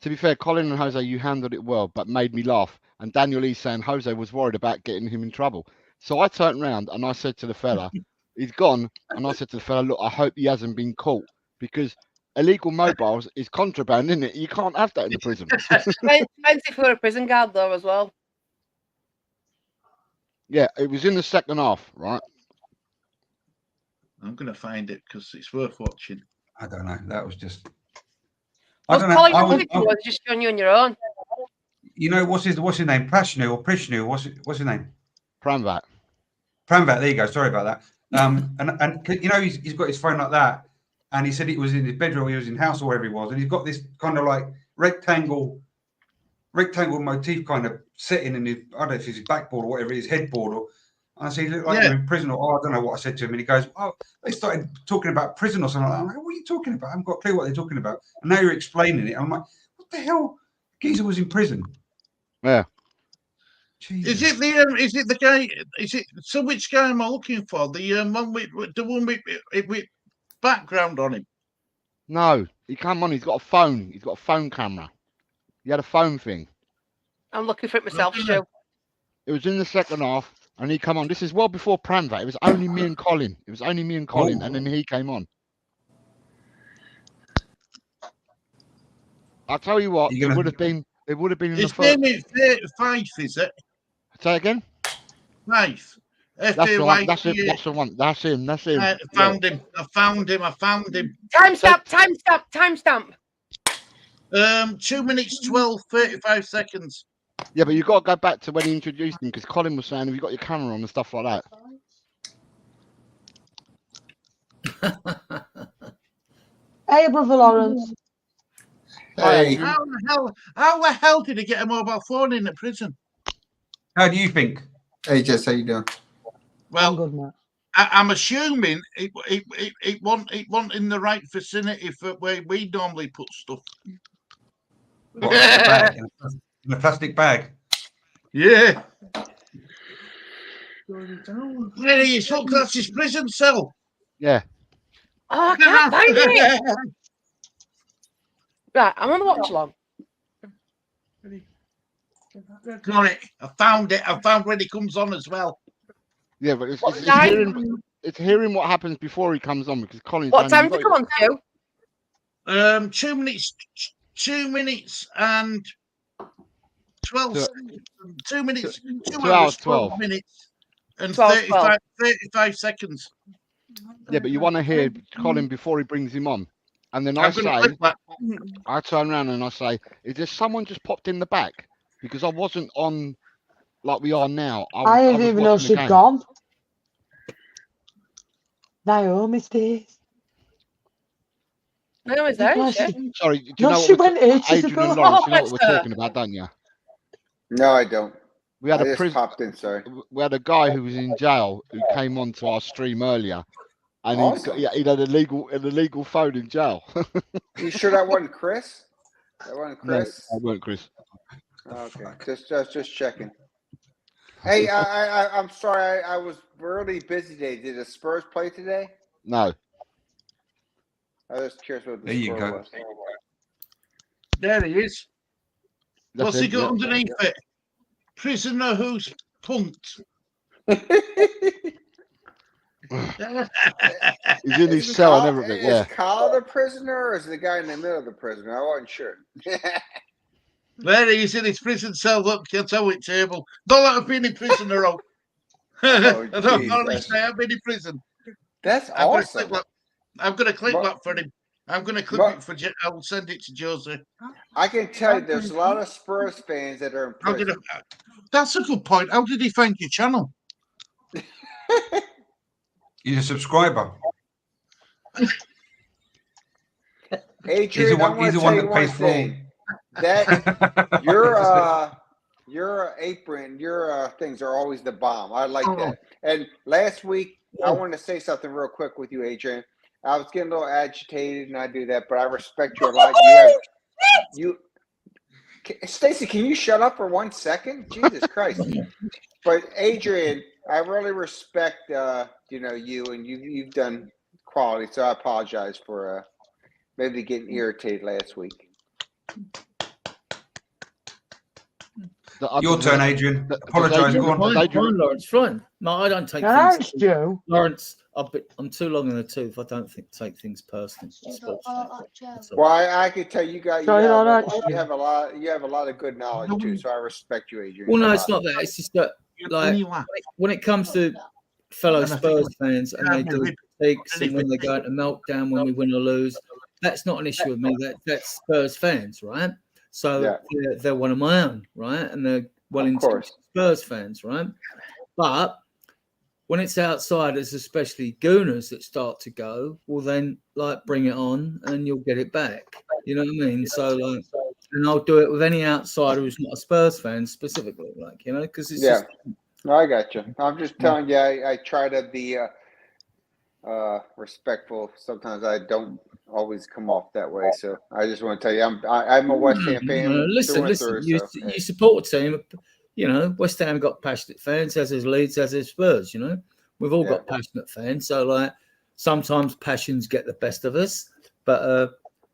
To be fair, Colin and Jose, you handled it well, but made me laugh. And Daniel Lee's saying Jose was worried about getting him in trouble. So I turned around and I said to the fella, he's gone. And I said to the fella, look, I hope he hasn't been caught because illegal mobiles is contraband, isn't it? You can't have that in the prison. Expensive for a prison guard, though, as well. Yeah, it was in the second half, right? I'm going to find it because it's worth watching. I don't know. That was just. Was Colin was just showing you on your own? You know what's his name? Prashnu or Prishnu? What's his name? Pramvat. There you go. Sorry about that. And you know he's got his phone like that, and he said it was in his bedroom, he was in house or wherever he was, and he's got this kind of like rectangle motif kind of setting in his, I don't know if it's his backboard or whatever, his headboard. Or and I said, you look like you're in prison, or I don't know what I said to him, and he goes, oh, they started talking about prison or something like that. I'm like, what are you talking about? I haven't got a clue what they're talking about. And now you're explaining it. I'm like, what the hell? Geezer was in prison. Yeah. Jesus. Is it the guy? So which guy am I looking for? The one with background on him? No, he came on. He's got a phone. He's got a phone camera. He had a phone thing. I'm looking for it myself, Stu. It was in the second half, and he come on. This is well before Pramvat. It was only me and Colin. And then he came on. I'll tell you what. It would have been. In the His first. name is Fife, is it? Say again. Fife. That's the one. That's it. That's the one. That's him. I found him. Timestamp. 2 minutes 12:35 seconds. Yeah, but you've got to go back to when he introduced him because Colin was saying, have you got your camera on and stuff like that? Hey, Brother Lawrence. Hey. How the hell did he get a mobile phone in the prison? How do you think? Hey, Jess, how you doing? Well, good, Matt. I'm assuming it wasn't in the right vicinity for where we normally put stuff. What, in a plastic bag? Yeah. Look, that's his prison cell. Yeah. Oh, I can't find it. Right, I'm on the watch log. Got it. I found it. I found when he comes on as well. Yeah, but it's hearing what happens before he comes on because Colin's. What time did he come on to? 2 minutes. 2 minutes and 12 seconds. 2 minutes. 2 hours, 12 minutes and 35 seconds. Yeah, but you want to hear Colin before he brings him on. And then I turn around and I say, is there someone just popped in the back? Because I wasn't on like we are now. I didn't even know she'd gone. Naomi stays. Naomi's there, isn't she? Sorry, do you know she went Adrian and Lawrence, you know what we're talking about, don't you? No, I don't. We had I just popped in, sorry. We had a guy who was in jail who came onto our stream earlier. And awesome. he had an illegal phone in jail. You sure that wasn't Chris? That wasn't Chris? No, that wasn't Chris. Okay, just checking. Hey, I'm sorry, I was really busy today. Did the Spurs play today? No. I was curious what the score was. There he is. What's he got underneath it? Prisoner who's punked. He's in his cell and everything. Yeah. Is Kyle the prisoner, or is the guy in the middle of the prisoner? I wasn't sure. There he is in his prison cell. Look, your towing table. Don't let him be in prison, though. I don't honestly. I've been in prison. That's awesome. I'm going to clip that for him. I'm going to clip it for. I'll send it to Josie. I can tell you, there's a lot of Spurs fans that are in prison. That's a good point. How did he find your channel? He's a subscriber. Adrian, he's the one that pays for all. That your apron, your things are always the bomb. I like that. And last week, I wanted to say something real quick with you, Adrian. I was getting a little agitated, and I do that, but I respect you a lot. Stacey, can you shut up for 1 second? Jesus Christ! But Adrian, I really respect you, and you've done quality. So I apologize for maybe getting irritated last week. Your turn, Adrian. Apologise. Go on. Fine, Lawrence. Fine. No, I don't take No, things. it's Joe. Lawrence, I'm too long in the tooth. I don't take things personally. Well, I could tell you guys. You have a lot of good knowledge too. So I respect you, Adrian. Well, no, it's not that. It's just that, like, when it comes to fellow Spurs fans and they do critiques and when they go into meltdown when we win or lose, that's not an issue with me. That's Spurs fans, right? So they're one of my own, right? And they're well-intentioned Spurs fans, right? But when it's outsiders, especially gooners that start to go, well, then, like, bring it on and you'll get it back. You know what I mean? So, like, and I'll do it with any outsider who's not a Spurs fan specifically, like, because it's just... No, I got you. I'm just telling you, I try to be respectful. Sometimes I don't always come off that way. So I just want to tell you, I'm a West Ham fan. Listen. You support a team. West Ham got passionate fans, as is Leeds, as is Spurs. We've all got passionate fans. So, like, sometimes passions get the best of us, but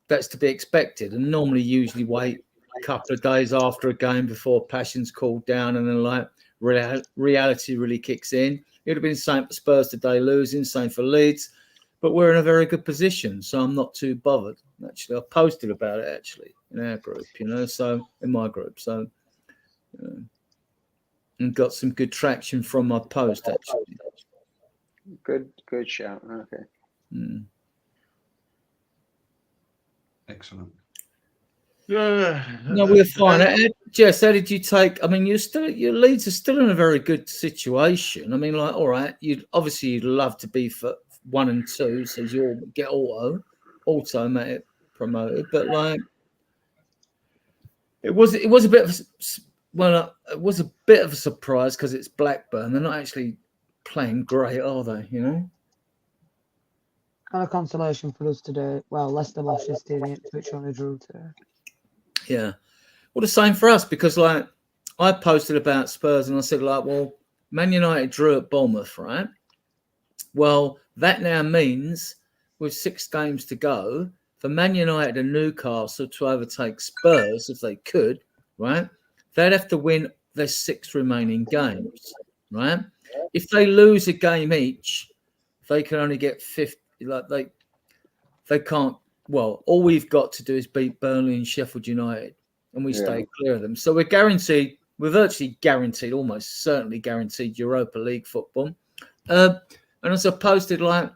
that's to be expected. And normally, usually wait a couple of days after a game before passions cool down, and then, like, reality really kicks in. It would have been the same for Spurs today, losing, same for Leeds. But we're in a very good position, so I'm not too bothered. Actually, I posted about it actually in our group, so in my group, so and got some good traction from my post actually. Good shout. Okay. Excellent. No, we're fine. Jess, how did you take? I mean, your Leeds are still in a very good situation. I mean, like, all right, you'd love to be for 1 and 2, so you'll get automatic promoted. But, like, it was a bit of it was a bit of a surprise because it's Blackburn. They're not actually playing great, are they? Kind of consolation for us today. Well, Leicester lost yesterday, Ipswich on a draw today. Yeah. Well, the same for us because, like, I posted about Spurs and I said, like, well, Man United drew at Bournemouth, right? Well, that now means with 6 games to go, for Man United and Newcastle to overtake Spurs, if they could, right, they'd have to win their 6 remaining games, right? If they lose a game each, they can only get 50. Like they can't. Well, all we've got to do is beat Burnley and Sheffield United, and we stay clear of them. So we're guaranteed. We're virtually guaranteed, almost certainly guaranteed Europa League football. And as I posted, like,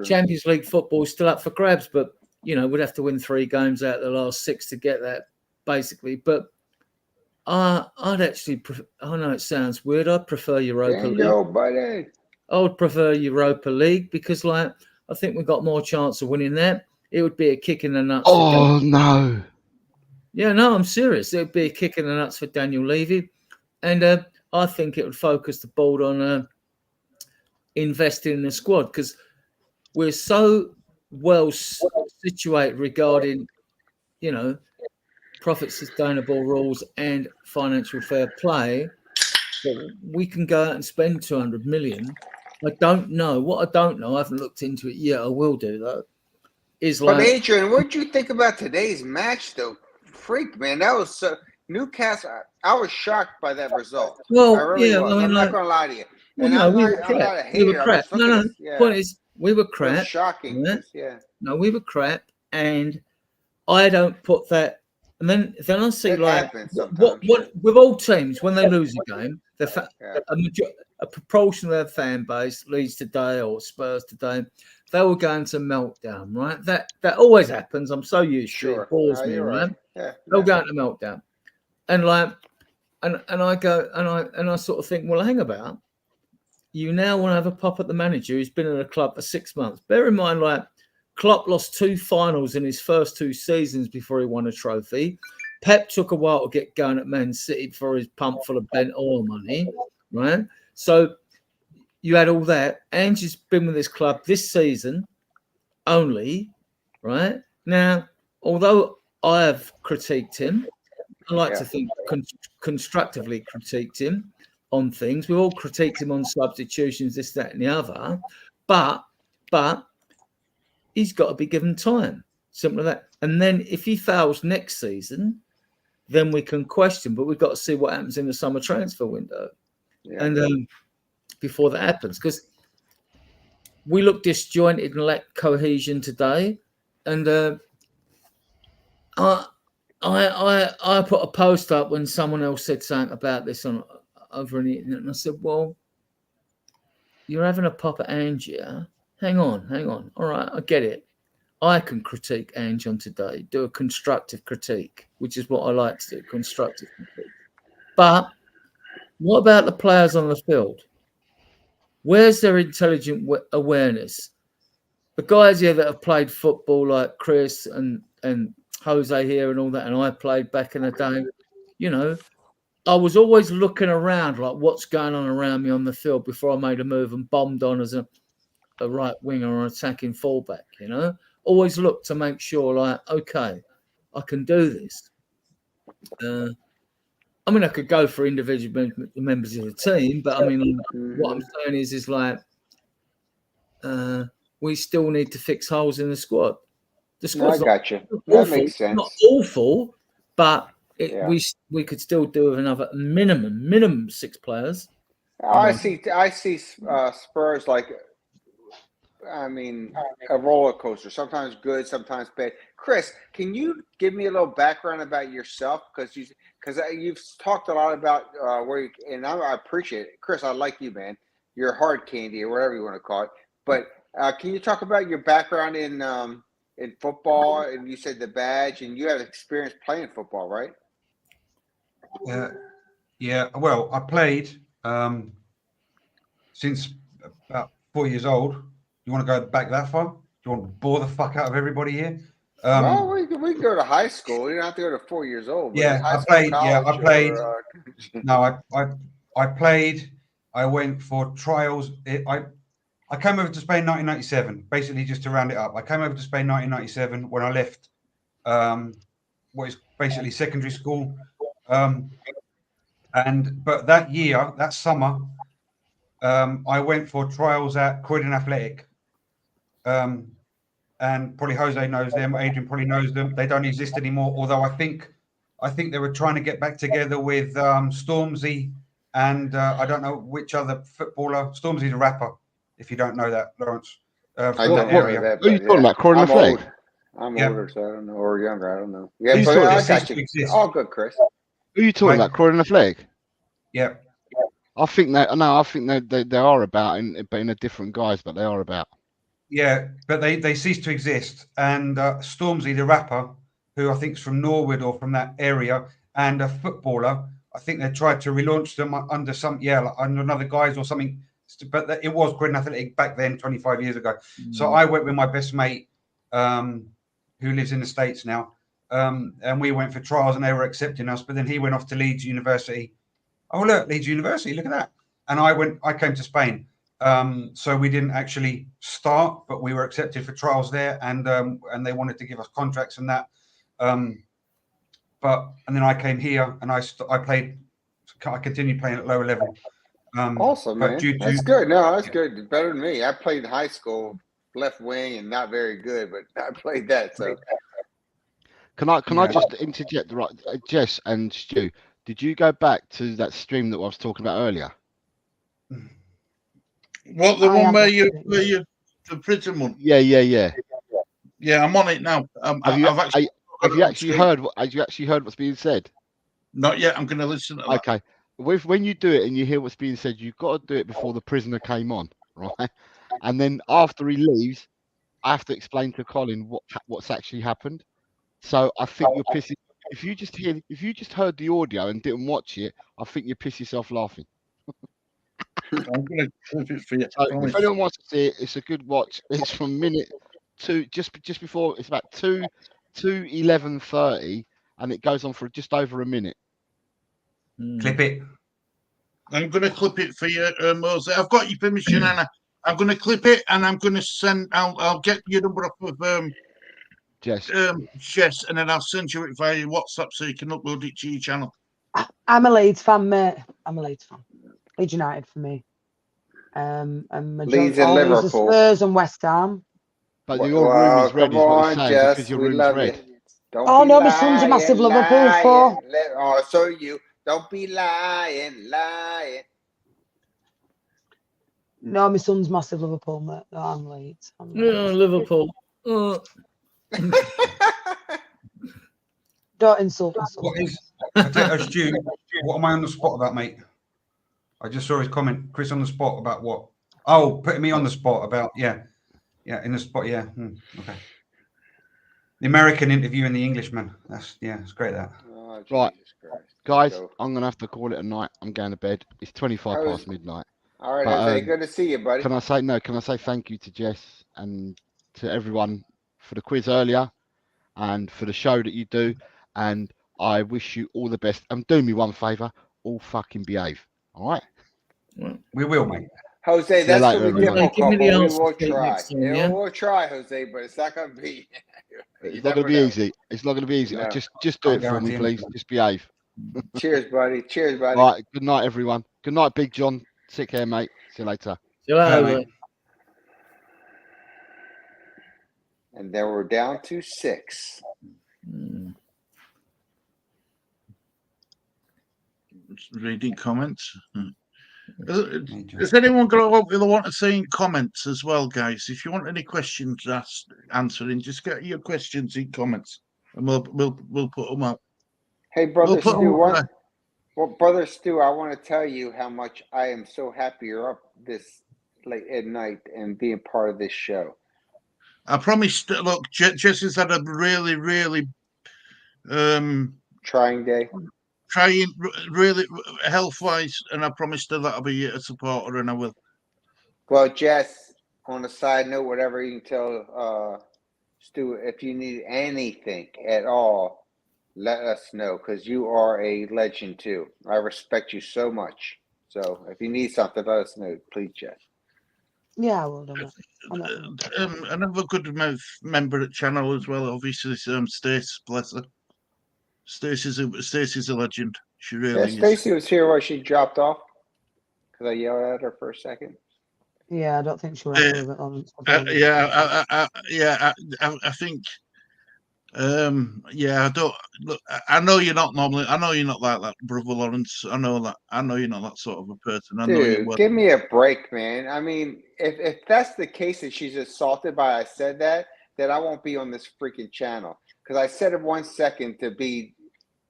Champions League football is still up for grabs, but we'd have to win 3 games out of the last 6 to get that, basically. But I'd actually, I know it sounds weird. I'd prefer Europa League. Buddy. I would prefer Europa League because, like, I think we've got more chance of winning that. It would be a kick in the nuts. Oh, no. Yeah, no, I'm serious. It would be a kick in the nuts for Daniel Levy. And I think it would focus the board on investing in the squad because we're so well situated regarding, profit sustainable rules and financial fair play that we can go out and spend 200 million. I don't know. What I don't know, I haven't looked into it yet. I will do, though. But Adrian, what did you think about today's match, though? Freak, man, that was Newcastle. I was shocked by that result. Well, I really was. I'm not going to lie to you. Well, we were crap. We were crap. No. Point is, we were crap. It was shocking. Right? Yeah. No, we were crap, and I don't put that. And then I see, like, what with all teams when they lose a game, a proportion of their fan base, Leeds today or Spurs today, they will go into meltdown, right? That always happens. I'm so used to it. It bores me, right? Yeah, they'll go into meltdown, and like, and I go and I sort of think, well, hang about. You now want to have a pop at the manager who's been in a club for 6 months. Bear in mind, like, Klopp lost 2 finals in his first 2 seasons before he won a trophy. Pep took a while to get going at Man City for his pump full of bent oil money, right? So you had all that. Ange's been with this club this season only, right? Now, although I have critiqued him, I like to think constructively critiqued him on things. We all critiqued him on substitutions, this, that, and the other. But he's got to be given time. Simple as that. And then if he fails next season, then we can question. But we've got to see what happens in the summer transfer window. Yeah. And before that happens, because we look disjointed and lack cohesion today. And I put a post up when someone else said something about this over on the internet, and I said, well, you're having a pop at Ange, yeah? Hang on. All right, I get it. I can critique Ange on today, do a constructive critique, which is what I like to do, constructive critique. But what about the players on the field? Where's their intelligent awareness? The guys here that have played football, like Chris and Jose here and all that, and I played back in the day, you know, I was always looking around like what's going on around me on the field before I made a move and bombed on as a right winger or attacking fullback, you know. Always look to make sure, like, okay, I can do this. I mean, I could go for individual members of the team, but I mean, what I'm saying is like, we still need to fix holes in the squad. The squad's I got you. That makes sense. Not awful, but we could still do with another minimum 6 players. I see Spurs like, I mean, a roller coaster. Sometimes good, sometimes bad. Chris, can you give me a little background about yourself? Because you've talked a lot about where you, and I appreciate it. Chris, I like you, man. You're hard candy or whatever you want to call it. But can you talk about your background in football? And you said the badge, and you have experience playing football, right? Yeah. Well, I played since about 4 years old. You want to go back that far? Do you want to bore the fuck out of everybody here? Well, we can go to high school. You don't have to go to 4 years old. Yeah, I played. I played. No, I played. I went for trials. I came over to Spain in 1997. Basically, just to round it up, I came over to Spain in 1997 when I left what is basically secondary school. But that year, that summer, I went for trials at Croydon Athletic. And probably Jose knows them. Adrian probably knows them. They don't exist anymore. Although I think they were trying to get back together with Stormzy and I don't know which other footballer. Stormzy the rapper. If you don't know that, Lawrence. I don't know that. Who are you talking about? Croydon Athletic? I'm older, so I don't know, or younger. I don't know. Yeah, Who's but I talking got you. All good, Chris. Who are you talking about? Croydon Athletic? Yeah. I think they are about in a different guise, but they are about. Yeah, but they ceased to exist. And Stormzy, the rapper, who I think is from Norwood or from that area, and a footballer, I think they tried to relaunch them under under another guise or something. But it was Croydon Athletic back then, 25 years ago. So I went with my best mate, who lives in the States now, and we went for trials, and they were accepting us. But then he went off to Leeds University. Oh look, Leeds University, look at that. And I came to Spain. So we didn't actually start, but we were accepted for trials there, and they wanted to give us contracts and that. And then I came here, and I continued playing at lower level. Awesome, man. That's good. No, that's good. Better than me. I played in high school, left wing, and not very good, but I played that. So, can I just interject? Right, Jess and Stu, did you go back to that stream that I was talking about earlier? What, the one where you the prison one? Yeah. Yeah, I'm on it now. Have you actually heard what's being said? Not yet. I'm going to listen to that. Okay. When you do it and you hear what's being said, you've got to do it before the prisoner came on, right? And then after he leaves, I have to explain to Colin what's actually happened. So I think you're pissing. If you just heard the audio and didn't watch it, I think you piss yourself laughing. I'm going to clip it for you. So if anyone wants to see it, it's a good watch. It's from minute 2, just before. It's about 2:11:30, and it goes on for just over a minute. Clip it. I'm going to clip it for you, Mose. I've got your permission, Anna. I'm going to clip it, and I'm going to send. I'll get your number off of Jess, and then I'll send you it via your WhatsApp so you can upload it to your channel. I'm a Leeds fan, mate. I'm a Leeds fan. Leeds United for me. And Leeds and all these are Liverpool. Spurs and West Ham. But your room is red, come is what on, he's saying, Jess, because your we room's love red. you. Don't Oh be no, my son's a massive Liverpool fan. Oh, so you. Don't be lying. No, my son's massive Liverpool, mate. No, I'm Leeds. No, Liverpool. Don't insult my son. What is Stu? What am I on the spot about, mate? I just saw his comment. Chris on the spot about what? Oh, putting me on the spot about in the spot. Yeah, okay. The American interview and the Englishman. It's great that. Oh, Right, guys, Go. I'm gonna have to call it a night. I'm going to bed. It's 25 past midnight. All right, But, Jose, good to see you, buddy. Can I say thank you to Jess and to everyone for the quiz earlier and for the show that you do, and I wish you all the best. And do me one favour, all fucking behave. All right? We will, mate. Jose, that's later, going to be everyone. difficult, Give me but the we answer will to it try. next time, yeah? We'll try, Jose, but it's not going to be. It's not going to be easy. It's not going to be easy. No. Just do it for me, please. Just behave. Cheers, buddy. Cheers, buddy. All right. Good night, everyone. Good night, Big John. Take care, mate. See you later. See you later, mate. And then we're down to 6. Reading comments. Has anyone got what they want to say in comments as well, guys? If you want any questions answering, just get your questions in comments, and we'll put them up. Hey, brother Stu, brother Stu, I want to tell you how much I am so happy you're up this late at night and being part of this show. I promised. Look, Jesse's had a really, really trying day. Trying really health-wise, and I promised her that I'll be a supporter, and I will. Well, Jess, on a side note, whatever you can tell Stu, if you need anything at all, let us know, because you are a legend too. I respect you so much. So if you need something, let us know, please, Jess. Yeah, I will do it. Another good member at channel as well, obviously, Stace, bless her. Stacey's a legend. She really is. Stacey was here while she dropped off because I yelled at her for a second. Yeah, I don't think she went through it. I think. I don't look. I know you're not normally. I know you're not like that, brother Lawrence. I know that. I know you're not that sort of a person. I know you well. Give me a break, man. I mean, if that's the case that she's assaulted by I said that, then I won't be on this freaking channel. Because I said it 1 second to be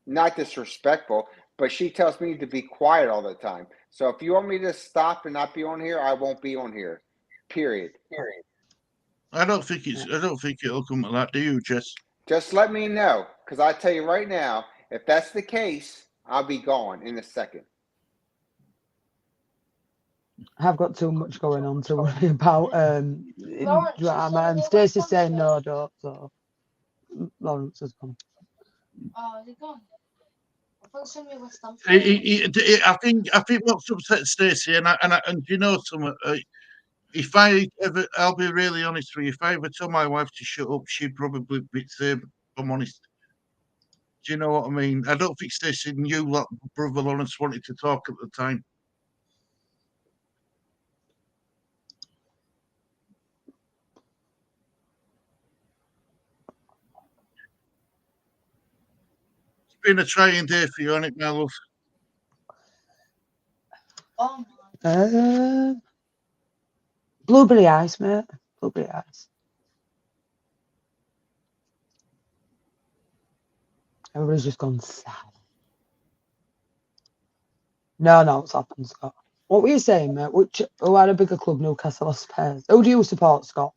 not disrespectful, but she tells me to be quiet all the time. So if you want me to stop and not be on here, I won't be on here. Period. I don't think it'll come to that, do you, Jess? Just let me know, because I tell you right now, if that's the case, I'll be gone in a second. I've got too much going on to worry about. And Stacey's saying no, don't. So Lawrence has gone. Oh, is he gone? I thought somebody was I think what's upset Stacey, and you know something. If I'll be really honest with you. If I ever told my wife to shut up, she'd probably be the same. I'm honest. Do you know what I mean? I don't think Stacey knew what Brother Lawrence wanted to talk at the time. It's been a trying day for you, hasn't it, my love? Blueberry ice, mate. Blueberry ice. Everybody's just gone sad. No, what's happened, Scott? What were you saying, mate? Who had a bigger club, Newcastle or Spurs? Who do you support, Scott?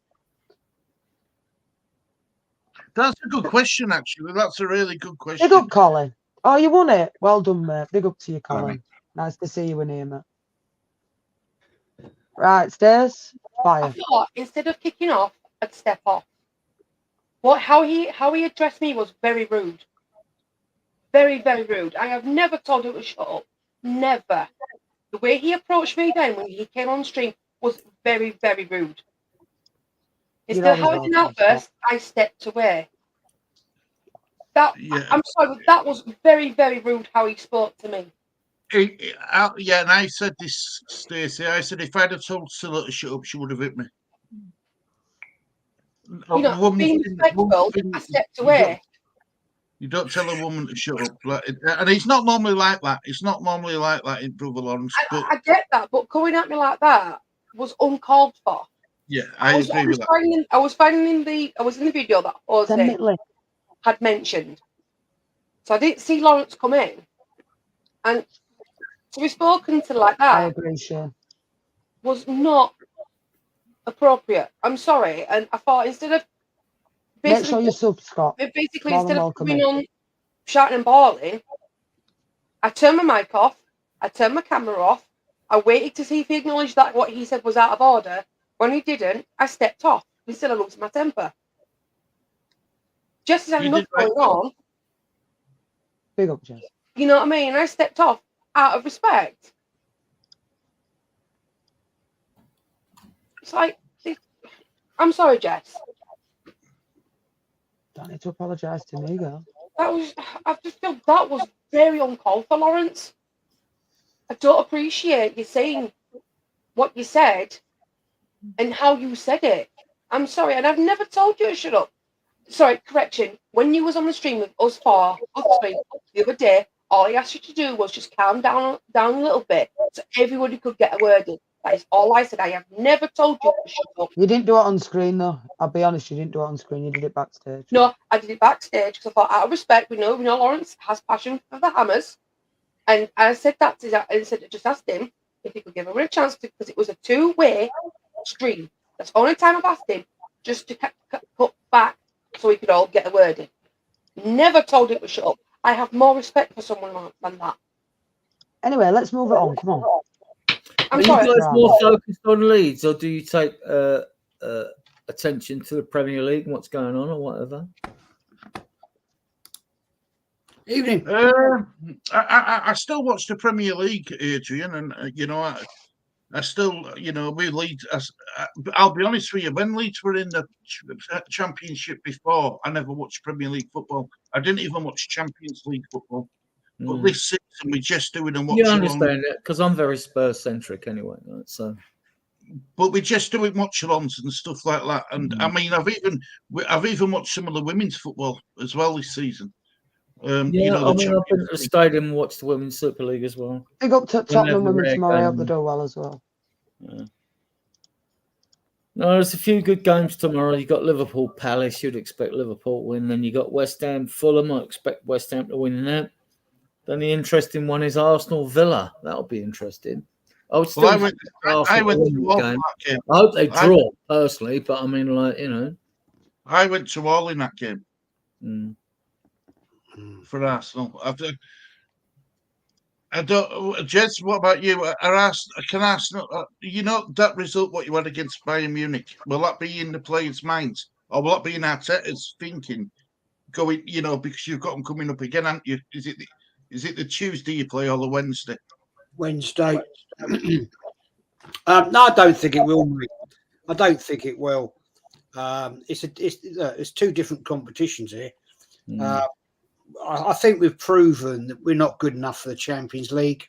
That's a good question, actually. That's a really good question. Big up, Colin. Oh, you won it. Well done, mate. Big up to you, Colin. Nice to see you in here, mate. Right, Stace, fire. I thought instead of kicking off, I'd step off. How he addressed me was very rude. Very, very rude. I have never told him to shut up. Never. The way he approached me then when he came on stream was very, very rude. Instead of having an outburst, I stepped away. I'm sorry, but that was very, very rude how he spoke to me. Yeah, and I said this, Stacey. I said if I'd have told Scylla to shut up, she would have hit me. You know, being respectful, I stepped away. You don't tell a woman to shut up, and it's not normally like that. It's not normally like that in Brother Lawrence. But I get that, but coming at me like that was uncalled for. Yeah, I agree with that. I was in the video that Jose had mentioned, so I didn't see Lawrence come in, and to be spoken to like that, I agree, sure, was not appropriate. I'm sorry, and I thought instead of make sure you sub, Scott. basically instead of coming on shouting and bawling, I turned my mic off, I turned my camera off, I waited to see if he acknowledged that what he said was out of order. When he didn't, I stepped off instead of losing my temper. Just as I had enough going on. Big up, Jess. You know what I mean? I stepped off out of respect. It's like, I'm sorry, Jess. Don't need to apologise to me, girl. I just feel that was very uncalled for, Lawrence. I don't appreciate you saying what you said and how you said it. I'm sorry, and I've never told you to shut up. Sorry, correction. When you was on the stream with us three the other day, all I asked you to do was just calm down a little bit so everybody could get a word in. That is all I said. I have never told you to shut up. You didn't do it on screen, though. I'll be honest, you didn't do it on screen. You did it backstage. No, I did it backstage because I thought, out of respect, we know Lawrence has passion for the Hammers, and I said that to that, and said just asked him if he could give him a chance to, because it was a two-way stream. That's the only time I've asked him just to cut back so we could all get a word in. Never told him to shut up. I have more respect for someone than that. Anyway, let's move it on. Come on. I'm sorry. You guys more focused on Leeds, or do you take attention to the Premier League and what's going on, or whatever? Evening. I still watch the Premier League, Adrian, and I still, we Leeds. I'll be honest with you. When Leeds were in the Championship before, I never watched Premier League football. I didn't even watch Champions League football. But this season, we're just doing and watching. You understand it, because I'm very Spurs centric anyway. Right? So, but we're just doing watch-alongs and stuff like that. And I mean, I've even watched some of the women's football as well this season. I've been to the stadium and watched the Women's Super League as well. Big up to Tottenham women tomorrow. I hope they do well as well. Yeah. No, there's a few good games tomorrow. You got Liverpool Palace. You'd expect Liverpool to win. Then you got West Ham Fulham. I expect West Ham to win that. Then the interesting one is Arsenal Villa. That'll be interesting. I went to all that game. I hope they draw personally, but I mean, I went to all in that game. For Arsenal. I don't, Jess, what about you? Can Arsenal, that result what you had against Bayern Munich, will that be in the players' minds? Or will that be in Arteta's thinking going, because you've got them coming up again, haven't you? Is it the Tuesday you play or the Wednesday? Wednesday. No, I don't think it will, mate. I don't think it will. It's two different competitions here. I think we've proven that we're not good enough for the Champions League.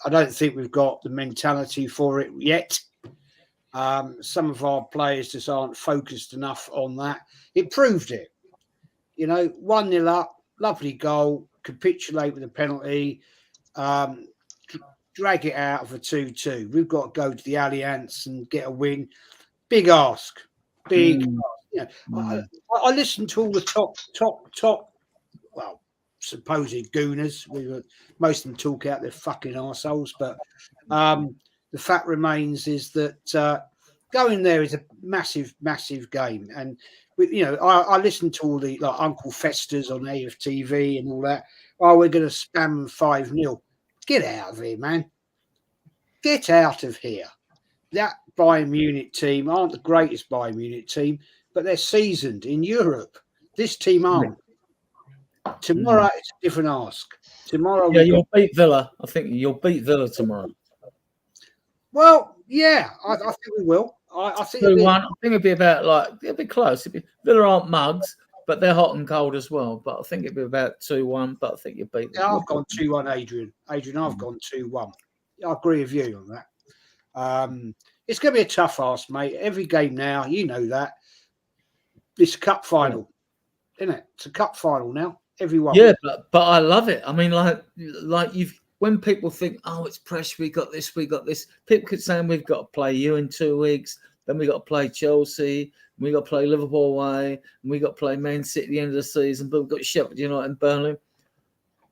I don't think we've got the mentality for it yet. Some of our players just aren't focused enough on that. It proved it. 1-0 up, lovely goal, capitulate with a penalty, drag it out of a 2-2. We've got to go to the Allianz and get a win. Big ask. Big ask. I listened to all the top, supposed gooners. Most of them talk out their fucking arseholes, but the fact remains is that going there is a massive, massive game. And I listened to all the Uncle Festers on AFTV and all that. Oh, we're going to spam 5-0. Get out of here, man. Get out of here. That Bayern Munich team aren't the greatest Bayern Munich team, but they're seasoned in Europe. This team aren't. Tomorrow it's a different ask. Tomorrow, you'll beat Villa. I think you'll beat Villa tomorrow. Well, yeah, I think we will. I think 2-1. I think it'll be about it'll be close. Villa aren't mugs, but they're hot and cold as well. But I think it'd be about 2-1. But I think you beat them. Yeah, I've gone 2-1, Adrian. I've gone 2-1. I agree with you on that. It's going to be a tough ask, mate. Every game now, you know that. It's a cup final, isn't it? It's a cup final now. Everyone. Yeah, but I love it. I mean, like when people think, oh, it's pressure, we got this. People could say we've got to play you in 2 weeks, then we got to play Chelsea, we got to play Liverpool away, and we got to play Man City at the end of the season, but we've got Sheffield United and Burnley.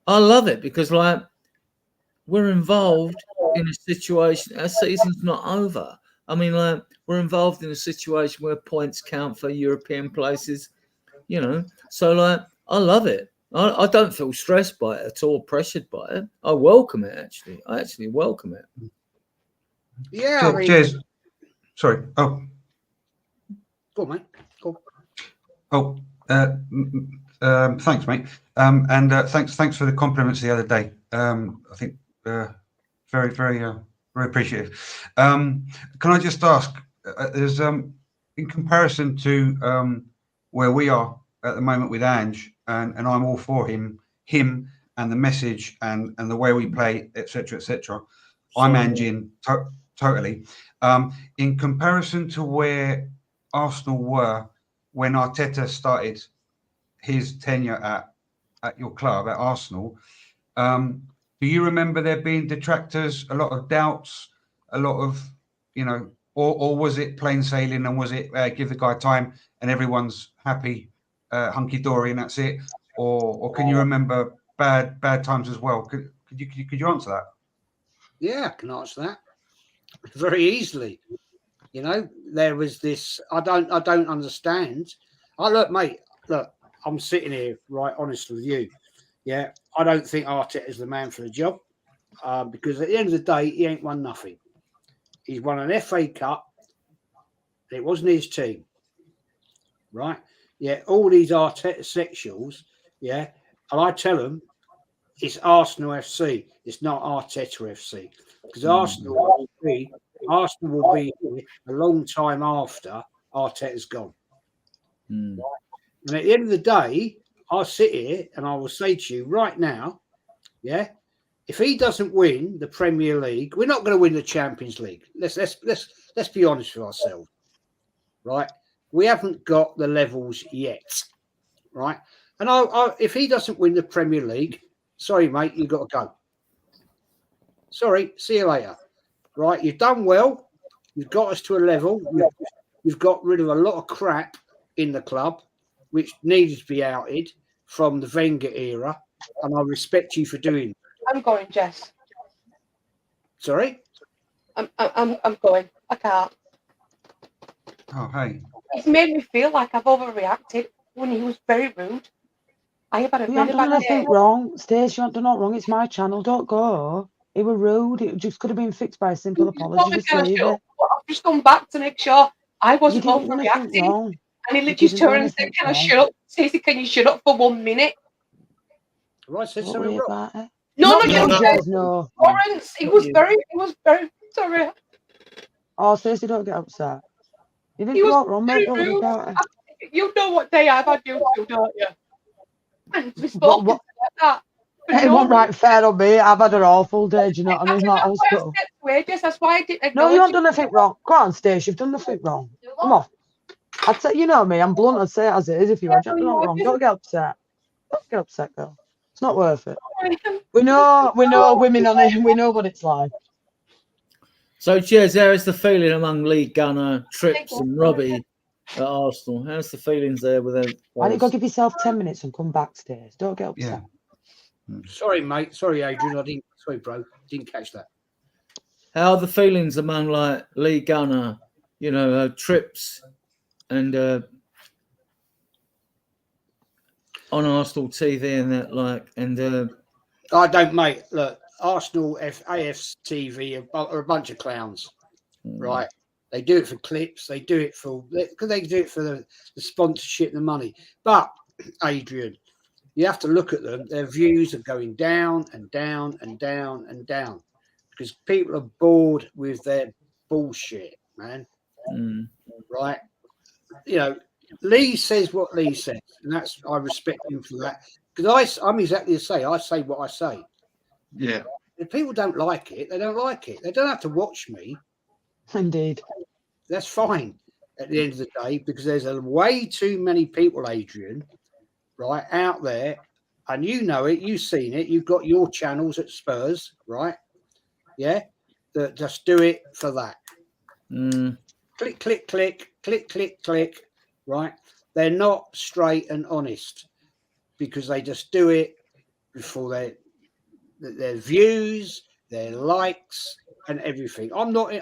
I love it because like we're involved in a situation. Our season's not over. I mean, like we're involved in a situation where points count for European places, you know. So like I love it. I don't feel stressed by it at all, pressured by it. I welcome it, actually. I actually welcome it. Yeah, Cheers. Sorry. Oh. Go on, mate. Go on. Oh, thanks, mate. And thanks for the compliments the other day. I think very, very appreciative. Can I just ask, there's in comparison to where we are at the moment with Ange, and I'm all for him and the message and the way we play, etc., etc. I'm Angeing totally. In comparison to where Arsenal were when Arteta started his tenure at your club at Arsenal, do you remember there being detractors, a lot of doubts, a lot of, you know, or was it plain sailing and was it give the guy time and everyone's happy? Hunky dory and that's it, or can you remember bad times as well? Could you answer that? Yeah, I can answer that very easily. You know, there was this. I don't understand. Look, mate. Look, I'm sitting here, right, honest with you. Yeah, I don't think Arteta is the man for the job because at the end of the day, he ain't won nothing. He's won an FA Cup. And it wasn't his team, right? Yeah, all these Arteta sexuals, yeah, and I tell them it's Arsenal FC, it's not Arteta FC, because Arsenal will be here a long time after Arteta's gone. And at the end of the day, I'll sit here and I will say to you right now, yeah, if he doesn't win the Premier League, we're not going to win the Champions League. Let's be honest with ourselves, right? We haven't got the levels yet, right? And if he doesn't win the Premier League, sorry, mate, you've got to go. Sorry, see you later. Right? You've done well. You've got us to a level. You've got rid of a lot of crap in the club, which needed to be outed from the Wenger era, and I respect you for doing it. I'm going, Jess. Sorry? I'm going. I can't. Oh, hey. It's made me feel like I've overreacted when he was very rude. I have had a You really haven't done bad day. anything wrong. Stace, you haven't done nothing wrong. It's my channel. Don't go. It were rude. It just could have been fixed by a simple apology. Just leave it. I've just gone back to make sure I wasn't You didn't do anything overreacting. wrong. And he literally turned and said, "Can I shut up? Stacey, can you shut up for 1 minute?" Right, said Don't something worry wrong. about it. No, Not no, you, no, Jez, no. Lawrence, he was very sorry. Oh, Stacey, don't get upset. You didn't He do was what wrong, mate. very Don't worry rude. about it. You know what day I've had you to, don't you? And we spoke like that. It wasn't right fair on me. I've had an awful day. Do you know what I mean? Like That's why I hospital. stepped away, Jess. That's why I didn't No, you acknowledge haven't done anything wrong. Go on, Stacey. You've done nothing wrong. Come on. I'd say, you know me. I'm blunt. I'd say it as it is if you had done nothing wrong. Don't get upset. Don't get upset, girl. It's not worth it. We know women on it. We know what it's like. So, Jez, how is the feeling among Lee Gunner, Trips, and Robbie at Arsenal? How's the feelings there with them? Why don't you go give yourself 10 minutes and come back, Stace? Don't get upset. Sorry, mate. Sorry, Adrian. Sorry, bro. Didn't catch that. How are the feelings among like Lee Gunner, you know, Trips, and on Arsenal TV and that, like, and I don't, mate. Look, Arsenal AFTV are a bunch of clowns, right? They do it for clips. They do it for because they do it for the sponsorship and the money. But Adrian, you have to look at them. Their views are going down and down and down and down because people are bored with their bullshit, man. Right? You know, Lee says what Lee says, and that's I respect him for that because I'm exactly the same. I say what I say. Yeah. If people don't like it, they don't like it. They don't have to watch me. Indeed. That's fine at the end of the day because there's a way too many people, Adrian, right out there, and you know it. You've seen it. You've got your channels at Spurs, right? Yeah, that just do it for that. Click, click, click, click, click, click. Right? They're not straight and honest because they just do it for their views, their likes, and everything. I'm not.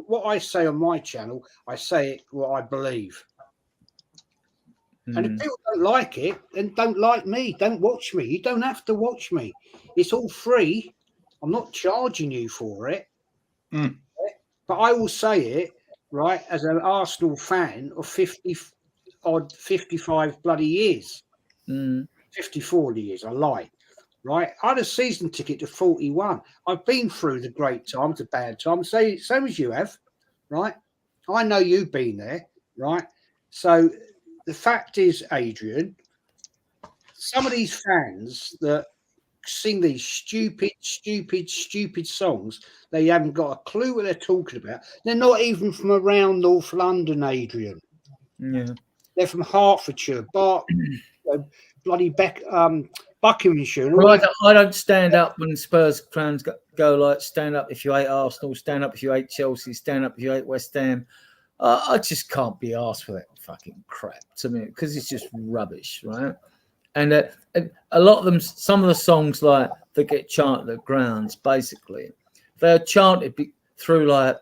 What I say on my channel, I say it what I believe. And if people don't like it, then don't like me. Don't watch me. You don't have to watch me. It's all free. I'm not charging you for it. But I will say it, right, as an Arsenal fan of 55 bloody years. 54 years, I lie. Right? I had a season ticket to 41. I've been through the great times, the bad times, same as you have, right? I know you've been there, right? So the fact is, Adrian, some of these fans that sing these stupid songs, they haven't got a clue what they're talking about. They're not even from around North London, Adrian. Yeah. They're from Hertfordshire, bloody Buckinghamshire. Well, I don't stand up when Spurs fans go like, stand up if you hate Arsenal, stand up if you hate Chelsea, stand up if you hate West Ham. I just can't be asked for that fucking crap to me because it's just rubbish, right? And a lot of them, some of the songs like that get chanted at grounds, basically, they're chanted through like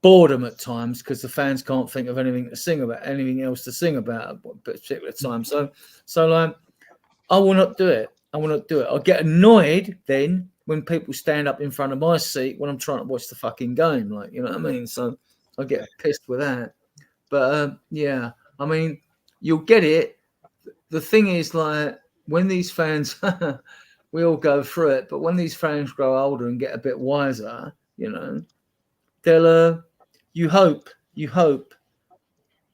boredom at times because the fans can't think of anything else to sing about at a particular time. So like, I will not do it. I get annoyed then when people stand up in front of my seat when I'm trying to watch the fucking game, like, you know what I mean? So I get pissed with that. But yeah, I mean, you'll get it. The thing is, like, when these fans, we all go through it, but when these fans grow older and get a bit wiser, you know, they'll, you hope,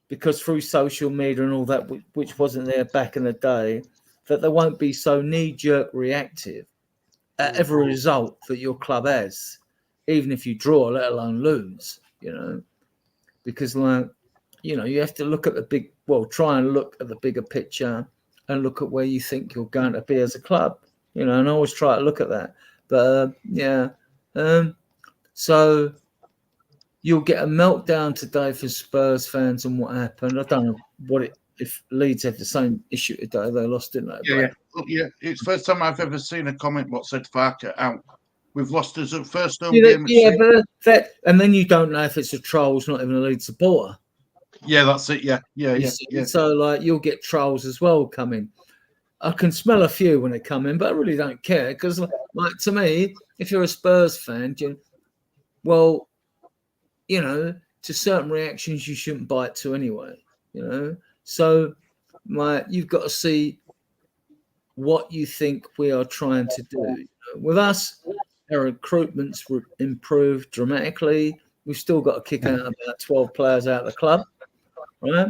because through social media and all that, which wasn't there back in the day, that they won't be so knee-jerk reactive at every result that your club has, even if you draw, let alone lose, you know, because, like, you know, you have to look at try and look at the bigger picture and look at where you think you're going to be as a club, you know, and I always try to look at that. But, so you'll get a meltdown today for Spurs fans and what happened. I don't know if Leeds have the same issue today. They lost, didn't they? Yeah. It's the first time I've ever seen a comment what said Farker out. We've lost as a first home game. But and then you don't know if it's a troll's not even a Leeds supporter. Yeah, that's it. Yeah. So like you'll get trolls as well coming. I can smell a few when they come in, but I really don't care because, like, to me, if you're a Spurs fan, you know, to certain reactions you shouldn't bite to anyway. You know, so you've got to see what you think we are trying to do. You know, with us, our recruitment's improved dramatically. We've still got to kick out about 12 players out of the club, right?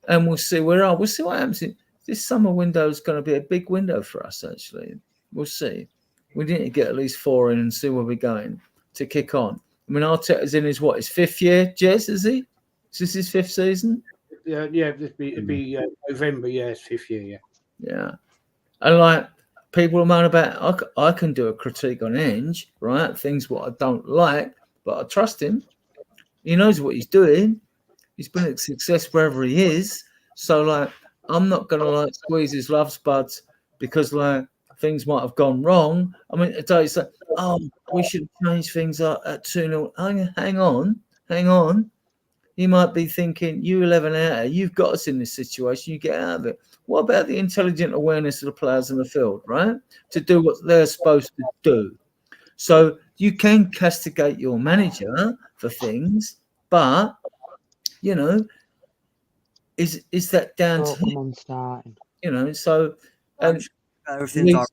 And we'll see where we are. We'll see what happens. This summer window is going to be a big window for us, actually. We'll see. We need to get at least 4 in and see where we're going to kick on. I mean, Arteta's in his fifth year, Jez, is he? Is this his 5th season? Yeah, it'd be November, it's 5th year, Yeah. And like, people are moaning about, I can do a critique on Enge, right? Things what I don't like, but I trust him. He knows what he's doing. He's been a success wherever he is. So, like, I'm not going to, like, squeeze his love spuds because, like, things might have gone wrong. I mean, today it's like, we should change things up at 2-0. Hang on. You might be thinking, you 11 out, you've got us in this situation, you get out of it. What about the intelligent awareness of the players in the field, right? To do what they're supposed to do. So you can castigate your manager for things, but, you know, is that down to him? You know, so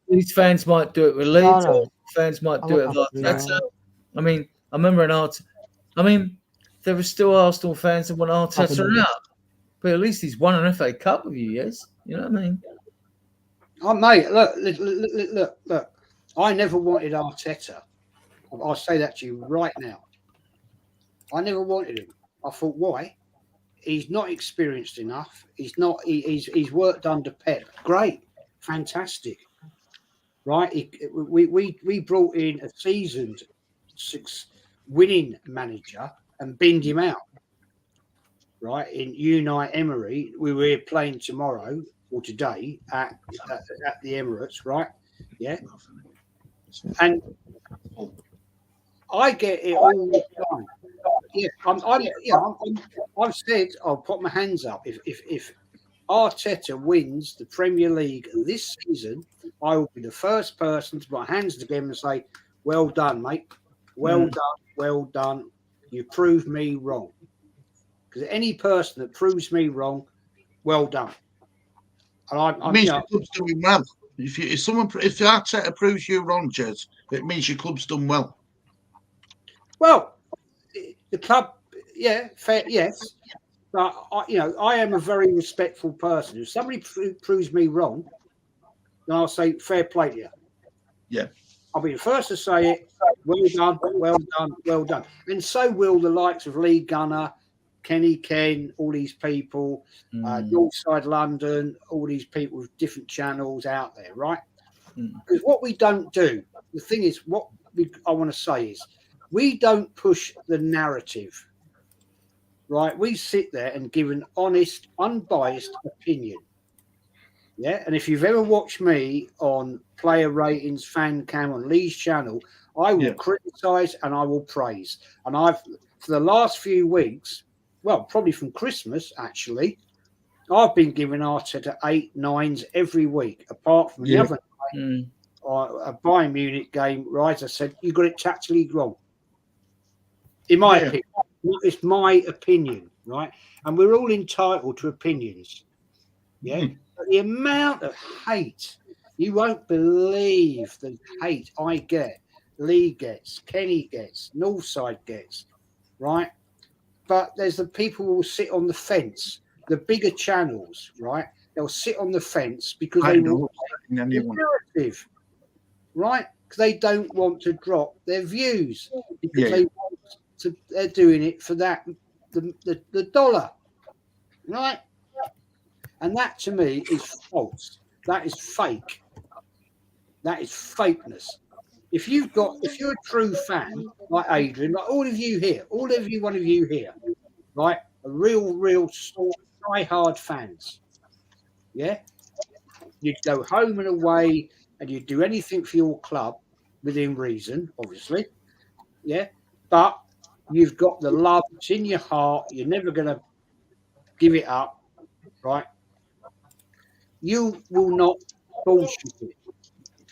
these fans might do it with Leeds, fans might do it with Arteta. I mean, I remember there were still Arsenal fans that want Arteta out. but at least he's won an FA Cup with you, yes? You know what I mean? Oh, mate, look. I never wanted Arteta. I'll say that to you right now. I never wanted him. I thought, why? He's not experienced enough. He's not. He's worked under Pep. Great, fantastic, right? We brought in a seasoned, winning manager and binned him out. Right, in Unai Emery, we were playing tomorrow or today at the Emirates, right? Yeah, and I get it all the time. Yeah, I've said I'll put my hands up if Arteta wins the Premier League this season, I will be the first person to put my hands together and say, "Well done, mate. Well done. You proved me wrong." Because any person that proves me wrong, well done. And I'm means your club's doing well. If Arteta proves you wrong, Jez, it means your club's done well. Well, the club, yeah, fair, yes, but I am a very respectful person. If somebody proves me wrong, then I'll say fair play to you. Yeah, I'll be the first to say it. Well done. And so will the likes of Lee Gunner, Kenny Ken, all these people, Northside London, all these people with different channels out there, right? Because what we don't do, the thing is, I want to say is, we don't push the narrative, right? We sit there and give an honest, unbiased opinion. Yeah, and if you've ever watched me on Player Ratings, Fan Cam on Lee's channel, I will criticise and I will praise. And for the last few weeks, well, probably from Christmas, actually, I've been giving Arteta 8, 9s every week, apart from the other night, a Bayern Munich game, right? I said, you got it tactically wrong. In my opinion, it's my opinion, right? And we're all entitled to opinions. Yeah. But the amount of hate, you won't believe the hate I get, Lee gets, Kenny gets, Northside gets, right? But there's the people who will sit on the fence, the bigger channels, right? They'll sit on the fence because they want the narrative, right? Because they don't want to drop their views because they want to. They're doing it for that the dollar, right? And that to me is false. That is fake. That is fakeness. If you're a true fan like Adrian, like all of you here, one of you here, right, are real try-hard fans. Yeah, you'd go home and away, and you'd do anything for your club within reason, obviously. Yeah, but you've got the love. It's in your heart. You're never going to give it up, right? You will not bullshit it.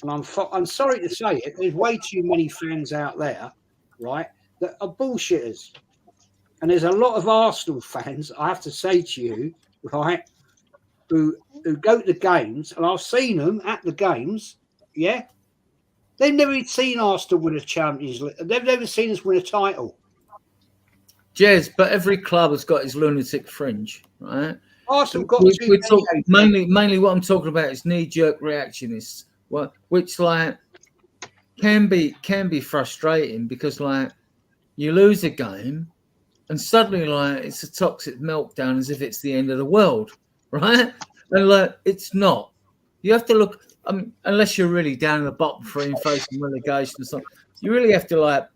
And I'm sorry to say it, there's way too many fans out there, right, that are bullshitters. And there's a lot of Arsenal fans, I have to say to you, right, who go to the games, and I've seen them at the games, yeah. They've never seen Arsenal win a Champions League. They've never seen us win a title. Jez, but every club has got his lunatic fringe, right? Arsenal got mainly what I'm talking about is knee-jerk reactionists. Which like can be frustrating because like you lose a game and suddenly like it's a toxic meltdown as if it's the end of the world, right? And like it's not. You have to look. Unless you're really down in the bottom three and facing relegation or something, you really have to like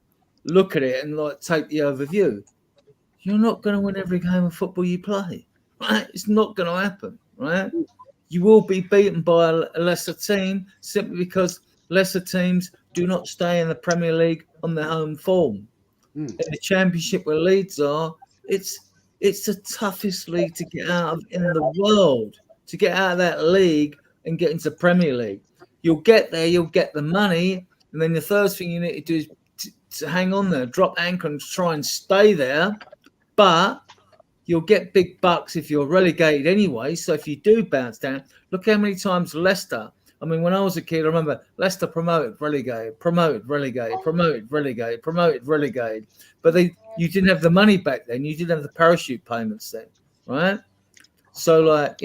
look at it and like take the overview. You're not going to win every game of football you play, right? It's not going to happen, right? You will be beaten by a lesser team simply because lesser teams do not stay in the Premier League on their home form. In the Championship where Leeds are, it's the toughest league to get out of in the world. To get out of that league and get into Premier League. You'll get there, you'll get the money, and then the first thing you need to do is to hang on there, drop anchor and try and stay there. But you'll get big bucks if you're relegated anyway. So if you do bounce down, look how many times Leicester. I mean, when I was a kid, I remember Leicester promoted, relegated, promoted, relegated, promoted, relegated, promoted, relegated. But you didn't have the money back then. You didn't have the parachute payments then, right? So, like,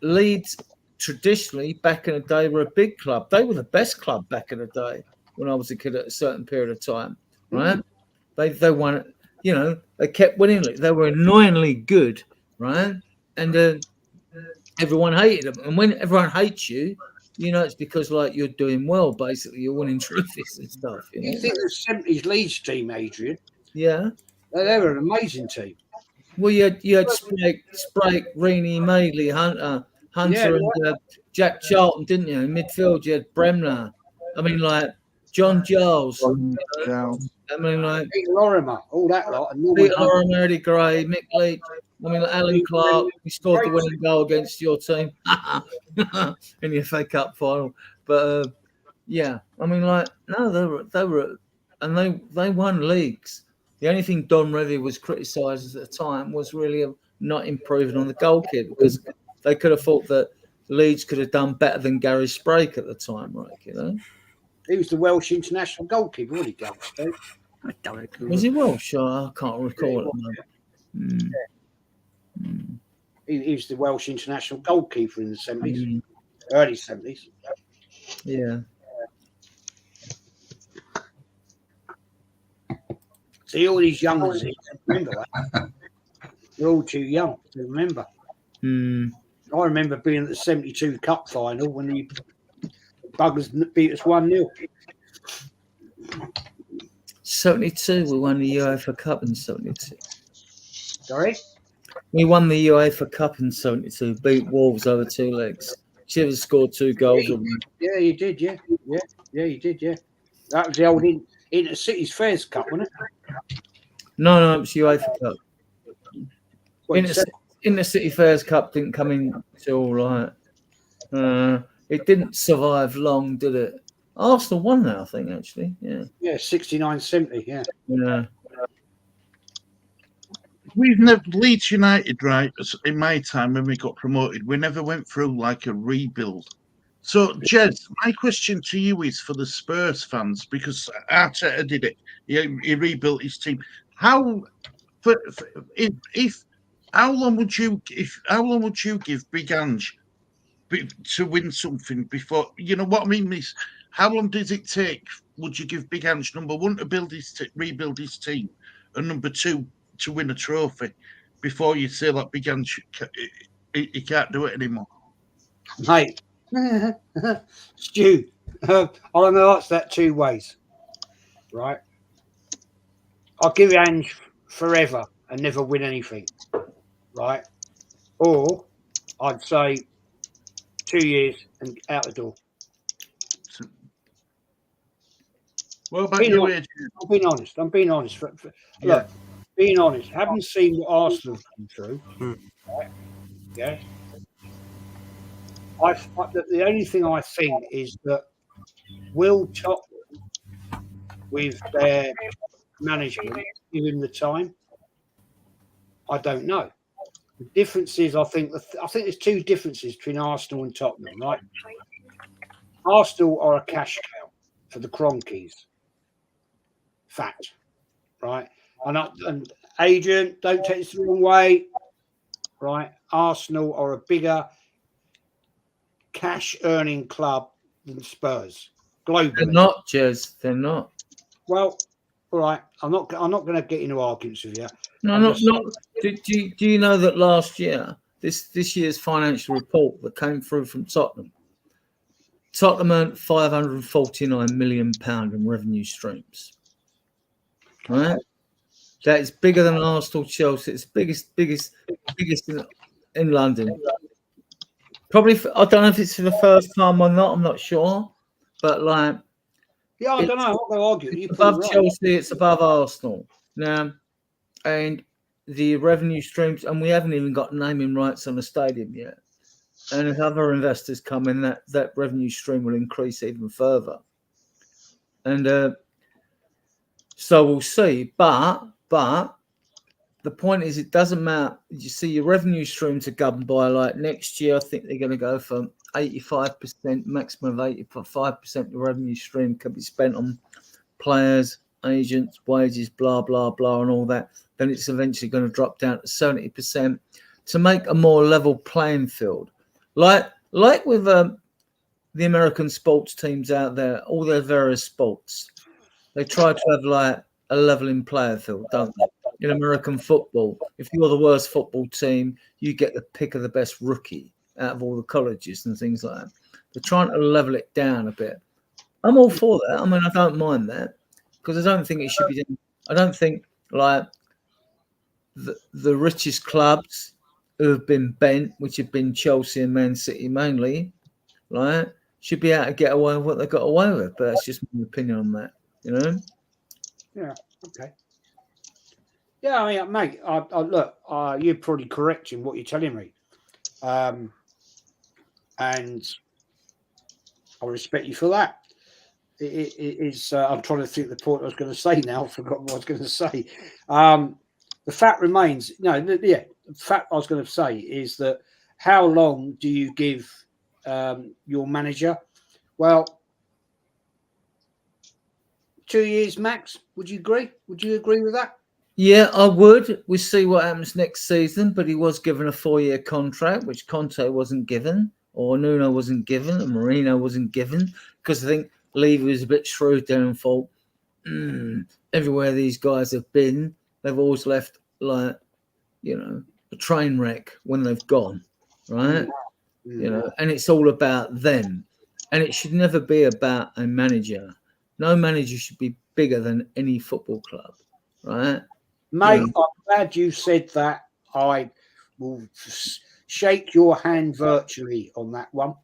Leeds traditionally back in the day were a big club. They were the best club back in the day when I was a kid at a certain period of time, right? They won, they kept winning. They were annoyingly good, right? And everyone hated them. And when everyone hates you, it's because like you're doing well. Basically, you're winning trophies and stuff. You think the 70s Leeds team, Adrian? Yeah, they were an amazing team. Well, you had Sprake, Reaney, Madeley, Hunter, and Jack Charlton, didn't you? In midfield, you had Bremner. I mean, like John Giles. I mean, like Peter Lorimer, all that lot. Peter Lorimer, Eddie Gray, Mick Leach. I mean, like Alan Clark. We scored the winning goal against your team in the FA Cup final. But yeah, I mean, like no, they were, and they won leagues. The only thing Don Revie was criticised at the time was really not improving on the goalkeeper, because they could have thought that Leeds could have done better than Gary Sprake at the time, right? He was the Welsh international goalkeeper, wasn't he, Gary Sprake? Was he Welsh? I can't recall it. He was the Welsh international goalkeeper in the 70s, early 70s. Yeah. See, all these young ones, remember that? They're all too young to remember. I remember being at the 72 Cup final when the Buggers beat us 1-0. 72, we won the UEFA Cup in 72. Sorry? We won the UEFA Cup in 72, beat Wolves over 2 legs. Chivers scored 2 goals. Yeah, you did, yeah, you did, yeah. That was the old Intercities Fairs Cup, wasn't it? No, it was UEFA Cup. Intercity Fairs Cup didn't come in till it didn't survive long, did it? Arsenal won that, I think, actually. Yeah. Yeah, 69-70, yeah. Yeah. We've never, Leeds United, right, in my time when we got promoted, we never went through like a rebuild. So, Jez, my question to you is for the Spurs fans, because Arteta did it. He rebuilt his team. How long would you give Big Ange to win something before? You know what I mean? Is how long does it take? Would you give Big Ange, number one, to rebuild his team, and number two, to win a trophy before you say like Big Ange he can't do it anymore? Mate, Stu, I'm going to answer that 2 ways, right? I'll give Ange forever and never win anything, right? Or I'd say 2 years and out the door. What about you, Adrian? I'm being honest. Look, being honest, having seen what Arsenal have come through, right? Yeah. The only thing I think is that will Tottenham, with their management, give him the time? I don't know. The difference is, I think there's 2 differences between Arsenal and Tottenham, right? Arsenal are a cash cow for the Cronkies. Fact, right? And Adrian, don't take this the wrong way, right? Arsenal are a bigger cash earning club than Spurs globally. They're not, Jez. They're not. Well, all right. I'm not going to get into arguments with you. No, not. Do you know that last year, this year's financial report that came through from Tottenham earned £549 million in revenue streams. Right, that is bigger than Arsenal, Chelsea. It's biggest in London. Probably, I don't know if it's for the first time or not. I'm not sure, but like, yeah, I don't know. I'm not going to argue. It's above Chelsea. It's above Arsenal now, and the revenue streams, and we haven't even got naming rights on the stadium yet. And if other investors come in, that revenue stream will increase even further. And so we'll see. But the point is, it doesn't matter. You see, your revenue streams are governed by, like, next year, I think they're going to go from 85%, maximum of 85% of the revenue stream can be spent on players, agents, wages, blah, blah, blah, and all that. Then it's eventually going to drop down to 70%. to make a more level playing field, like with the American sports teams out there, all their various sports, they try to have like a leveling player field, don't they? In American football, if you're the worst football team, you get the pick of the best rookie out of all the colleges and things like that. They're trying to level it down a bit. I'm all for that. I mean, I don't mind that because I don't think it should be. I don't think like the richest clubs who have been bent, which have been Chelsea and Man City mainly, right, should be able to get away with what they got away with. But that's just my opinion on that, you know? Yeah, okay. Yeah, I mean, mate, I look, you're probably correct in what you're telling me. And I respect you for that. It is. I'm trying to think the point I was going to say now. I've forgotten what I was going to say. The fact remains. No, yeah. The fact I was going to say is that how long do you give your manager? Well, 2 years max. Would you agree? Would you agree with that? Yeah, I would. We'll see what happens next season. But he was given a 4-year contract, which Conte wasn't given, or Nuno wasn't given, and Mourinho wasn't given, because I think Levy was a bit shrewd there and thought, everywhere these guys have been, they've always left like, you know, a train wreck when they've gone, right? You know, and it's all about them. And it should never be about a manager. No manager should be bigger than any football club, right? Mate, I'm glad you said that. I will shake your hand virtually on that one,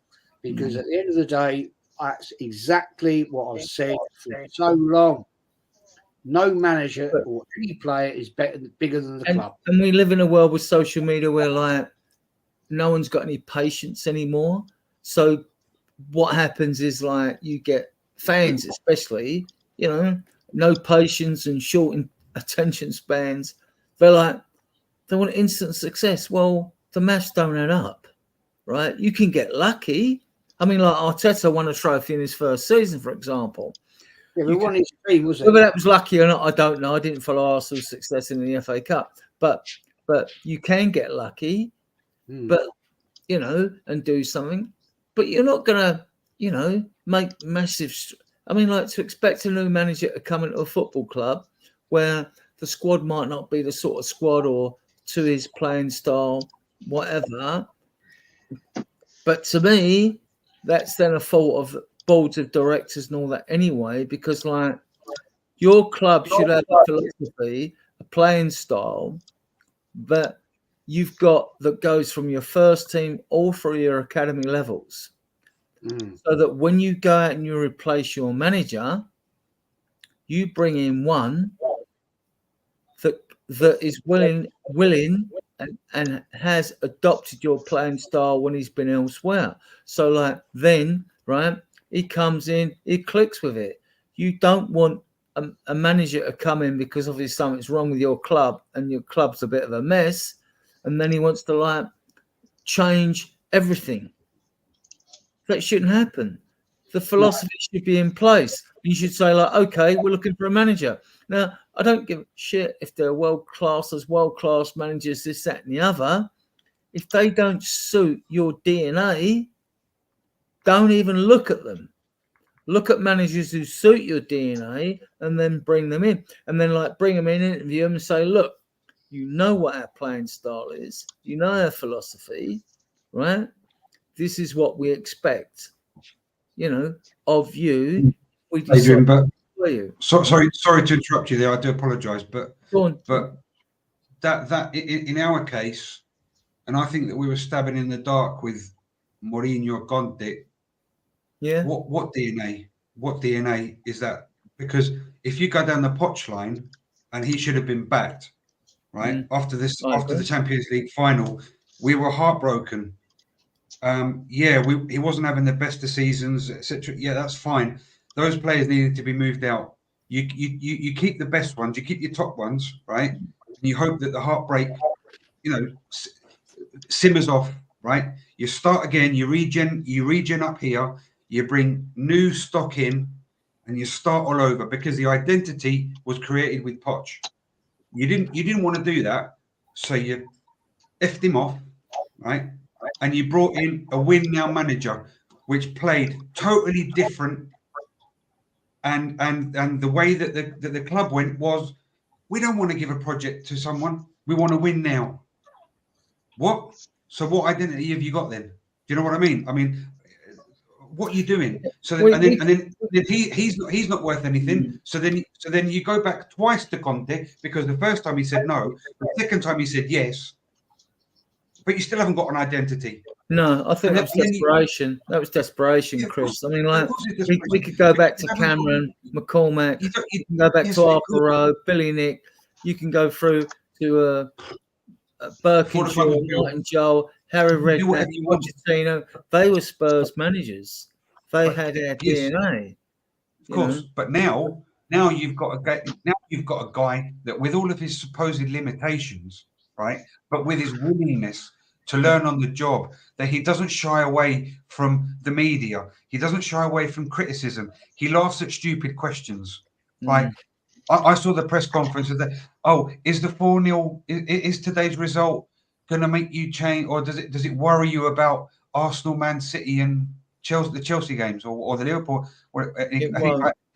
because at the end of the day, that's exactly what I've said for so long. No manager or any player is bigger than the club. And we live in a world with social media where, like, no one's got any patience anymore. So what happens is, like, you get fans, especially, you know, no patience and short attention spans. They're like, they want instant success. Well, the maths don't add up, right? You can get lucky. I mean, like Arteta won a trophy in his first season, for example. Yeah, but won his team, was it? Whether that was lucky or not, I don't know. I didn't follow Arsenal's success in the FA Cup, but you can get lucky, but you know, and do something. But you're not gonna, you know, make massive. I mean, like, to expect a new manager to come into a football club where the squad might not be the sort of squad or to his playing style, whatever. But to me, that's then a fault of boards of directors and all that anyway, because, like, your club should have a philosophy, a playing style that you've got that goes from your first team all through your academy levels. So that when you go out and you replace your manager, you bring in one that is willing and has adopted your playing style when he's been elsewhere. So, like, then, right, he comes in, he clicks with it. You don't want a manager to come in because obviously something's wrong with your club and your club's a bit of a mess, and then he wants to, like, change everything. That shouldn't happen. The philosophy should be in place. You should say, like, okay, we're looking for a manager. Now, I don't give a shit if they're world-class managers, this, that, and the other. If they don't suit your DNA, don't even look at them. Look at managers who suit your DNA and then bring them in. And then, like, bring them in, interview them and say, look, you know what our playing style is. You know our philosophy, right? This is what we expect, you know, of you. We Adrian, but you. sorry to interrupt you there. I do apologise, but that in our case, and I think that we were stabbing in the dark with Mourinho Conte. Yeah. What DNA? What DNA is that? Because if you go down the Poch line, and he should have been backed, right? After the Champions League final, we were heartbroken. He wasn't having the best of seasons, etc. Yeah, that's fine. Those players needed to be moved out. You keep the best ones, you keep your top ones, right? And you hope that the heartbreak, you know, simmers off, right? You start again, you regen up here, you bring new stock in, and you start all over, because the identity was created with Poch. You didn't want to do that, so you effed him off, right? And you brought in a win now manager, which played totally different. And the way that the club went was, we don't want to give a project to someone. We want to win now. What? So what identity have you got then? Do you know what I mean? I mean, what are you doing? So then, he's not worth anything. So then you go back twice to Conte, because the first time he said no, the second time he said yes, but you still haven't got an identity. No, I think that was desperation. That was desperation, Chris. I mean, like, we could go back to Cameron, McCormack, you can go back to Arthur Rowe, Billy Nick, you can go through to Birkinshaw, Martin Joel, Harry Redknapp, Pochettino. They were Spurs managers. They had our DNA. Of course, but now you've got a guy that, with all of his supposed limitations, right, but with his willingness to learn on the job, that he doesn't shy away from the media. He doesn't shy away from criticism. He laughs at stupid questions. Like, I saw the press conference of that. Oh, is the 4-0, is today's result going to make you change, or does it worry you about Arsenal, Man City, and Chelsea, the Chelsea games, or the Liverpool? It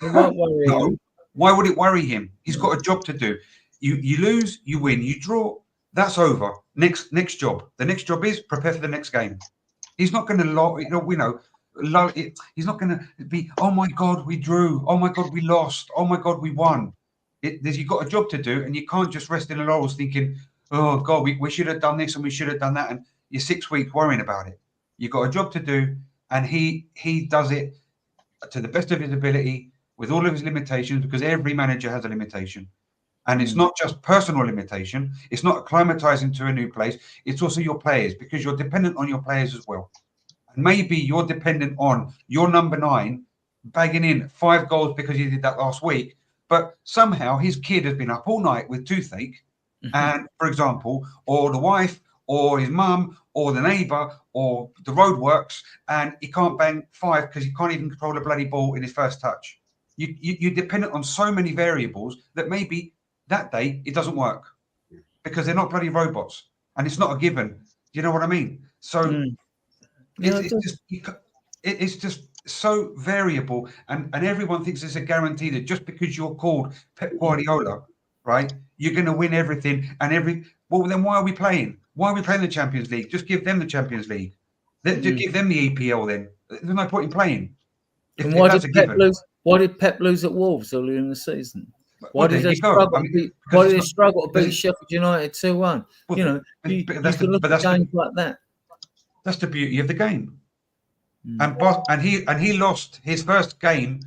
won't worry him. Why would it worry him? He's got a job to do. You lose, you win, you draw. That's over. Next job. The next job is prepare for the next game. He's not going to he's not going to be, oh my God, we drew. Oh my God, we lost. Oh my God, we won. You've got a job to do, and you can't just rest in the laurels thinking, oh God, we should have done this and we should have done that, and you're 6 weeks worrying about it. You've got a job to do, and he does it to the best of his ability with all of his limitations, because every manager has a limitation. And it's not just personal limitation. It's not acclimatizing to a new place. It's also your players, because you're dependent on your players as well. And maybe you're dependent on your number 9 bagging in 5 goals because he did that last week. But somehow his kid has been up all night with toothache, and, for example, or the wife, or his mum, or the neighbour, or the roadworks, and he can't bang 5 because he can't even control a bloody ball in his first touch. You're dependent on so many variables that maybe that day it doesn't work, because they're not bloody robots, and it's not a given. Do you know what I mean? So it's just so variable, and everyone thinks it's a guarantee that just because you're called Pep Guardiola, right, you're going to win everything. Well, then why are we playing? Why are we playing the Champions League? Just give them the Champions League. Just give them the EPL then. There's no point in playing. And why did Pep lose at Wolves earlier in the season? Why did they struggle to beat Sheffield United 2-1? Well, you can look at games like that. That's the beauty of the game. And he lost his first game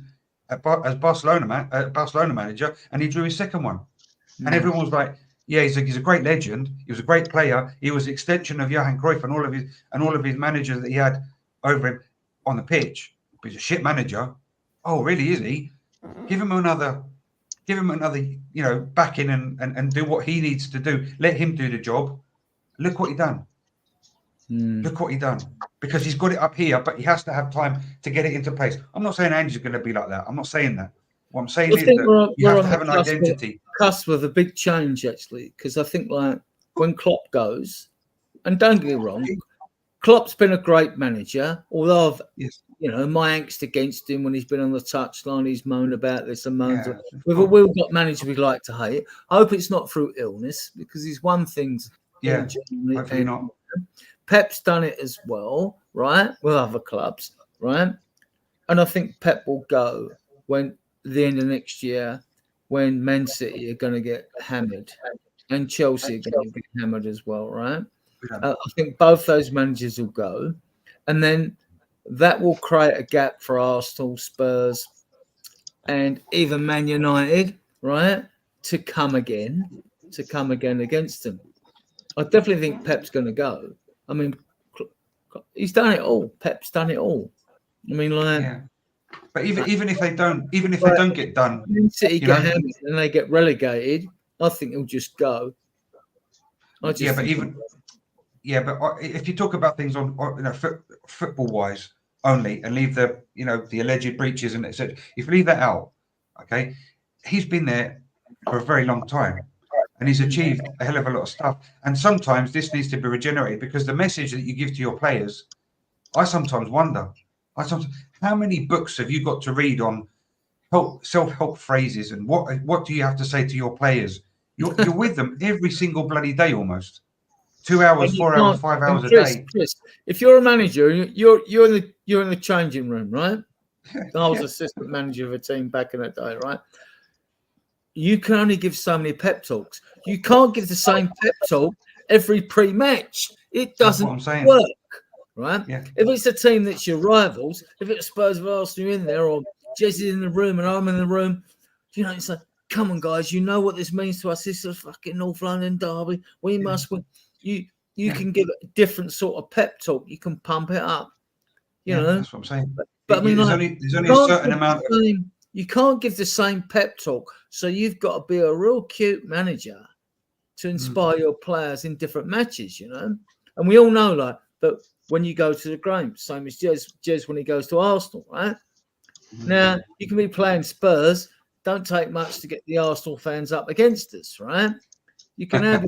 as Barcelona manager, and he drew his second one. And everyone was like, "Yeah, he's a great legend. He was a great player. He was an extension of Johan Cruyff and all of his managers that he had over him on the pitch. But he's a shit manager." Oh, really? Is he? Give him another, backing and do what he needs to do. Let him do the job. Look what he done. Look what he done. Because he's got it up here, but he has to have time to get it into place. I'm not saying Andy's going to be like that. I'm not saying that. What I'm saying is that you have to have an identity. Cusp with a big change, actually, because I think, like, when Klopp goes, and don't get me wrong, Klopp's been a great manager, although my angst against him when he's been on the touchline, he's moaned about this and moaned. We've got managers we like to hate. I hope it's not through illness, because he's won things. Hopefully not. Pep's done it as well, right, with other clubs, right? And I think Pep will go when the end of next year, when Man City are going to get hammered and Chelsea are going to get hammered as well, right? I think both those managers will go, and then that will create a gap for Arsenal, Spurs, and even Man United, right, to come again against them. I definitely think Pep's going to go. I mean, he's done it all. Pep's done it all. I mean, but even if they don't get done, City get hammered and they get relegated, I think he'll just go. But if you talk about things on football wise only, and leave the alleged breaches and etc. If you leave that out, okay, he's been there for a very long time, and he's achieved a hell of a lot of stuff. And sometimes this needs to be regenerated, because the message that you give to your players, I sometimes wonder, how many books have you got to read on self-help phrases, and what do you have to say to your players? You're with them every single bloody day, almost 2 hours, 4 hours, 5 hours a day. Chris, if you're a manager, you're in the changing room, right? I was assistant manager of a team back in that day, right? You can only give so many pep talks. You can't give the same pep talk every pre-match. It doesn't work, right? Yeah. If it's a team that's your rivals, if it's Spurs of Arsenal in there, or Jesse's in the room and I'm in the room, you know, it's like, come on, guys, you know what this means to us. This is a fucking North London derby. We must win. You can give a different sort of pep talk. You can pump it up. You know, that's what I'm saying. But I mean, there's only a certain amount of. You can't give the same pep talk. So you've got to be a real cute manager to inspire your players in different matches, you know. And we all know, like, but when you go to the game, same as Jez when he goes to Arsenal, right? Now, you can be playing Spurs. Don't take much to get the Arsenal fans up against us, right? You can now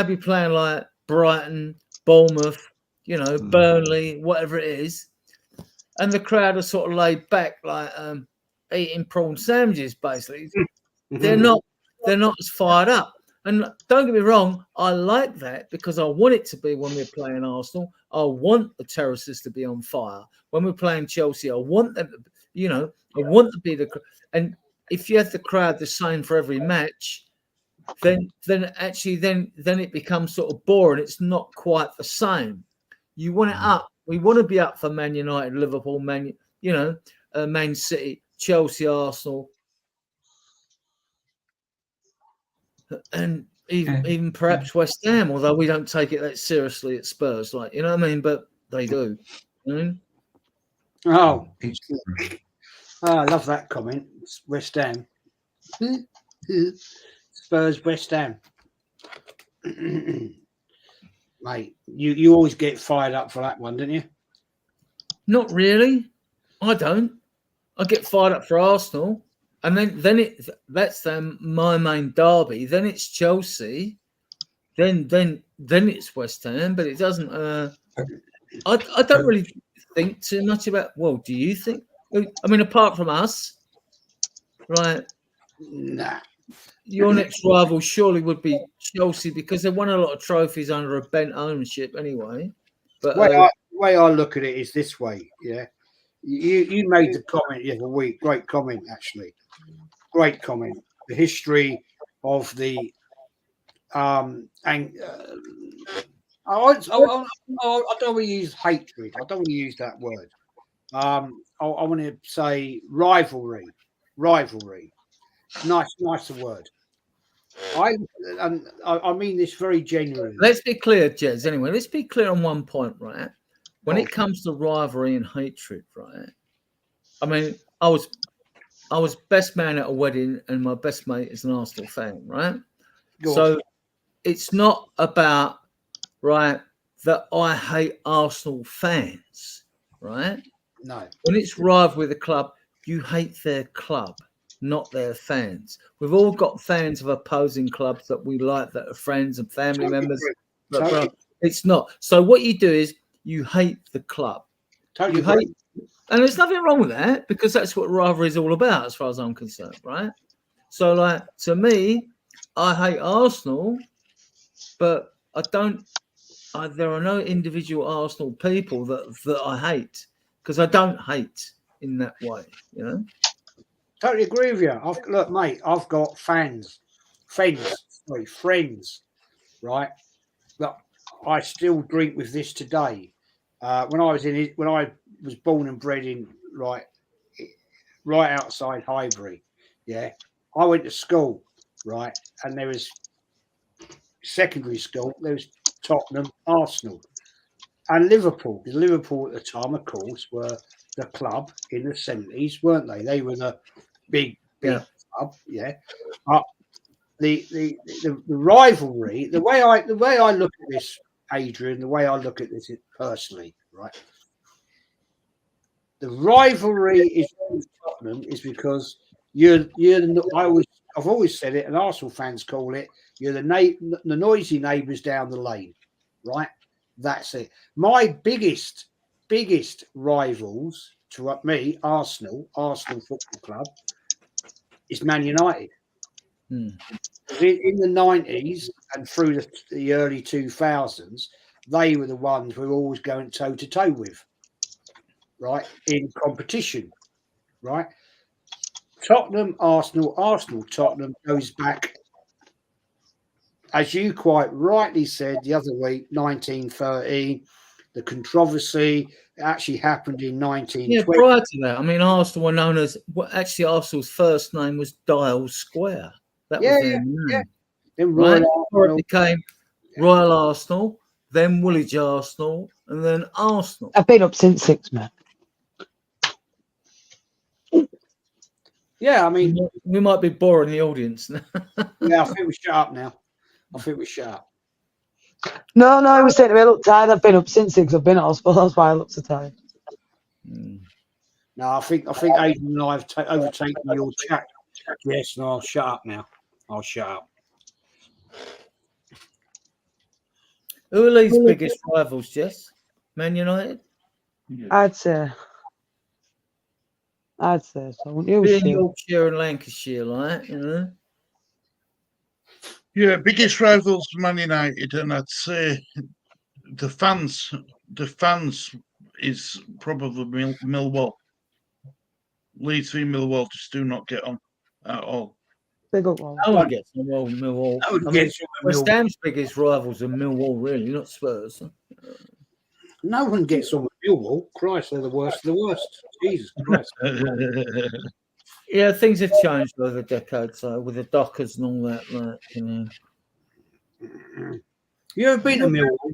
be playing like Brighton, Bournemouth, you know, Burnley, whatever it is, and the crowd are sort of laid back, like eating prawn sandwiches. Basically, they're not as fired up. And don't get me wrong, I like that, because I want it to be when we're playing Arsenal. I want the terraces to be on fire. When we're playing Chelsea, I want them to, you know, I want to be the. And if you have the crowd the same for every match, then it becomes sort of boring. It's not quite the same. You want it up. We want to be up for Man United, Liverpool, Man City, Chelsea, Arsenal, and even perhaps West Ham. Although we don't take it that seriously at Spurs, like, you know what I mean. But they do. You know? Oh, I love that comment. It's West Ham. Spurs, West Ham. Mate, you always get fired up for that one, don't you? Not really. I don't. I get fired up for Arsenal, and then that's my main derby. Then it's Chelsea. Then it's West Ham. But it doesn't. I don't really think too much about. Well, do you think? I mean, apart from us, right? Nah. Your next rival surely would be Chelsea, because they won a lot of trophies under a bent ownership anyway. But the way I look at it is this way, yeah. You made the comment the other week. Great comment, actually. Great comment. The history of the I don't want to use hatred. I don't want to use that word. I want to say rivalry. Nicer word. I mean this very genuinely. Let's be clear, Jez. Anyway, let's be clear on one point, right? When it comes to rivalry and hatred, right? I mean, I was best man at a wedding, and my best mate is an Arsenal fan, right? So it's not about, right, that I hate Arsenal fans, right? No. When it's rivalry with a club, you hate their club, not their fans. We've all got fans of opposing clubs that we like, that are friends and family members. But it's not. So what you do is you hate the club. Totally. And there's nothing wrong with that, because that's what rivalry is all about, as far as I'm concerned, right? So, like, to me, I hate Arsenal, but I don't. There are no individual Arsenal people that I hate, because I don't hate in that way, you know. Totally agree with you. Look, mate, I've got friends, right? But I still drink with this today. When I was born and bred in right outside Highbury, yeah, I went to school, right, and there was secondary school. There was Tottenham, Arsenal, and Liverpool. Because Liverpool at the time, of course, were the club in the 70s, weren't they? They were the big club, yeah. But the rivalry, the way I look at this, Adrian, the way I look at this personally, right? The rivalry is Tottenham is because I always I've always said it, and Arsenal fans call it, you're the noisy neighbours down the lane, right? That's it. My biggest rivals to me, Arsenal Football Club, is Man United. In the 90s and through the early 2000s, they were the ones we were always going toe to toe with, right? In competition, right? Tottenham, Arsenal, Tottenham goes back, as you quite rightly said the other week, 1913. The controversy actually happened in 1920. Yeah, prior to that, I mean, Arsenal were known as, well, actually, Arsenal's first name was Dial Square. That was their name. Then right? Before it became Royal Arsenal, then Woolwich Arsenal, and then Arsenal. I've been up since 6, man. Yeah, I mean, we might be boring the audience now. Yeah, I think we shut up now. No, I was saying to me, I look tired. I've been up since 6. I've been at hospital. That's why I look so tired. No, I think Aidan and I have overtaken your chat. Yes, no, I'll shut up now. I'll shut up. Who are these biggest rivals, Jess? Man United? I'd say so. Wouldn't you? Being Yorkshire and Lancashire, like, you know? Yeah, biggest rivals for Man United, and I'd say the fans is probably Millwall. Leeds v Millwall just do not get on at all. Big up one. No one gets on Millwall. West Ham's biggest rivals are Millwall, really, not Spurs. No one gets on with Millwall. Christ, they're the worst of the worst. Jesus Christ. Yeah, things have changed over the decades, with the Dockers and all that, like, you know. You ever been to Millwall?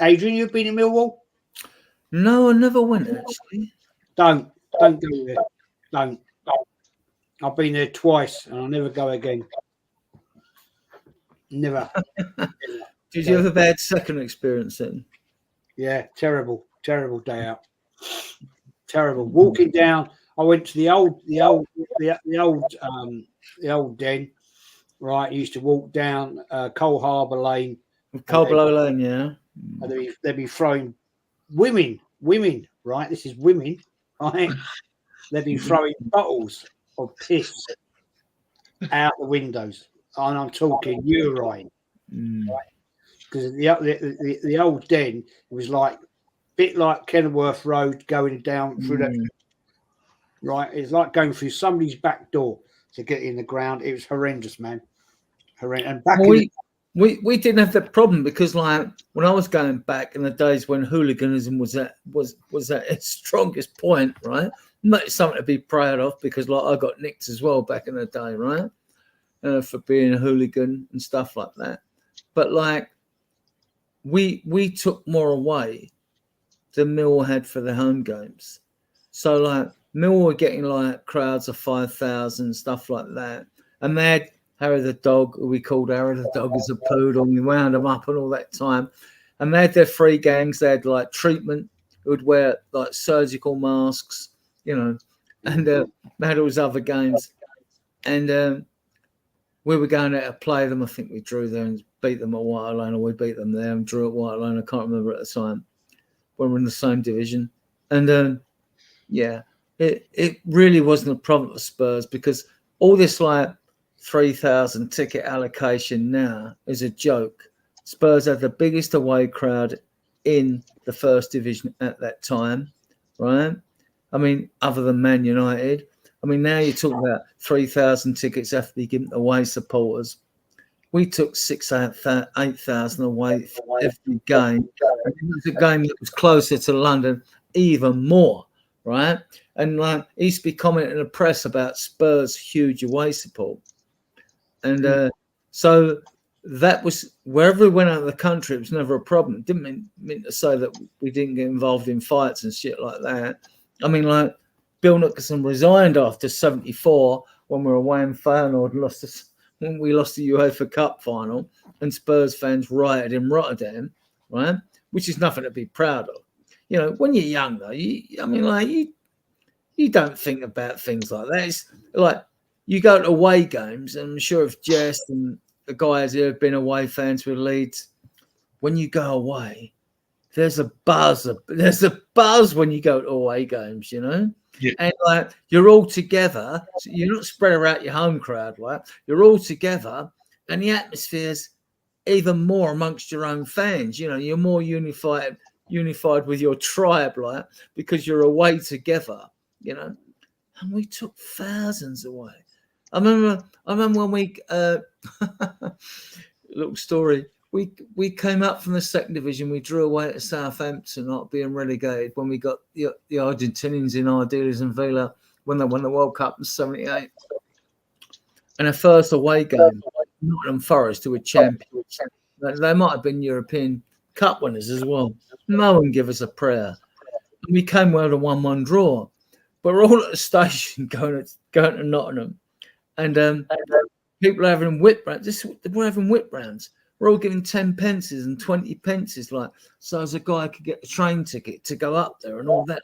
Adrian, you ever been to Millwall? No, I never went, actually. Don't go there. Don't. I've been there twice and I'll never go again. Never. Did you have a bad second experience then? Yeah, terrible day out. Terrible. Walking down, I went to the old den. Right, I used to walk down Cole Harbour Lane. Below Lane, yeah. And they'd be throwing women. Right, this is women. Right, they'd be throwing bottles of piss out the windows, and I'm talking urine. Right? Because the old den was like a bit like Kenilworth Road going down through that. Right, it's like going through somebody's back door to get in the ground. It was horrendous, man. Horrendous. And back we didn't have that problem because, like, when I was going back in the days when hooliganism was at its strongest point, right? Not something to be proud of because, like, I got nicked as well back in the day, right? For being a hooligan and stuff like that. But, like, we took more away than Millwall had for the home games. So, like, Millwall were getting, like, crowds of 5,000, stuff like that. And they had Harry the dog, who we called Harry the dog as a poodle, and we wound them up and all that time. And they had their free gangs. They had, like, treatment, who would wear, like, surgical masks, you know, and they had all those other games. And we were going out to play them. I think we drew there and beat them at White Lane, or we beat them there and drew at White Lane. I can't remember at the time. When we're in the same division. And, yeah, it really wasn't a problem for Spurs because all this, like, 3,000 ticket allocation now is a joke. Spurs had the biggest away crowd in the first division at that time, right? I mean, other than Man United. I mean, now you talk about 3,000 tickets have to be given away supporters. We took 8,000 away for every game. And it was a game that was closer to London even more, right? And, like, he used to be commenting in the press about Spurs' huge away support. And so that was, wherever we went out of the country, it was never a problem. It didn't mean to say that we didn't get involved in fights and shit like that. I mean, like, Bill Nicholson resigned after 74 when we were away in Feyenoord and when we lost the UEFA Cup final, and Spurs fans rioted in Rotterdam, right? Which is nothing to be proud of. You know, when you're young, though, you don't think about things like that. It's like you go to away games, and I'm sure if Jess and the guys here have been away fans with Leeds, when you go away, there's a buzz. There's a buzz when you go to away games, you know? Yeah. And like you're all together. So you're not spread around your home crowd, right? You're all together, and the atmosphere's even more amongst your own fans. You know, you're more unified with your tribe, like, because you're away together, you know. And we took thousands away. I remember when we little story. We came up from the second division. We drew away at Southampton, not being relegated, when we got the Argentinians in our dealers and Villa when they won the World Cup in '78. And a first away game, Nottingham Forest, who were champions. They might have been European Cup winners as well. No one give us a prayer. And we came well to 1-1 draw. But we're all at the station going to Nottingham. And people are having whip rounds. We're having whip rounds. We're all giving 10 pences and 20 pences, like, so as a guy could get a train ticket to go up there and all that.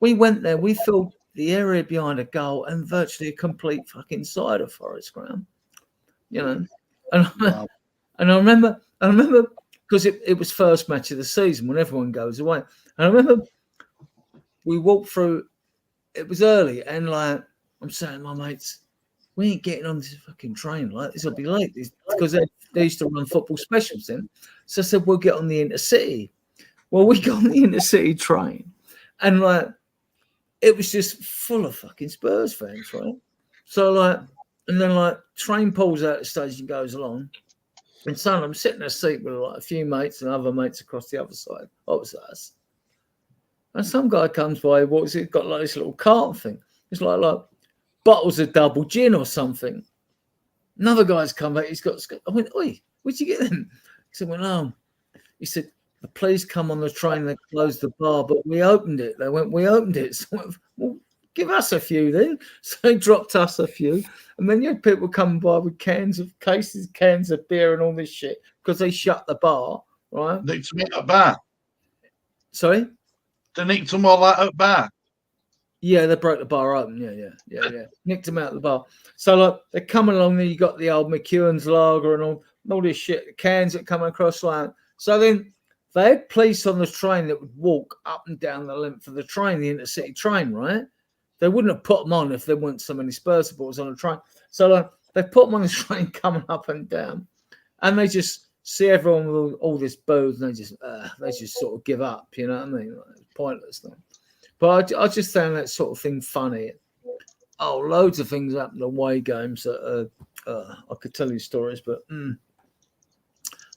We went there, we filled the area behind a goal and virtually a complete fucking side of Forest Ground, you know. And, wow. And I remember because it was first match of the season when everyone goes away. And I remember we walked through, it was early, and like, I'm saying to my mates, we ain't getting on this fucking train, like, this will be late, because they used to run football specials then. So I said, we'll get on the intercity. Well, we got on the intercity train, and like, it was just full of fucking Spurs fans, right? So like, and then like, train pulls out the station, goes along, and suddenly I'm sitting in a seat with like a few mates and other mates across the other side, opposite us. And some guy comes by, walks, he's got like this little cart thing. It's like bottles of double gin or something. Another guy's come back. He's got. I went, oi, where'd you get them? He said, well, no. He said, the police come on the train. They closed the bar, but we opened it. They went, we opened it. So I went, well, give us a few then. So they dropped us a few, and then you had people coming by with cans of beer and all this shit because they shut the bar. Right? Nicked them at a bar. Sorry. They nicked them all out at bar. Yeah, they broke the bar open. Yeah. Nicked them out of the bar. So like they're coming along there, you got the old McEwen's lager and all this shit, cans that come across like. So then they had police on the train that would walk up and down the length of the train, the intercity train, right? They wouldn't have put them on if there weren't so many Spurs supporters on the train. So like they put them on the train coming up and down, and they just see everyone with all this booze, and they just sort of give up. You know what I mean? Like, it's pointless thing. But I just found that sort of thing funny. Oh, loads of things happen away games that I could tell you stories, but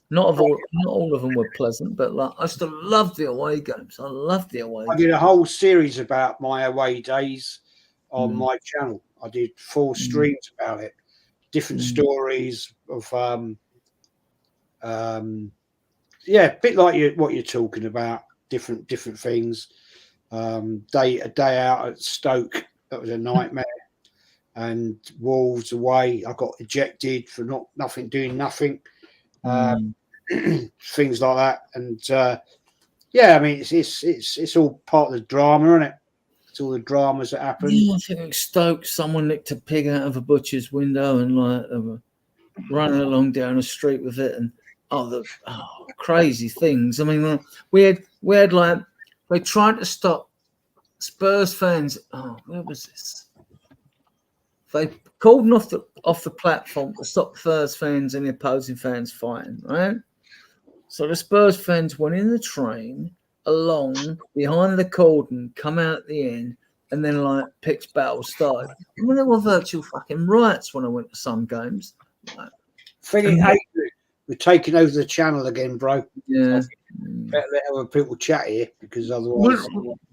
not all of them were pleasant. But like, I still love the away games. I love the away games. I did a whole series about my away days on my channel. I did 4 streams about it, different stories of a bit like what you're talking about, different things. A day out at Stoke, that was a nightmare. And Wolves away, I got ejected for doing nothing. Things like that. And I mean, it's all part of the drama, isn't it? It's all the dramas that happen. Yeah, I think at Stoke, someone nicked a pig out of a butcher's window and like they were running along down the street with it, and crazy things. I mean, we had like. They tried to stop Spurs fans. Oh, where was this? They called off the platform to stop Spurs fans and the opposing fans fighting, right? So the Spurs fans went in the train along behind the cordon, come out at the end, and then like pitched battle started. I mean, there were virtual fucking riots when I went to some games. Like, we're taking over the channel again, bro. Yeah. Better let other people chat here, because otherwise.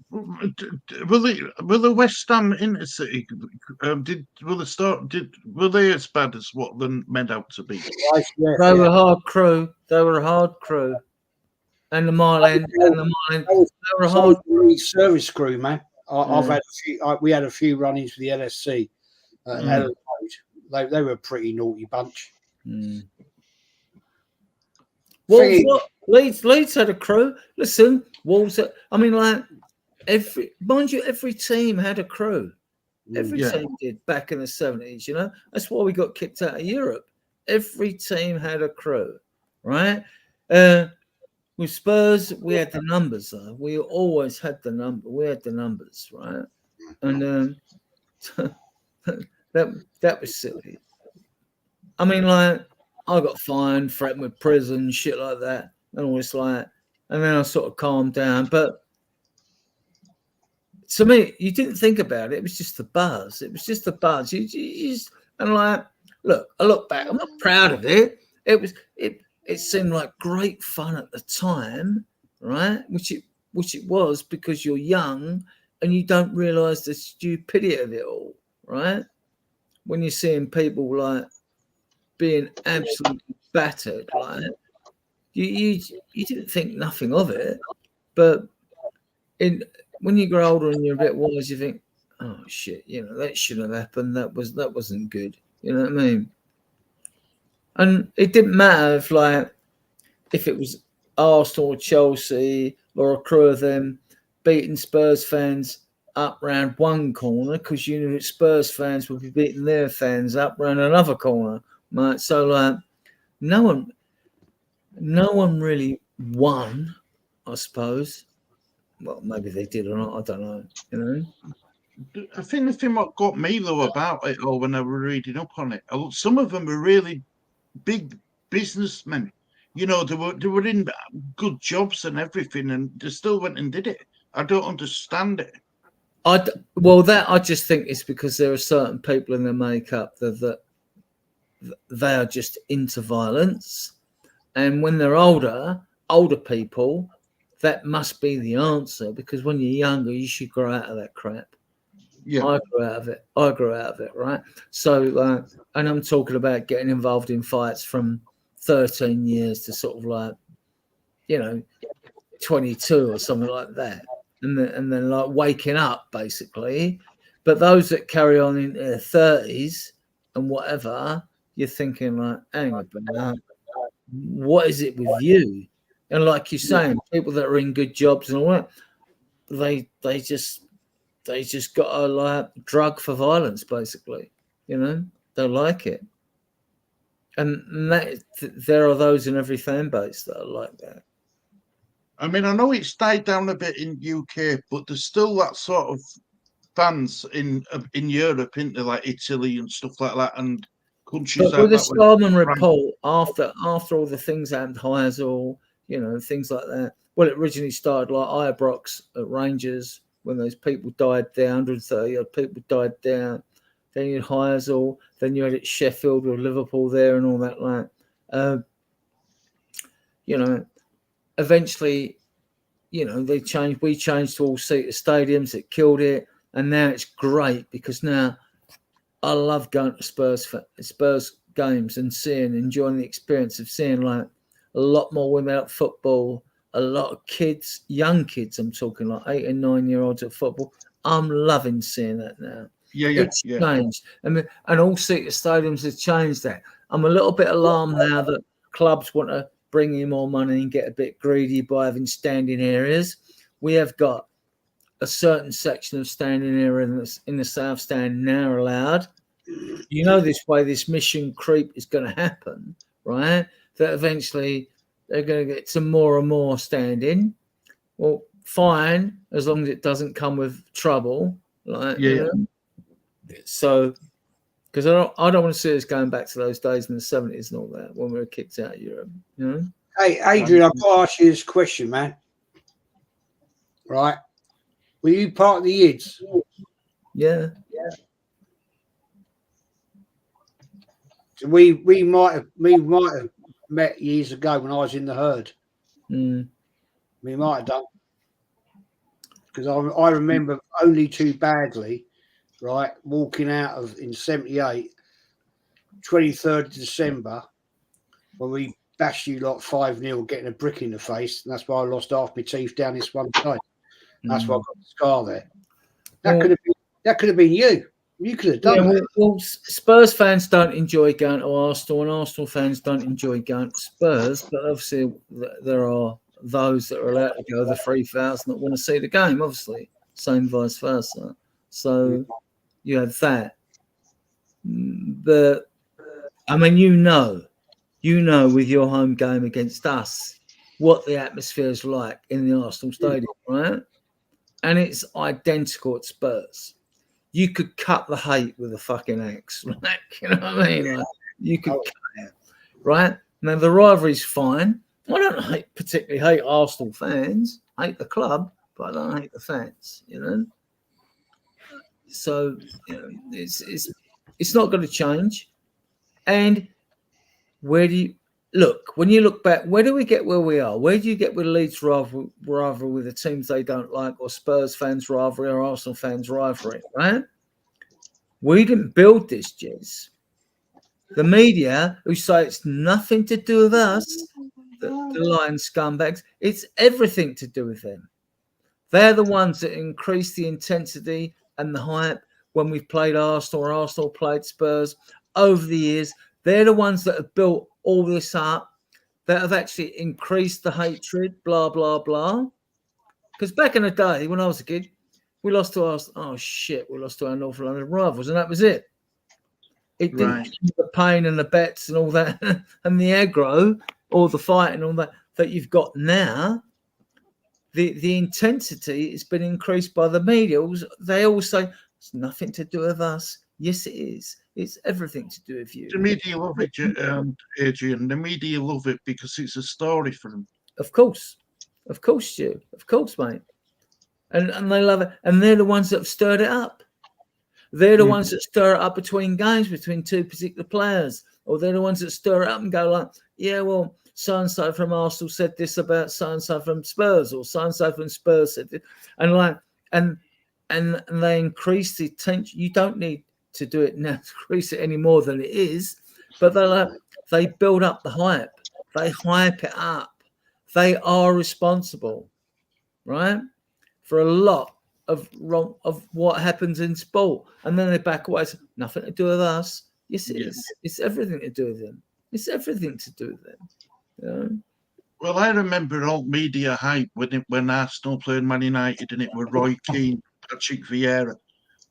Will the West Ham Intercity were they as bad as what they meant out to be? They were a hard crew. And the Mile End. They were a hard service crew, man. I've had we had a few run-ins for the LSC. They were a pretty naughty bunch. Wolves, Leeds had a crew. Listen, Wolves. I mean, like every team had a crew. Every team did back in the 70s, you know. That's why we got kicked out of Europe. Every team had a crew, right? With Spurs, we had the numbers, though. We always had the number. We had the numbers, right? And that was silly. I mean, like, I got fined, threatened with prison, shit like that, and all this like, and then I sort of calmed down. But to me, you didn't think about it. It was just the buzz. It was just the buzz. You just, and like, look, I look back. I'm not proud of it. It seemed like great fun at the time, right? Which it was, because you're young and you don't realise the stupidity of it all, right? When you're seeing people like being absolutely battered, like you didn't think nothing of it, but when you grow older and you're a bit wise, you think, oh shit, you know, that shouldn't have happened. That wasn't good. You know what I mean? And it didn't matter if it was Arsenal or Chelsea or a crew of them beating Spurs fans up round one corner, because you knew that Spurs fans would be beating their fans up round another corner. Right? So like no one really won, I suppose. Well, maybe they did or not, I don't know. You know? I think the thing what got me though about it all, when I was reading up on it, some of them were really big businessmen. You know, they were in good jobs and everything, and they still went and did it. I don't understand it. I just think it's because there are certain people in their makeup that they are just into violence, and when they're older people, that must be the answer, because when you're younger, you should grow out of that crap. Yeah, I grew out of it, right? So, and I'm talking about getting involved in fights from 13 years to sort of like, you know, 22 or something like that, and then like waking up basically. But those that carry on in their 30s and whatever, you're thinking like, hang on, what is it with you? And like you're saying, people that are in good jobs and all that, they just got a like drug for violence, basically. You know, they like it, and there are those in every fan base that are like that. I mean, I know it's died down a bit in UK, but there's still that sort of fans in Europe, isn't there, like Italy and stuff like that, and countries. But with the Starman report, after all the things happened, Heysel, you know, things like that. Well, it originally started like Ibrox at Rangers, when those people died there, 130 odd people died there. Then you had Heysel, then you had it Sheffield with Liverpool there and all that like. You know, eventually, you know, we changed to all-seater stadiums. It killed it, and now it's great, because now I love going to Spurs games and enjoying the experience of seeing like a lot more women at football, a lot of kids, young kids. I'm talking like 8 and 9 year olds at football. I'm loving seeing that now. It's changed, and all-seater stadiums have changed that. I'm a little bit alarmed now that clubs want to bring in more money and get a bit greedy by having standing areas. We have got a certain section of standing area in the South Stand now allowed. You know, this way, this mission creep is going to happen, right? That eventually they're going to get some more and more standing. Well, fine, as long as it doesn't come with trouble. Like, you know? So, because I don't want to see us going back to those days in the 70s and all that, when we were kicked out of Europe, you know? Hey, Adrian, I've got to ask you this question, man. Right? Were you part of the Yids? Yeah. So we might have met years ago when I was in the herd. Mm. We might have done, because I remember only too badly, right, walking out of in '78, 23rd of December, when we bashed you like 5-0, getting a brick in the face, and that's why I lost half my teeth down this one side. That's why I got the scar there. That could have been you. You could have done that. Well, Spurs fans don't enjoy going to Arsenal, and Arsenal fans don't enjoy going to Spurs. But obviously, there are those that are allowed to go, the 3,000 that want to see the game. Obviously, same vice versa. So, You have that. But I mean, you know, with your home game against us, what the atmosphere is like in the Arsenal Stadium, right? And it's identical at Spurs. You could cut the hate with a fucking axe, like, you know what I mean? Like, you could cut it, right? Now the rivalry's fine. I don't particularly hate Arsenal fans. I hate the club, but I don't hate the fans, you know. So you know, it's not going to change. And where do you look when you look back? Where do we get where we are? Where do you get with Leeds rivalry with the teams they don't like, or Spurs fans rivalry, or Arsenal fans rivalry? Right? We didn't build this, Jez. The media, who say it's nothing to do with us, the lying scumbags, it's everything to do with them. They're the ones that increase the intensity and the hype when we've played Arsenal or Arsenal played Spurs over the years. They're the ones that have built all this up, that have actually increased the hatred, blah, blah, blah. Because back in the day, when I was a kid, we lost to our North London rivals, and that was it. It didn't give you the pain and the bets and all that, and the aggro, all the fight and all that you've got now. The intensity has been increased by the media. They all say it's nothing to do with us. Yes, it is. It's everything to do with you. The media love it, Adrian. The media love it because it's a story for them. Of course, Stu. Of course, mate. And they love it. And they're the ones that have stirred it up. They're the ones that stir it up between games, between two particular players. Or they're the ones that stir it up and go like, yeah, well, so-and-so from Arsenal said this about so-and-so from Spurs, or so-and-so from Spurs said this. And like, and they increase the tension. You don't need to do it now to increase it any more than it is. But they build up the hype. They hype it up. They are responsible, right, for a lot of what happens in sport. And then they back away. It's nothing to do with us. Yes, it is. It's everything to do with them. It's everything to do with them. Yeah. Well, I remember old media hype when Arsenal played Man United, and it were Roy Keane, Patrick Vieira.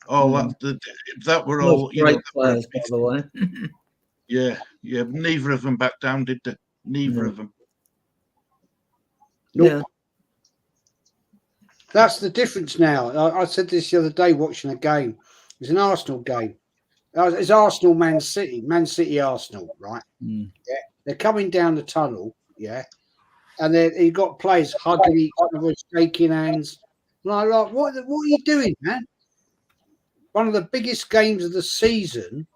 That were all great players, by the way. Yeah. Neither of them back down, did they? Neither of them. Nope. Yeah. That's the difference now. I said this the other day watching a game. It was an Arsenal game. It's Arsenal, Man City, Arsenal, right? Yeah. They're coming down the tunnel, yeah. And you've got players hugging each other, shaking hands. And I'm like, what are you doing, man? One of the biggest games of the season,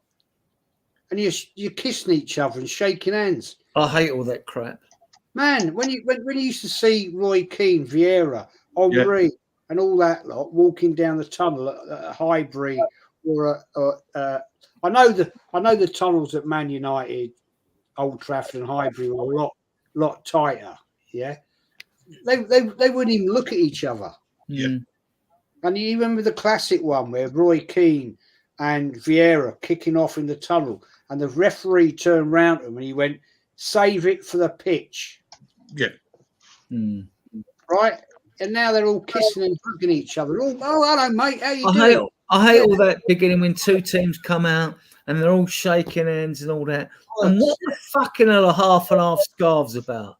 and you're kissing each other and shaking hands. I hate all that crap. Man, when you used to see Roy Keane, Vieira, Henry, and all that lot walking down the tunnel at Highbury, or I know the tunnels at Man United, Old Trafford, and Highbury were a lot tighter. Yeah, they wouldn't even look at each other. Yeah, and you remember the classic one where Roy Keane and Vieira kicking off in the tunnel, and the referee turned round to him and he went, "Save it for the pitch." Yeah. Right? And now they're all kissing and hugging each other. Oh, hello, mate. How you doing? I hate all that beginning when two teams come out and they're all shaking hands and all that. And what the fucking hell are half and half scarves about?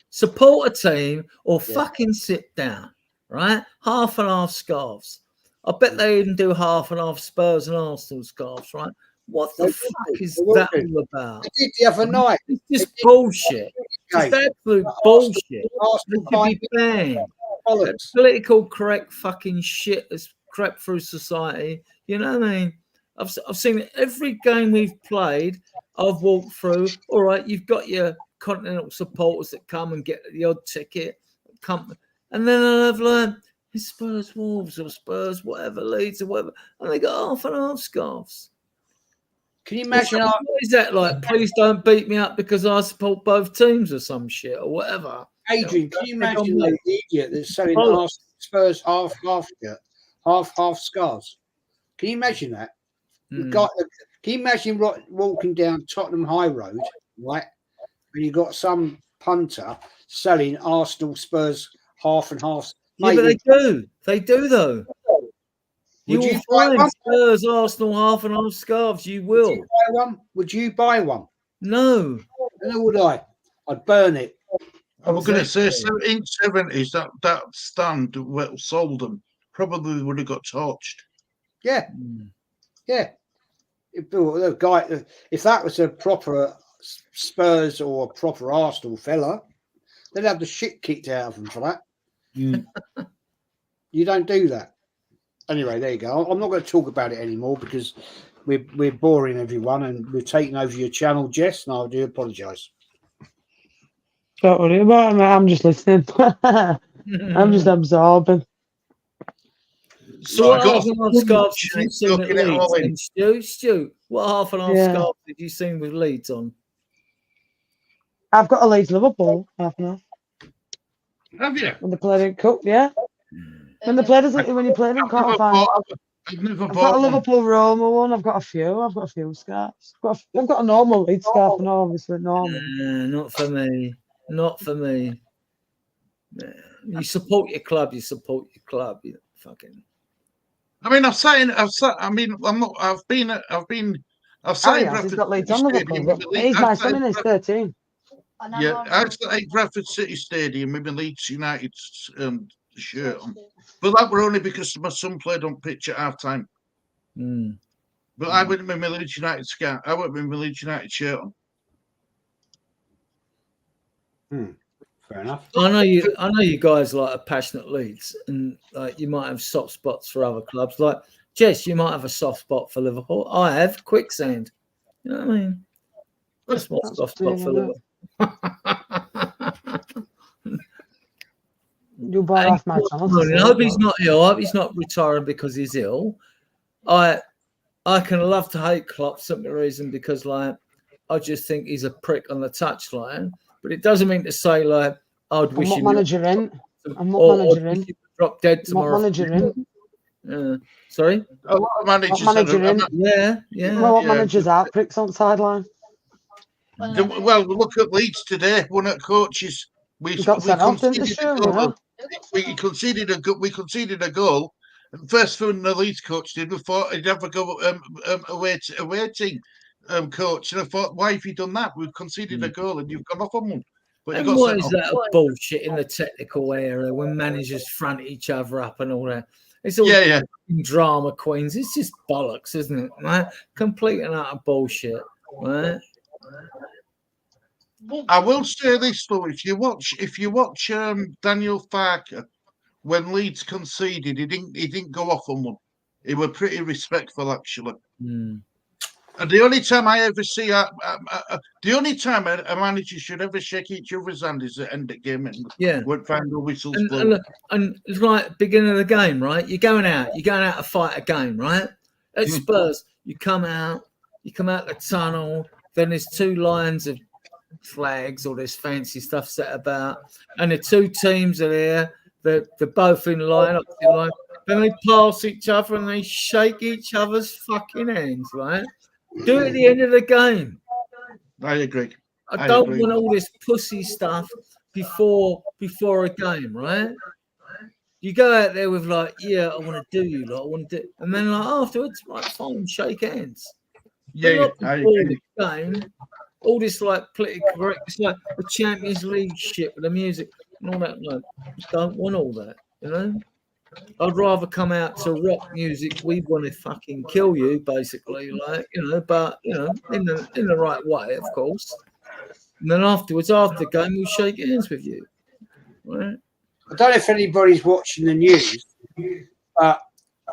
Support a team or fucking sit down, right? Half and half scarves. I bet they even do half and half Spurs and Arsenal scarves, right? What the fuck is that all about? They did the other night. It's just bullshit. It's absolute bullshit. It should be banned. That political correct fucking shit that's crept through society. You know what I mean? I've seen it every game we've played. I've walked through. All right, you've got your continental supporters that come and get the odd ticket, and then I'll have like Spurs Wolves or Spurs whatever, Leeds or whatever, and they got half and half scarves. Can you imagine? What is that like? Please don't beat me up because I support both teams or some shit or whatever. Adrian, can you imagine the idiot that's selling Spurs half scarves? Can you imagine that? Can you imagine walking down Tottenham High Road, right? And you got some punter selling Arsenal Spurs half and half. Yeah, but they do though. Would You you will buy find one? Spurs, Arsenal, half and half scarves. You Would will. you buy one? Would you buy one? No. No, would I? I'd burn it. I was going to say Exactly. 1770s, that stand that sold them probably would have got torched. Yeah. Yeah. If the guy, if that was a proper Spurs or a proper Arsenal fella, they'd have the shit kicked out of them for that. You don't do that. Anyway, there you go. I'm not going to talk about it anymore because we're boring everyone and we're taking over your channel, Jess, and I do apologise. Don't worry about it, mate. I'm just listening. I'm just absorbing. So what got half and half scarves did you seen at looking at all Leeds? in. Stu, what half and half Yeah. scarves did you seen with Leeds on? I've got a Leeds Liverpool half an hour. Have you? When they played in Cup, yeah. When they played, when you played in quarter final. I've never I've got bought a one. Liverpool Roma one. I've got a few scarves. I've got a normal Leeds scarf, and obviously normal. Not for me. Not for me. You support your club. You support your club. You fucking. I mean, I've sat. I mean, I'm not. I've sat in He's got Leeds on Liverpool. Stadium. He's my son, and he's 13. Yeah, I've sat at Bradford City Stadium with my Leeds United shirt on, but that were only because my son played on pitch at half time. But I went with my Leeds United scarf. I went with my Leeds United shirt on. Fair enough. I know you guys like are passionate Leeds, and like you might have soft spots for other clubs. Like Jess, you might have a soft spot for Liverpool. I have Quicksand. You know what I mean? That's my soft spot for Liverpool. You bought off my channel. I hope he's not ill. I hope he's not retiring because he's ill. I can love to hate Klopp for some reason because like I just think he's a prick on the touchline. But it doesn't mean to say like I'd wish him. I'm not manager in. Drop dead tomorrow. What manager in? Sorry. A lot of managers. What manager in? Yeah. Well, what managers are pricks on the sideline? Well, look at Leeds today. One of the coaches. We conceded a goal. First thing the Leeds coach did, we thought he'd have a go away team coach, and I thought, why have you done that? We've conceded a goal and you've gone off on one. But and what is that bullshit in the technical area when managers front each other up and all that? It's all drama queens. It's just bollocks, isn't it? Right? Complete and utter bullshit. Right? I will say this though: if you watch Daniel Farker, when Leeds conceded, he didn't go off on one. He was pretty respectful actually. And the only time I ever see the only time a manager should ever shake each other's hand is at end of game and won't find the whistles blown. And it's like beginning of the game, right? You're going out to fight a game, right? At Spurs, you come out the tunnel, then there's two lines of flags, all this fancy stuff set about, and the two teams are there, they're both in line, then they pass each other and they shake each other's fucking hands, right? Do it at the end of the game. I agree. I don't want all this pussy stuff before a game, right? You go out there with like, I want to do you, like, I want to do, and then like afterwards, right, fine, shake hands. Yeah, I agree. The game, all this like politically correct, it's like the Champions League shit with the music and all that. Like, don't want all that, you know. I'd rather come out to rock music. We want to fucking kill you, basically, like, you know, but you know, in the right way, of course. And then afterwards, after the game, we'll shake hands with you. Right? I don't know if anybody's watching the news, but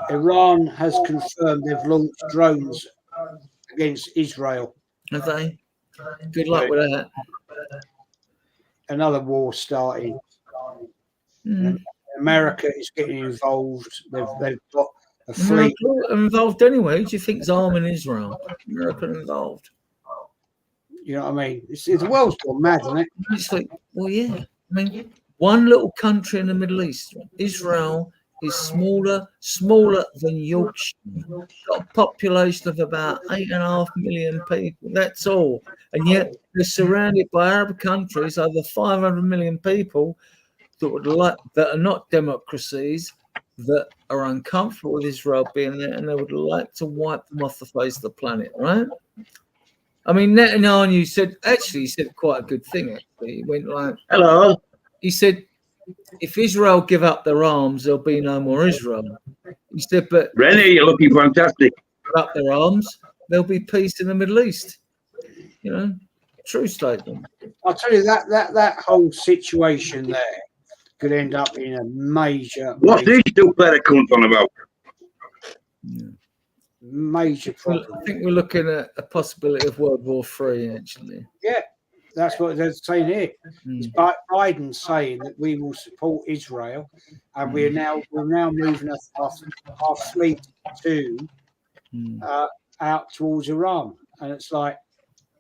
Iran has confirmed they've launched drones against Israel. Have they? Good luck with that. Another war starting. America is getting involved. They've got a fleet. Involved anyway. Do you think arming Israel? America involved. You know what I mean? The world's gone mad, isn't it? It's like, well, yeah. I mean, one little country in the Middle East, Israel, is smaller than Yorkshire. Got a population of about 8.5 million people. That's all. And yet they're surrounded by Arab countries, over 500 million people that are not democracies, that are uncomfortable with Israel being there, and they would like to wipe them off the face of the planet, right? I mean, Netanyahu said quite a good thing, actually. He went like, hello. He said, if Israel give up their arms, there'll be no more Israel. He said, but Rennie, you're looking fantastic. Give up their arms, there'll be peace in the Middle East. You know, true statement. I'll tell you that whole situation there could end up in a major. What's these two player cunt on about? Major problem. I think we're looking at a possibility of World War III, actually. Yeah, that's what they're saying here. It's Biden saying that we will support Israel, and we're now moving our fleet to out towards Iran, and it's like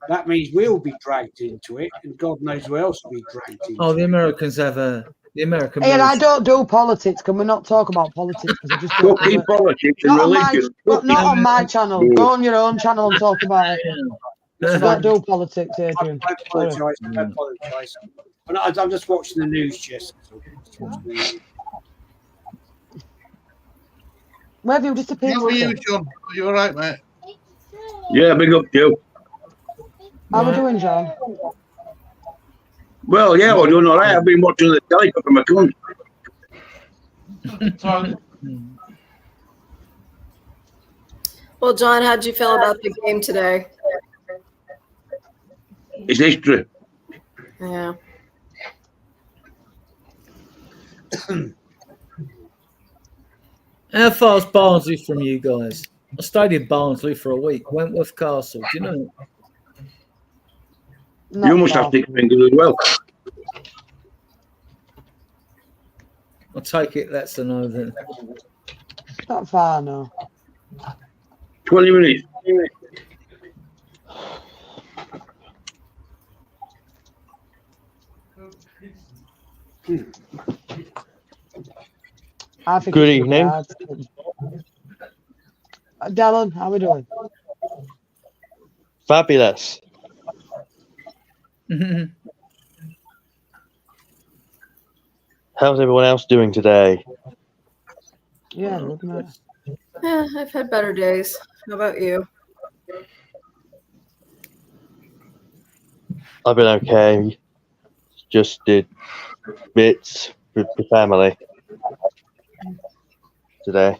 that means we'll be dragged into it, and God knows who else will be dragged into. Oh, the Americans have the American. Ian, I don't do politics. Can we not talk about politics? Because I just don't do it. Politics and religion. Not on my channel. Go on your own channel and talk about it. I don't do politics, Adrian. I apologise. I apologise. I'm just watching the news, Jess. Where have you disappeared? How are you, John? Are you all right, mate? Yeah, big up to you. How are we doing, John? Well, yeah, we're doing all right. I've been watching the telly from my cunt. Well, John, how'd you feel about the game today? It's history. Yeah. How far is Barnsley from you guys? I stayed in Barnsley for a week. Wentworth Castle. Do you know? You must have 6 fingers as well. I take it that's a no then. Not far, no. 20 minutes. I think Good evening. Dylan, how are we doing? Fabulous. How's everyone else doing today? Yeah, good, mate. Yeah, I've had better days. How about you? I've been okay. Just did bits with the family today.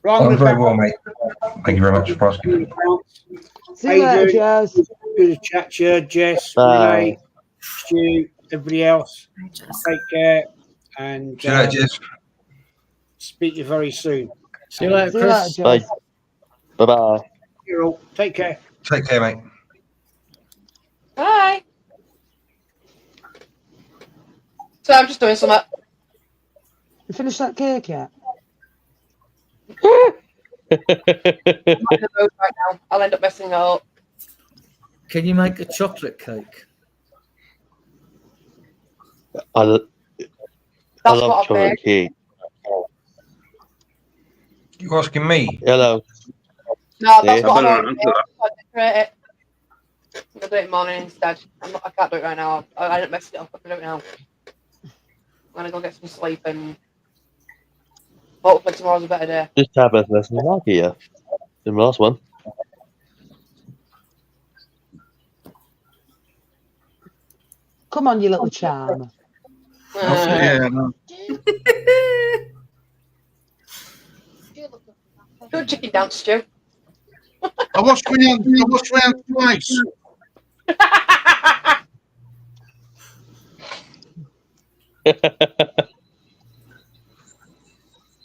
I'm very well, mate. Thank you very much for asking. See you later, Jess. Good to chat to you, Jess, Renee, Stu, everybody else. Take care and See you later, Jess. Speak to you very soon. See you later, Chris. Bye. Bye-bye. You're all. Take care. Take care, mate. Bye. So I'm just doing something. You finished that cake yet? I'm in the mood right now. I'll end up messing it up. Can you make a chocolate cake? I love what I've chocolate made. cake. You asking me? Hello. No, that's Yeah. what I'm on. I'll decorate it. I'll do it in the morning instead. I can't do it right now. I end up messing it up. I'll do it now. I'm going to go get some sleep and hopefully tomorrow's a better day. This tablet's less than like here than the last one. Come on, you little charmer. Yeah, no. Do a chicken dance, Stu. I watched round twice.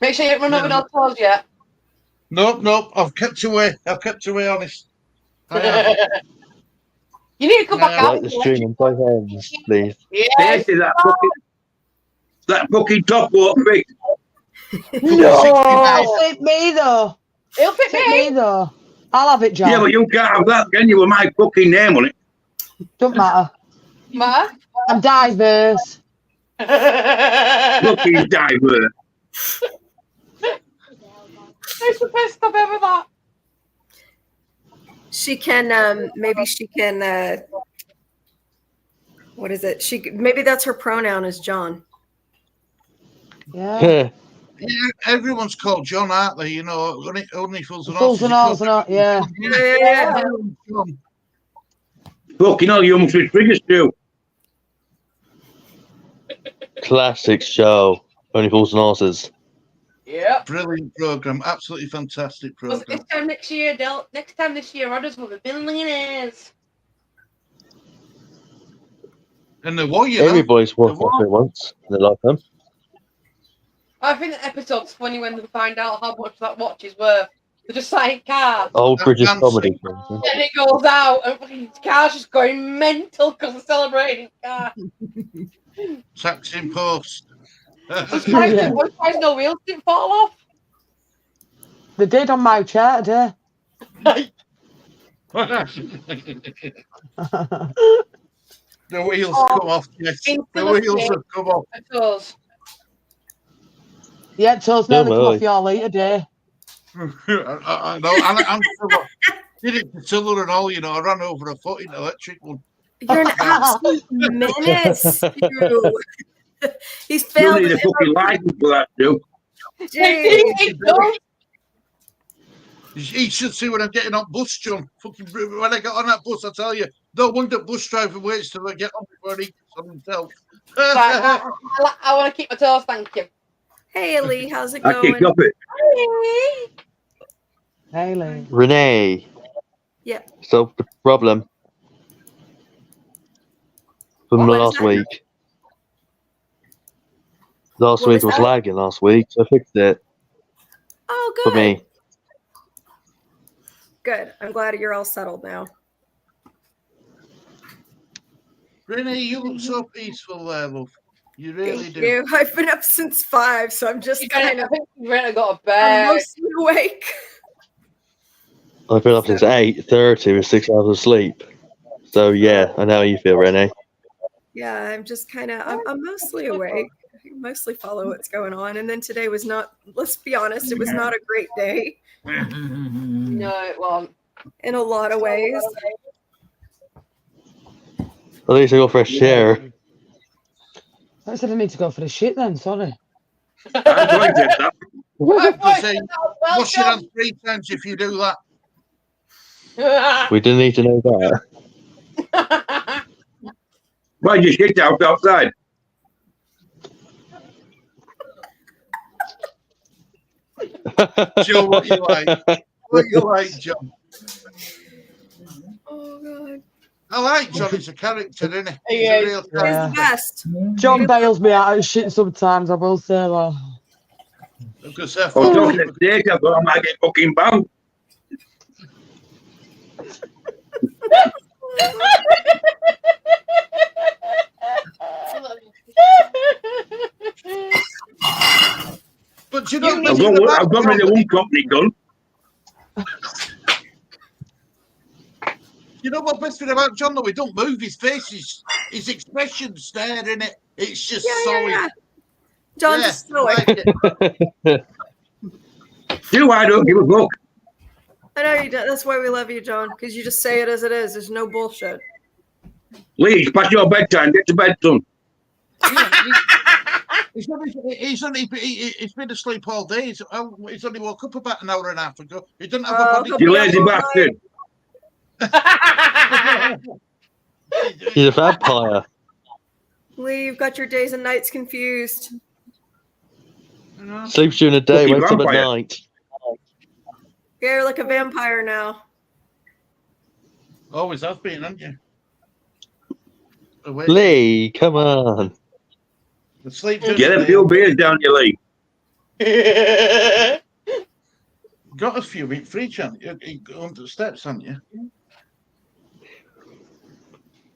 Make sure you don't run over no toes yet. Nope. I've kept away. Honest. You need to come back out. Like the string in both ends, please. Yes. That fucking top walk big. No, it'll fit me though. It'll fit me though. I'll have it, John. Yeah, but you can't have that, can you? With my fucking name on it. Don't matter. Ma? I'm diverse. Fucking diverse. It's the best I've ever that. She can maybe she can what is it? Maybe that's her pronoun is John. Yeah. Yeah, everyone's called John, aren't they? You know, only fools and Fools and horses, yeah. Yeah. Fucking hell, you almost trigger Stu. Classic show. Only Fools and Horses. Yeah. Brilliant program, absolutely fantastic program. This time next year, Del. Next time this year, others will be millionaires. And the war, you know. Everybody's watched it once in their lifetime. I think the episode's funny when they find out how much that watch is worth. They're just like car. Old British comedy. And it goes out, and the car's just going mental because they're celebrating car. Tax in post. I'm surprised no wheels didn't fall off. They did on my chair today. The wheels come off, yes. The wheels have come off. Yeah, toes nearly come off your litre day. I know, I'm did it to Tiller and all, you know. I ran over a foot in the electric one. You're an absolute menace, Stu. He's You failed. need a fucking license for that, Stu. You should see when I'm getting on bus, John. Fucking when I get on that bus, I tell you, no wonder bus driver waits till I get on before he gets on himself. Right, I want to keep my toes, thank you. Hey, Lee, how's it I going? kicked up it. Hey, Lee. Renee. Yeah. So the problem from What was last that? week. Last What week was was that? lagging last week, so I fixed it Oh, for good. me. Good. I'm glad you're all settled now. Renee, you look so peaceful there, love. You really Thank do. you. I've been up since 5, so I'm just kind of. I think you really got a I'm bed. mostly awake. I've been up since 8:30 with 6 hours of sleep. So yeah, I know how you feel, Renee. Yeah, I'm just kind of. I'm mostly awake. I mostly follow what's going on, and then today was not. Let's be honest, it was not a great day. No, it wasn't. In a lot of ways. At least I got fresh air. I said I need to go for the shit then, sorry. I enjoyed it, that. I say, wash your hands 3 times if you do that. We didn't need to know that. Why you shit out outside? Joe, what you like? What you like, John? Oh god. I like John as a character, isn't he? He's Yeah, a real He's character. the best. John bails me out of shit sometimes, I will say that. Because I was talking to Dave, I thought I might get fucking banned. But you know, I've got rid of one company done. You know what best thing about John though? He don't move his face, his expression's there, in it. It's just solid. Yeah. John's Yeah, a stoic. like it. Do I don't give a fuck. I know you do. That's why we love you, John, because you just say it as it is. There's no bullshit. Lee, it's past your bedtime. Get to bed, son. He's been asleep all day. He's only woke up about an hour and a half ago. He didn't have Oh, a body. You lazy bastard. He's a vampire. Lee, you've got your days and nights confused. Sleeps during the day, Fucking wakes up at vampire. night. You're like a vampire now. Always have been, haven't you? Awake. Lee, come on. Sleep during Get the a day. few beers down your leg. Got a few in fridge, haven't you? You go up the steps, haven't you?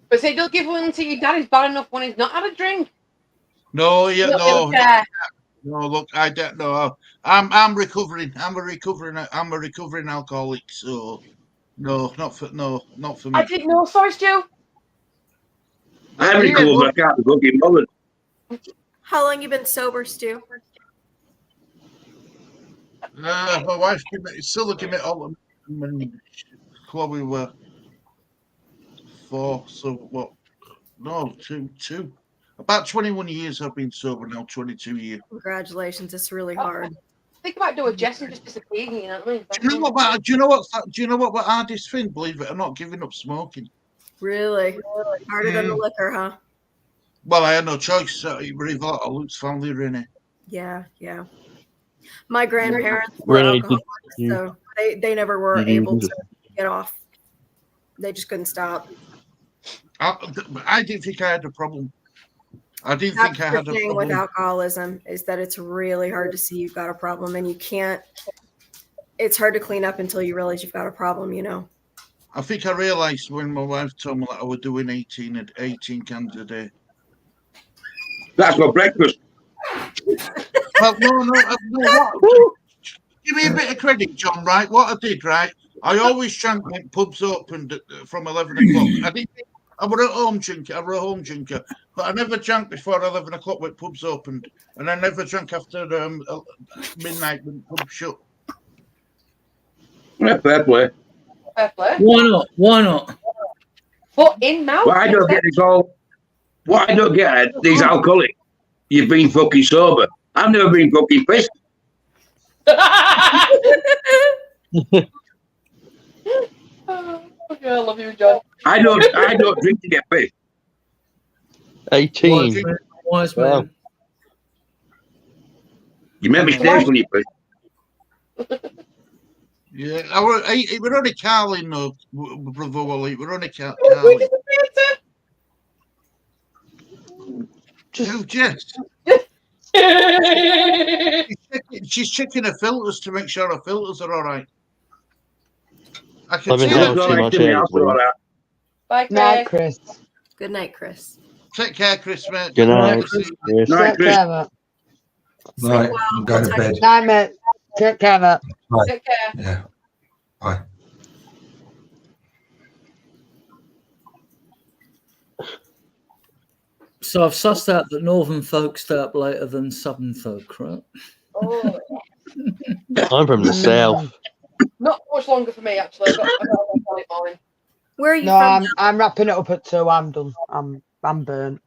But say, don't give one to your dad. He's bad enough when he's not had a drink. No, yeah, Look, no, he'll care. no. Look, I don't know. I'm recovering. I'm a recovering alcoholic. So, no, not for me. I didn't know. Sorry, Stu. I haven't recovered, but I can't be fucking bothered. How long you been sober, Stu? My wife still give me all the money. Well, we were 4, so what? No, two. About 21 years I've been sober now, 22 years. Congratulations, it's really hard. I think about doing Jess and just disappearing, you know what I mean? Do you know what? Do you know what the hardest thing? Believe it or not, giving up smoking. Really? Harder than the liquor, huh? Well, I had no choice. It revolved a Luke's family, really. Yeah. My grandparents were Really, alcoholics, so they never were able to get off. They just couldn't stop. I didn't think I had a problem. I didn't That's think I the had a thing problem. with alcoholism is that it's really hard to see you've got a problem, and you can't. It's hard to clean up until you realize you've got a problem. You know. I think I realised when my wife told me that I was doing 18 cans a day. That's my breakfast. Well, no. Give me a bit of credit, John. Right, what I did, right? I always drank when pubs opened from 11 o'clock. I was a home drinker, but I never drank before 11 o'clock when pubs opened, and I never drank after midnight when pubs shut. Yeah, fair play. Fair play. Why not? Foot in mouth. What I don't get is what I don't get these alcoholics. You've been fucking sober. I've never been fucking pissed. Okay, I love you, John. I don't drink to get pissed. 18. Wise man. You make mistakes when you piss. Yeah, it was only Carlin, though, brother Wally. It was only Carlin. Jess. She's checking her filters to make sure her filters are all right. I can see too much Bye, Chris. Night, Chris. Good night, Chris. Take care, Chris, mate. Good night, Chris. Chris. Take care, mate. Right, I'm going to bed. Night, mate. Take care, mate. Bye. Take care. Yeah. Bye. So I've sussed out that northern folk stay up later than southern folk, right? Oh, I'm from the south. not much longer for me, actually. I got a solid morning. Where are you No, from? I'm wrapping it up at 2. I'm done. I'm burnt.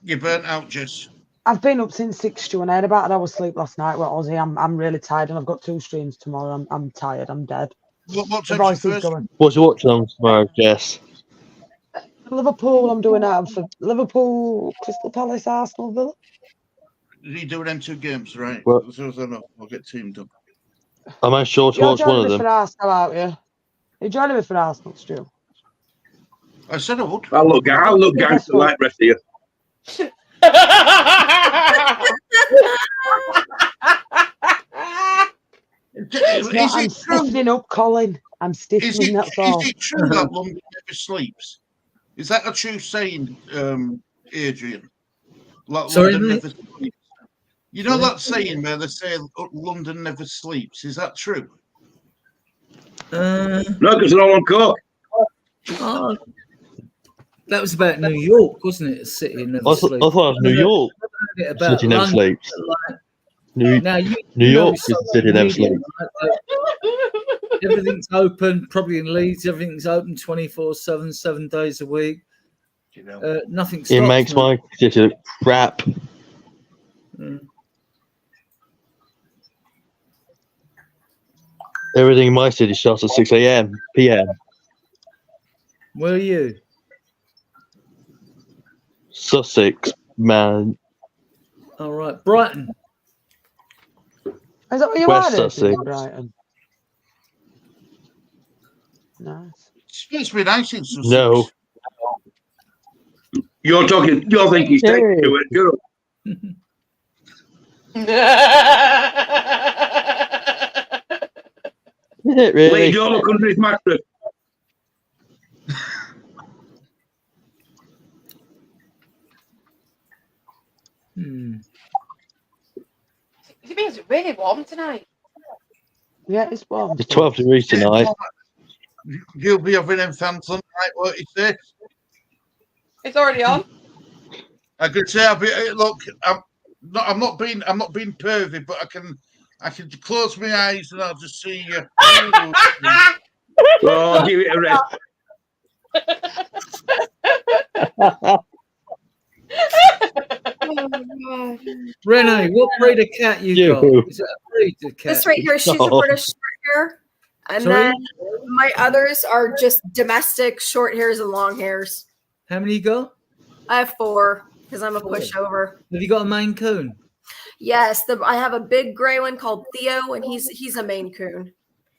You're burnt out, Jess. I've been up since 6, Stu, and I had about an hour's sleep last night with Ozzy. I'm really tired, and I've got 2 streams tomorrow. I'm tired. I'm dead. What The time's voice your is first? going. What's you watching on tomorrow, Jess? Liverpool, I'm doing out for Liverpool, Crystal Palace, Arsenal, Villa. You doing them 2 games, right? Well- So I know. I'll get teamed up. Am I sure to You're watch one joining of me them? for Arsenal, aren't you? You're joining me for Arsenal, Stu. I said I would. I'll look gangster like the rest of you. I'm stiffening up, Colin. I'm stiffening, that's all. Is it true that London never sleeps? Is that a true saying, Adrian? Like Sorry, London mate? never sleeps. You know that saying where they say London never sleeps? Is that true? No, because they're all on coke. Oh, that was about New York, wasn't it? A city never I sleeps. thought it was New York. About City never London, sleeps. like, New now York know is the city never media, sleeps. right? Everything's open, probably in Leeds. Everything's open 24/7, 7 days a week. You know. Nothing stops. It makes now. my city look crap. Mm. Everything in my city starts at 6 a.m. p.m. Where are you? Sussex, man. All right, Brighton. Is that what you West are, Sussex. Brighton? Nice. It's supposed to be nice in Sussex. No. You're thinking he's taking to it, girl. Is it really? Wait, don't look under his mattress. It means it's really warm tonight. Yeah, it's warm. It's 12 degrees tonight. You'll be having them fans on night, what you say? It's already on. I could say, look, I'm not being pervy, but I can close my eyes and I'll just see you. Oh, give it a rest. Oh, Renee, what breed of cat you got? Is it a breed of cat? this right here, she's a British short hair. And Sorry? then my others are just domestic short hairs and long hairs. How many you got? I have 4 because I'm a 4. pushover. Have you got a Maine Coon? Yes, I have a big gray one called Theo, and he's a Maine Coon.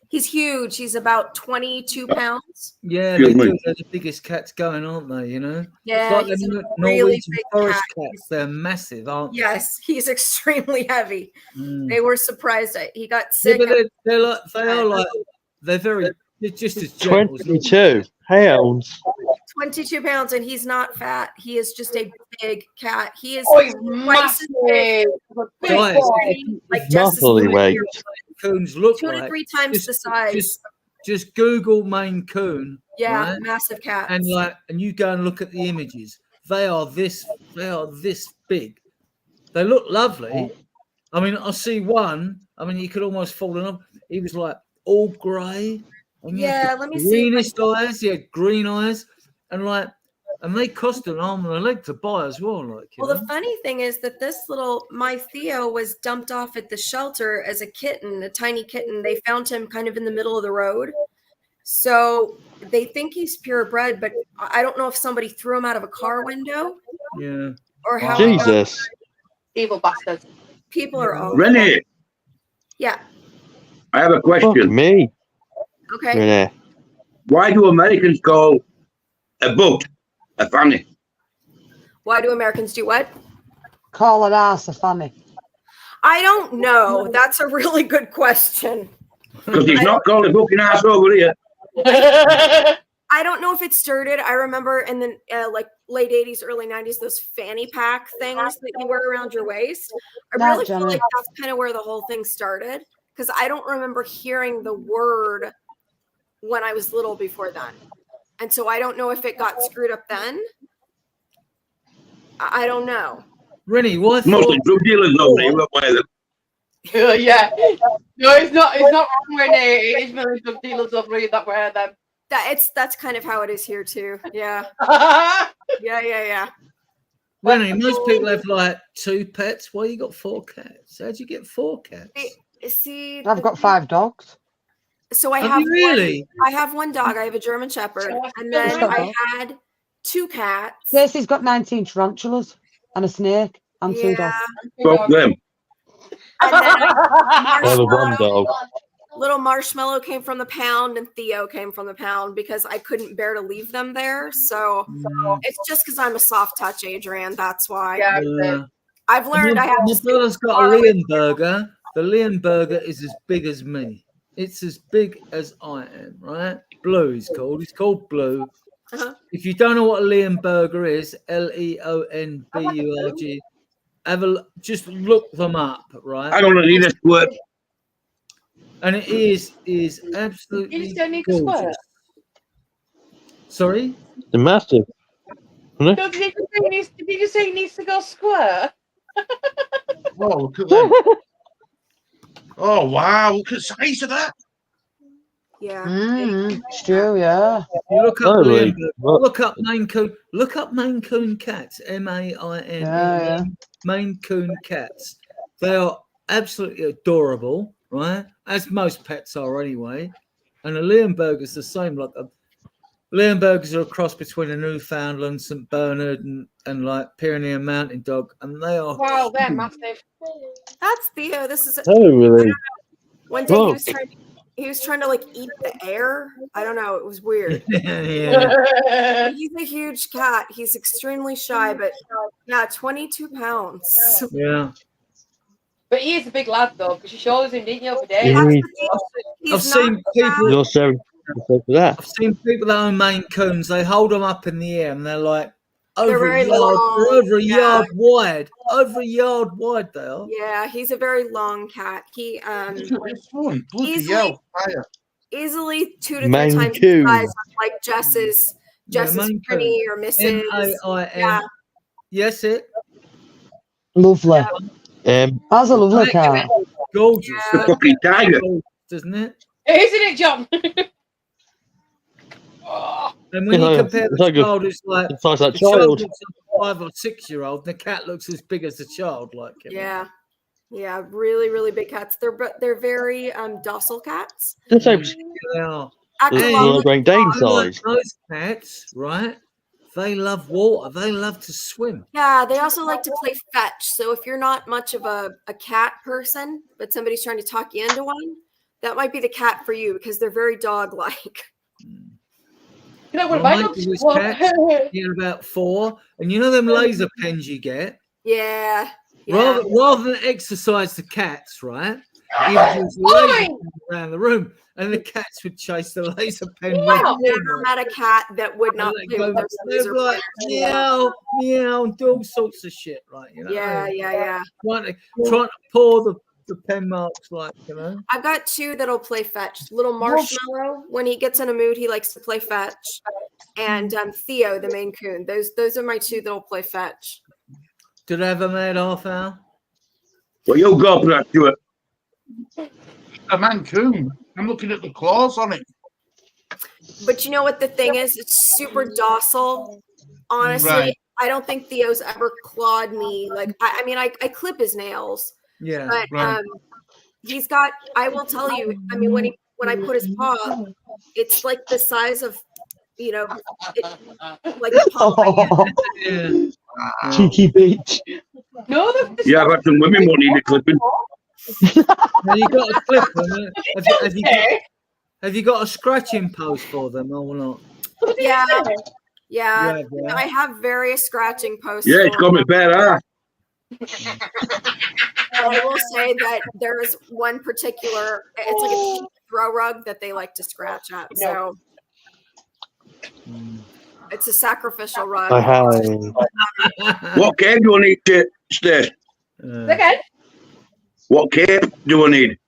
He's huge. He's about 22 pounds. Yeah, Excuse me. they're the biggest cats going, aren't they? You know? Yeah, it's like he's the a really Norwegian big forest cat. cats. They're massive, aren't they? Yes, he's extremely heavy. Mm. They were surprised that he got Yeah, sick. but they're just as gentle. 22 pounds. 22 pounds, and he's not fat. He is just a big cat. He is Oh, he's twice as big, Guys, like just as Muscly big. weight. Coons look 2 to like 3 times the size. just Google Maine Coon. Yeah, right? massive cats. And you go and look at the images. They are this big. They look lovely. I mean, I see one. I mean, you could almost fall in love. He was like all grey. And he had Yeah, the let me see. greenest eyes. He had green eyes, and they cost an arm and a leg to buy as well. Well, the funny thing is that my Theo was dumped off at the shelter as a kitten, a tiny kitten. They found him kind of in the middle of the road. So they think he's purebred, but I don't know if somebody threw him out of a car window. Yeah. Or how. Jesus. Evil bastards. People are all. Renee, Yeah. I have a question. Fuck me. Okay. Renee. Why do Americans call a boat a fanny? Why do Americans do what? Call it ass a fanny. I don't know. That's a really good question. Because he's not called a booking ass over here. I don't know if it started. I remember in the like late 80s, early 90s, those fanny pack things that you wear around your waist. I really feel like that's kind of where the whole thing started, because I don't remember hearing the word when I was little before then. And so I don't know if it got screwed up then. I don't know. Rennie, what? Mostly drug dealers over here. What way them? Yeah. No, it's not wrong, Renee. It is really drug dealers over here that wear them. That's kind of how it is here too. Yeah. Yeah. Rennie, most people have like 2 pets. Why you got 4 cats? How'd you get 4 cats? See, I've got 5 dogs. So I Have have you really? I have 1 dog. I have a German Shepherd, and then I had 2 cats. Stacey's got 19 tarantulas and a snake and 2 dogs. Fuck them. And then I have a 1 dog. Little Marshmallow came from the pound, and Theo came from the pound because I couldn't bear to leave them there. So it's just because I'm a soft touch, Adrian. That's why. Yeah. I've learned I have My to. brother's got a Leonberger. The Leonberger is as big as me. It's as big as I am, right? Blue is called. It's called Blue. Uh-huh. If you don't know what a Leonberger is, Leonburg, just look them up, right? I don't need this word. And it is absolutely You just don't need to gorgeous. swear. Sorry? They're massive. No, did you say he needs to go square? Oh, look at that. Oh, wow. Look at the size of that. Yeah. It's true, yeah. You look up Totally. look up Maine Coon. Look up Maine Coon cats. MAINE. Yeah. Maine Coon cats. They are absolutely adorable, right? As most pets are anyway. And a Leonberger is the same. Like Leonbergers are a cross between a Newfoundland, St. Bernard, and like Pyrenean Mountain Dog, and they are. Wow, they're massive. That's Theo. This is Totally. one day Whoa. he was trying to like eat the air. I don't know. It was weird. Yeah. He's a huge cat. He's extremely shy, but yeah, 22 pounds. Yeah. But he is a big lad though, because you showed him, didn't you, over there? I've seen people. You're so for that. I've seen people that own Maine Coons. They hold them up in the air, and they're like They're over very a yard, long. over a Yeah. yard wide. Over a yard wide, they are. Yeah, he's a very long cat. He This one. Bloody Easily- hell. Fire. easily 2 to 3 Maine times the Coon. size of like Jess's Maine Pretty or Mrs. MAIN. Yeah. Yes, it. Lovely. Um, That's a lovely cat. Gorgeous. The fucking tiger. Doesn't it? Isn't it, John? And when you compare the child, it's like it's like that the child child. looks like a 5 or 6 year old. The cat looks as big as the child. Like Yeah, yeah, really, really big cats. They're very docile cats. The same. They are. Act a The lot like Great Dane Unlike size. those cats, right? They love water. They love to swim. Yeah, they also like to play fetch. So if you're not much of a cat person, but somebody's trying to talk you into one, that might be the cat for you because they're very dog-like. You know what My my mate dog's was cats, he had about 4, and you know them laser pens you get. Yeah. Rather than exercise the cats, right? He would use laser pens around the room, and the cats would chase the laser pen. I've never met a cat that would not play with those laser like meow, meow, and do all sorts of shit, right? You know. Yeah. Trying to pour the pen marks, like, you know. I've got 2 that'll play fetch. Little Marshmallow, when he gets in a mood, he likes to play fetch. And Theo, the Maine Coon. Those are my 2 that'll play fetch. Did I have a made half hour? Well, you go for that, Stuart. A Mancoon. I'm looking at the claws on it. But you know what the thing is? It's super docile. Honestly, Right. I don't think Theo's ever clawed me. Like, I mean, I clip his nails. Yeah. But Right. he's got, I will tell you, I mean, when I put his paw, it's like the size of, you know, like the palm of my hand. Cheeky bitch. No, Yeah, I've had some women won't need a clipping. Now you got a clip on it. Have you got a scratching post for them or not? Yeah. Yeah. I have various scratching posts. Yeah, it's got me better. I will say that there is one particular, it's like a throw rug that they like to scratch at. So it's a sacrificial rug. I have. What cape do I need to stay? Again? What cape do I need?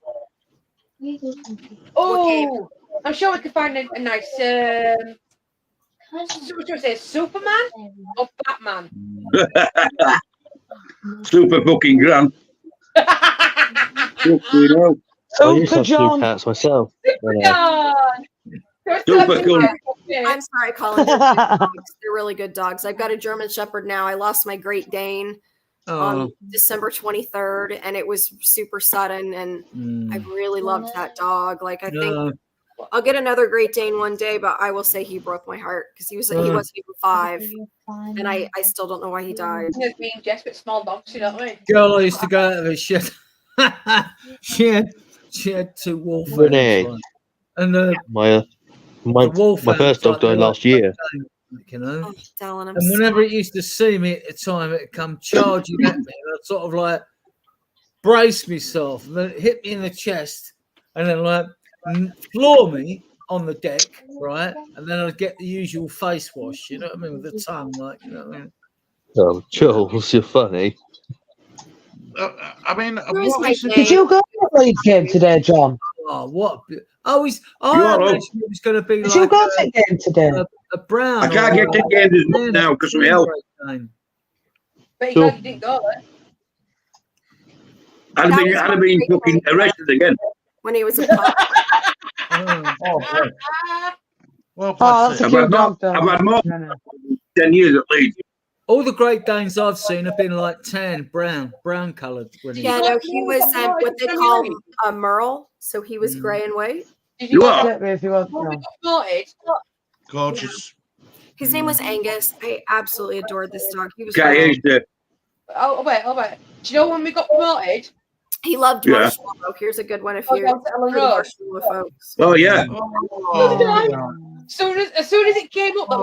Oh, I'm sure we could find a nice. What do I say, Superman or Batman? Super fucking grand. I used to have 2 cats myself. Super cool. I'm sorry, Colin. They're good dogs. They're really good dogs. I've got a German Shepherd now. I lost my Great Dane on December 23rd, and it was super sudden. And I really loved that dog. Like, I think I'll get another Great Dane one day, but I will say he broke my heart because he wasn't even 5, and I still don't know why he died. There's being just with small dogs, you know what I mean? Girl, I used to go out of the shed. she had 2 wolf Renee. hounds, and my wolf first dog died last year. You know, Darling, I'm and whenever it used to see me at the time, it'd come charging at me, and I'd sort of like brace myself, and then it hit me in the chest, and then like floor me on the deck, right? And then I'd get the usual face wash, you know what I mean, with the tongue, like, you know what I mean? Oh, Jules, you're funny. I mean, Did you go to the Leeds game today, John? Oh, what? I imagined it was going to be Did like you go to the game today? a brown. I can't get to games as much now because of my health. But you glad you didn't go there. I'd have been fucking arrested again. When he was a pup. Well, that's a cute dog, though. I've had more than 10 years at least. All the Great Danes I've seen have been like tan, brown coloured. Yeah, no, he was what they call a merle, so he was grey and white. You are? If you want, Gorgeous. His name was Angus. I absolutely adored this dog. He was. Oh wait. Do you know when we got promoted? He loved marshmallow. Here's a good one if you're marshmallow folks. Oh yeah. As soon as it came up that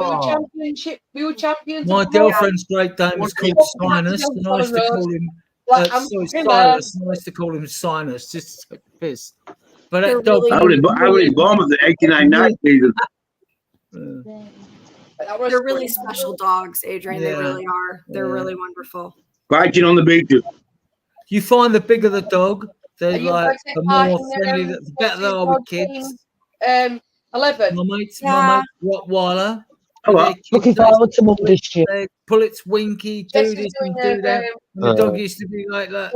we were champions. My girlfriend's Great Dane was called Sinus, and I used to call him. Silas. I used to call him Sinus, just to piss. But that dog. I was in Bournemouth the 89-90 season. They're really special dogs, Adrian. They really are. They're really wonderful. Fighting on the beach. You find the bigger the dog, they're like the more friendly, the better they are with kids. 11. My mate's Rottweiler. Looking forward to Monday shit. They pull its winky, do this and do that. And the dog used to be like that.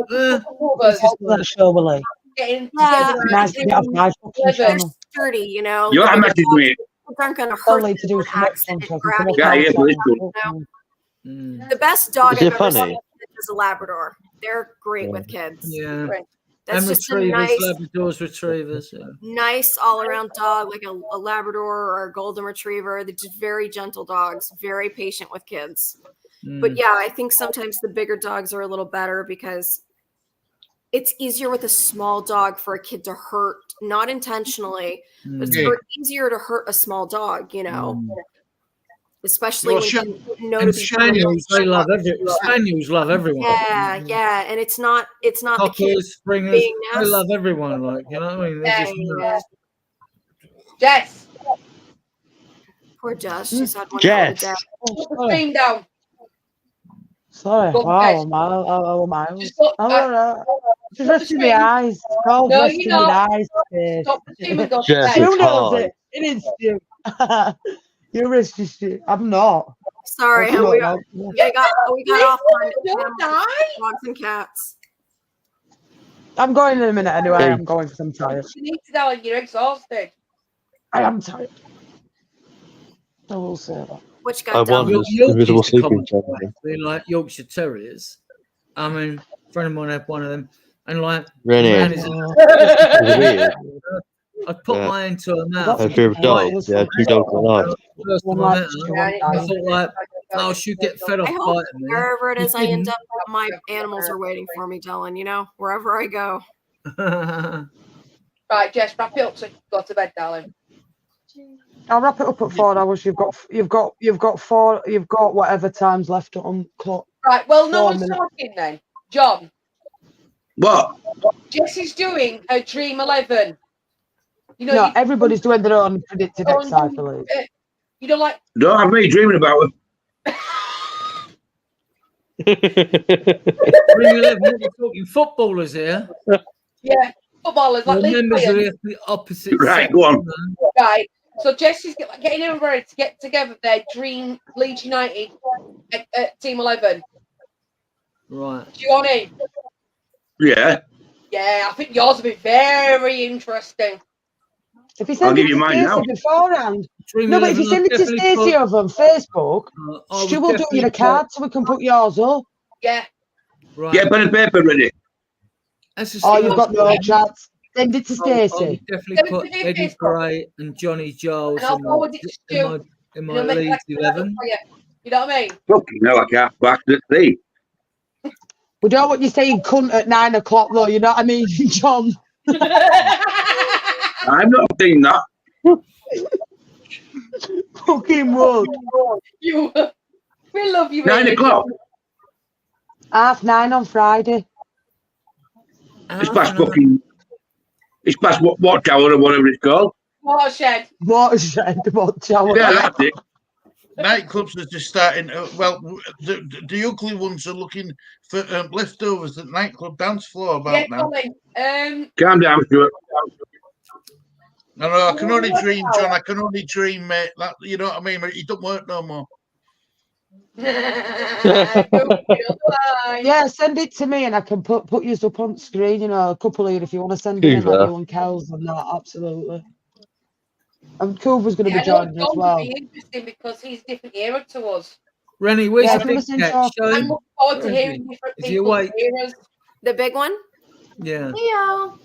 Nice to get off my fucking They're channel. sturdy, you know. You are messaging me. aren't going to hurt Only to do them some with accent extra and stuff. grab you. Yeah, yeah, You listen. know? The best dog Is I've it ever funny? seen is a Labrador. They're great with kids. Yeah. That's And just a retrievers, nice, Labradors, retrievers. Yeah. nice all-around dog, like a Labrador or a Golden Retriever. They're just very gentle dogs, very patient with kids. But yeah, I think sometimes the bigger dogs are a little better because it's easier with a small dog for a kid to hurt, not intentionally, but it's easier to hurt a small dog, you know. Especially when you know to be Spaniels, they love Spaniels love everyone. Yeah, and it's not the kid Cockers, Springers, being they nasty. love everyone. Like, you know what I mean? They're just nuts. Jess. Poor Jess. She's had one Jess. hell Put the screen down. Sorry. Go, Wow, Jess. miles. Just go, Just resting my eyes. Cold No, resting you're my not. eyes. Stop doing those Jess, things. it's Who knows hard. it? It is you. You're risky. I'm not. Sorry, I we don't got know. off on Don't die. dogs and cats. I'm going in a minute anyway. I'm going because I'm tired. You need to die. You're exhausted. I am tired. I will say that. Which I got done. won this invisible sleeping champion. They like Yorkshire Terriers. I mean, a friend of mine had one of them, and like, Rennie. man, is Weird. I put Yeah. mine into her mouth. I fear of dogs. Yeah, 2 dogs in life. First time I met her, I thought like, oh, she'd get fed off I hope biting me. wherever it is I end up, my animals are waiting for me, Dylan. You know, wherever I go. Right, Jess, wrap it up so you can go to bed, darling. I'll wrap it up at 4 hours. You've got whatever time's left on clock. Right, well, no 4 one's minutes. talking then. John. What? Jess is doing her Dream 11. You know, No, you everybody's doing their own predicted X cycle. you don't like. Don't have me dreaming about it. Dream 11, we're talking footballers here. Yeah, footballers like The Leeds members of players. the opposite Right, sex, go on. you know. Right. So Jesse's getting everyone ready to get together their Dream Leeds United Team 11. Right. Do you want it? Yeah. Yeah, I think yours will be very interesting. If you I'll send give it you to mine now. Stacey beforehand. Dream No, but if you 11, send it to definitely Stacey put- over on Facebook, I would she will do definitely you a card so we can put yours up. Yeah. Right. Get pen and paper ready. That's a Oh, you've start. got no chats. Send it to I would Stacey. definitely Send it put to me on Eddie Facebook. Gray and Johnny Giles And I'll forward it to Stu. in And my he'll make Leeds like a 11. for you. You know what I mean? Fucking hell, I can't back the thing. We don't want you saying cunt at 9 o'clock though, you know what I mean, John? I'm not saying that. Fucking would. You. We love you. 9 really. o'clock. 9:30 on Friday. It's past fucking. It's past watch hour or whatever it's called. Watershed. Watershed, watch out. Yeah, that's it. Nightclubs are just starting. Well, the ugly ones are looking for leftovers at nightclub dance floor about Yeah, now. Colin. Calm down, Stuart. No, I can only dream, John. I can only dream, mate. That, you know what I mean? It don't work no more. Yeah, send it to me and I can put yours up on screen, you know, a couple here if you want to send them in like you and Kel's and that, absolutely. And Cooper's going to be joining as well. Be interesting because he's a different era to us. Rennie, where's Yeah, the big listen, cat? Charles. Show I'm him. looking forward to Where is hearing he? different Is he people's awake? eras. The big one? Yeah. Leo.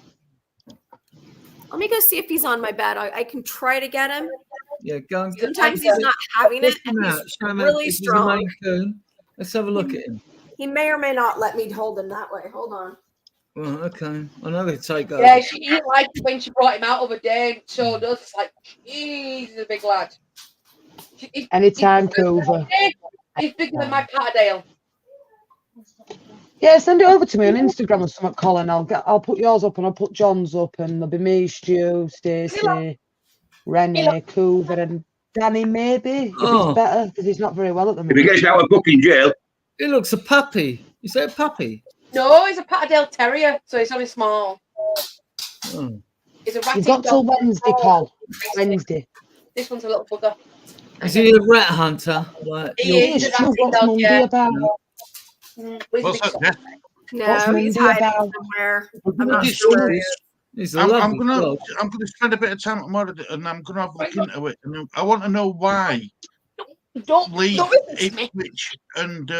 Let me go see if he's on my bed. I can try to get him. Yeah, go and get Sometimes he's not having it. Lift him And out. he's Show him how- really if he's a strong. Maine Coon. Let's have a look at him. He may or may not let me hold him that way. Hold on. Well, okay. I know they take over. Yeah, she didn't like it when she brought him out of a day and showed us. It's like, jeez, he's a big lad. Anytime, Cooper. He's bigger than my Patterdale. Yeah, send it over to me on Instagram or something, Colin. I'll put yours up and I'll put John's up and there'll be me, Stu, Stacey, Rennie, Cooper and Danny maybe, if Oh. it's better, because he's not very well at the If he moment. gets out of fucking jail, He looks a puppy. Is that a puppy? No, he's a Patterdale Terrier, so he's only small. Oh. He's a ratty You've got till dog. Wednesday, Col. Wednesday. This one's a little bugger. Is he a rat hunter? Like He Yorkshire? is a Stu, ratty what's dog, Monday yeah. about? He's a What's big that, dog. Jess? No, What's he's Monday hiding about? somewhere. What I'm not is sure where Monday? he is. He's a I'm lovely gonna dog. spend a bit of time tomorrow, and I'm gonna have a look into it. And I want to know why Lee, Ipswich, and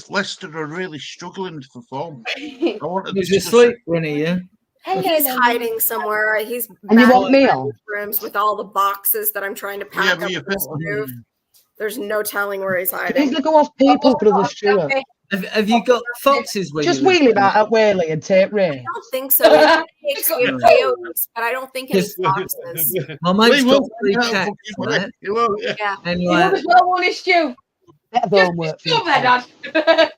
Leicester are really struggling for form. I want to He's asleep, Rennie. Yeah. He's hiding somewhere. He's And you back want in me my on? rooms with all the boxes that I'm trying to pack but up you and move. There's no telling where he's hiding. He's looking off people, brother Stuart. Have you got foxes with Just you? wheel him out at Whaley and take Ray. I don't think so. We have coyotes, but I don't think any foxes. My mate's got 3 Yeah, cats, right? Yeah. And You like, as well want his Stu. Bit of homework for you. Stop there, Dad.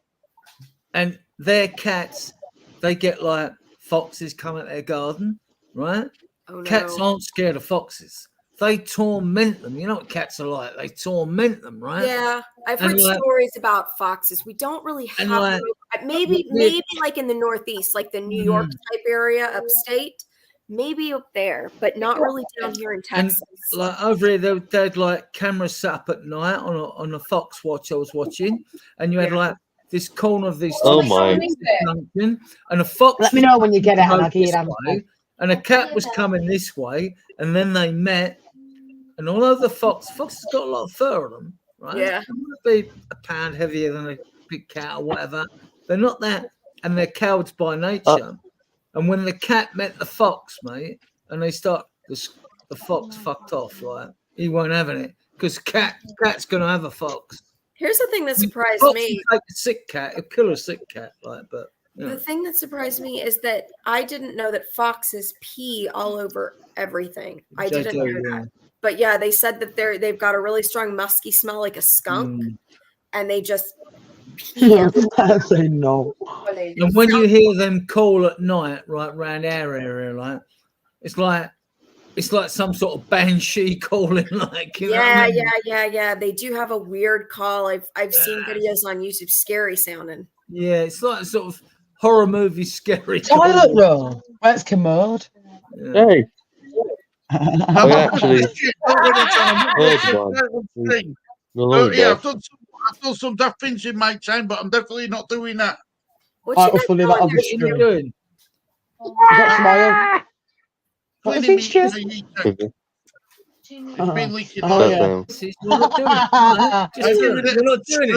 and their cats, they get like foxes come at their garden, right? Oh, no. Cats aren't scared of foxes. They torment them. You know what cats are like? They torment them, right? Yeah, I've And heard like- stories about foxes. We don't really have And like- maybe like in the Northeast, like the New York type area, upstate, maybe up there, but not really down here in And Texas. like over here, they had like cameras set up at night on a fox watch I was watching, and you had like this corner of this. Oh my. junction, and a fox. Let me know when you get it, and I'll was give you this that. way, and a cat was coming this way, and then they met. And although the fox has got a lot of fur on them, right? Yeah. They might be a pound heavier than a big cat or whatever. They're not that, and they're cowards by nature. And when the cat met the fox, mate, and they start, the fox fucked off. Like he won't having it because cat's gonna have a fox. Here's the thing that surprised Fox me. will take a sick cat, it'll kill a sick cat. Like, but you know. The thing that surprised me is that I didn't know that foxes pee all over everything. I They didn't do, know yeah. that. But yeah, they said that they've got a really strong musky smell like a skunk, and they just pee. I say no. And when you hear them call at night, right round our area, like it's like some sort of banshee calling, like you know what I mean? Yeah. They do have a weird call. I've seen videos on YouTube, scary sounding. Yeah, it's like a sort of horror movie scary. Toilet roll. Where's Commode? Yeah. Hey. I actually heard one. Yeah, I've done some daft things in my time, but I'm definitely not doing that. What Right, hopefully that'll be What are you doing? You got smile. What is Cleaning it, Stu? It's been leaking. Oh, yeah. You're not doing it. Just do it. You're not doing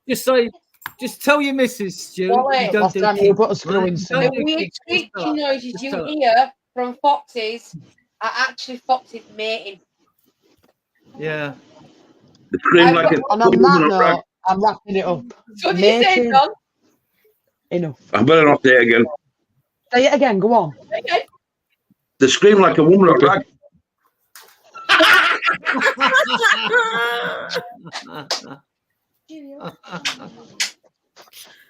it. Screwing. Just tell your missus, Stu. Wally, You don't Last do time it. you put a screw in The something. weird screeching noises Just you tell her. hear from foxes are actually foxes mating. Yeah. They scream like a And on that woman on rag. note, I'm wrapping it up. So what did you say, Mating. John? Enough. I better not say it again. Say it again. Go on. Okay. They scream like a woman on rag.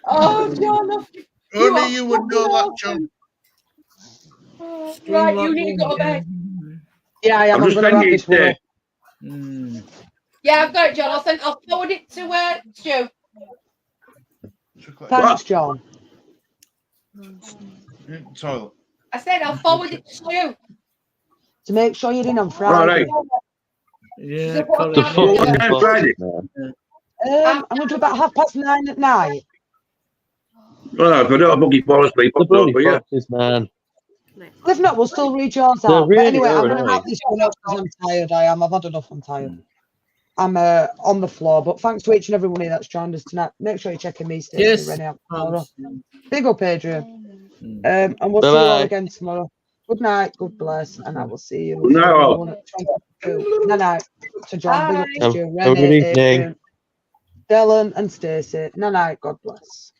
Oh, John. Only you would know that, John. Right, you need to go to bed. Yeah, I am. I'm I'm just going to wrap saying this one up. Yeah, I've got it, John. I'll forward it to Stu. Thanks, John. Toilet. I said I'll forward it to Stu. To make sure you're in on Friday. Right. Yeah, The fuck Friday. I'm going to do about 9:30 at night. Well, if I don't have buggy fall asleep, The I'll bloody but yeah. foxes, man. Well, if not, we'll still read yours They're out. But really anyway, I'm going to annoying. wrap this one up because I'm tired. I've had enough. I'm tired. I'm on the floor. But thanks to each and everybody that's joined us tonight. Make sure you're checking me, Stacey, Yes. Rennie out tomorrow. Big up, Adrian. And we'll see you Bye-bye. all again tomorrow. Good night, good bless, and I will see you. Good night, all. Good night to John. Big up to Have Stu, a good Rennie, evening. Adrian, Dylan, and Stacey. Night, God bless.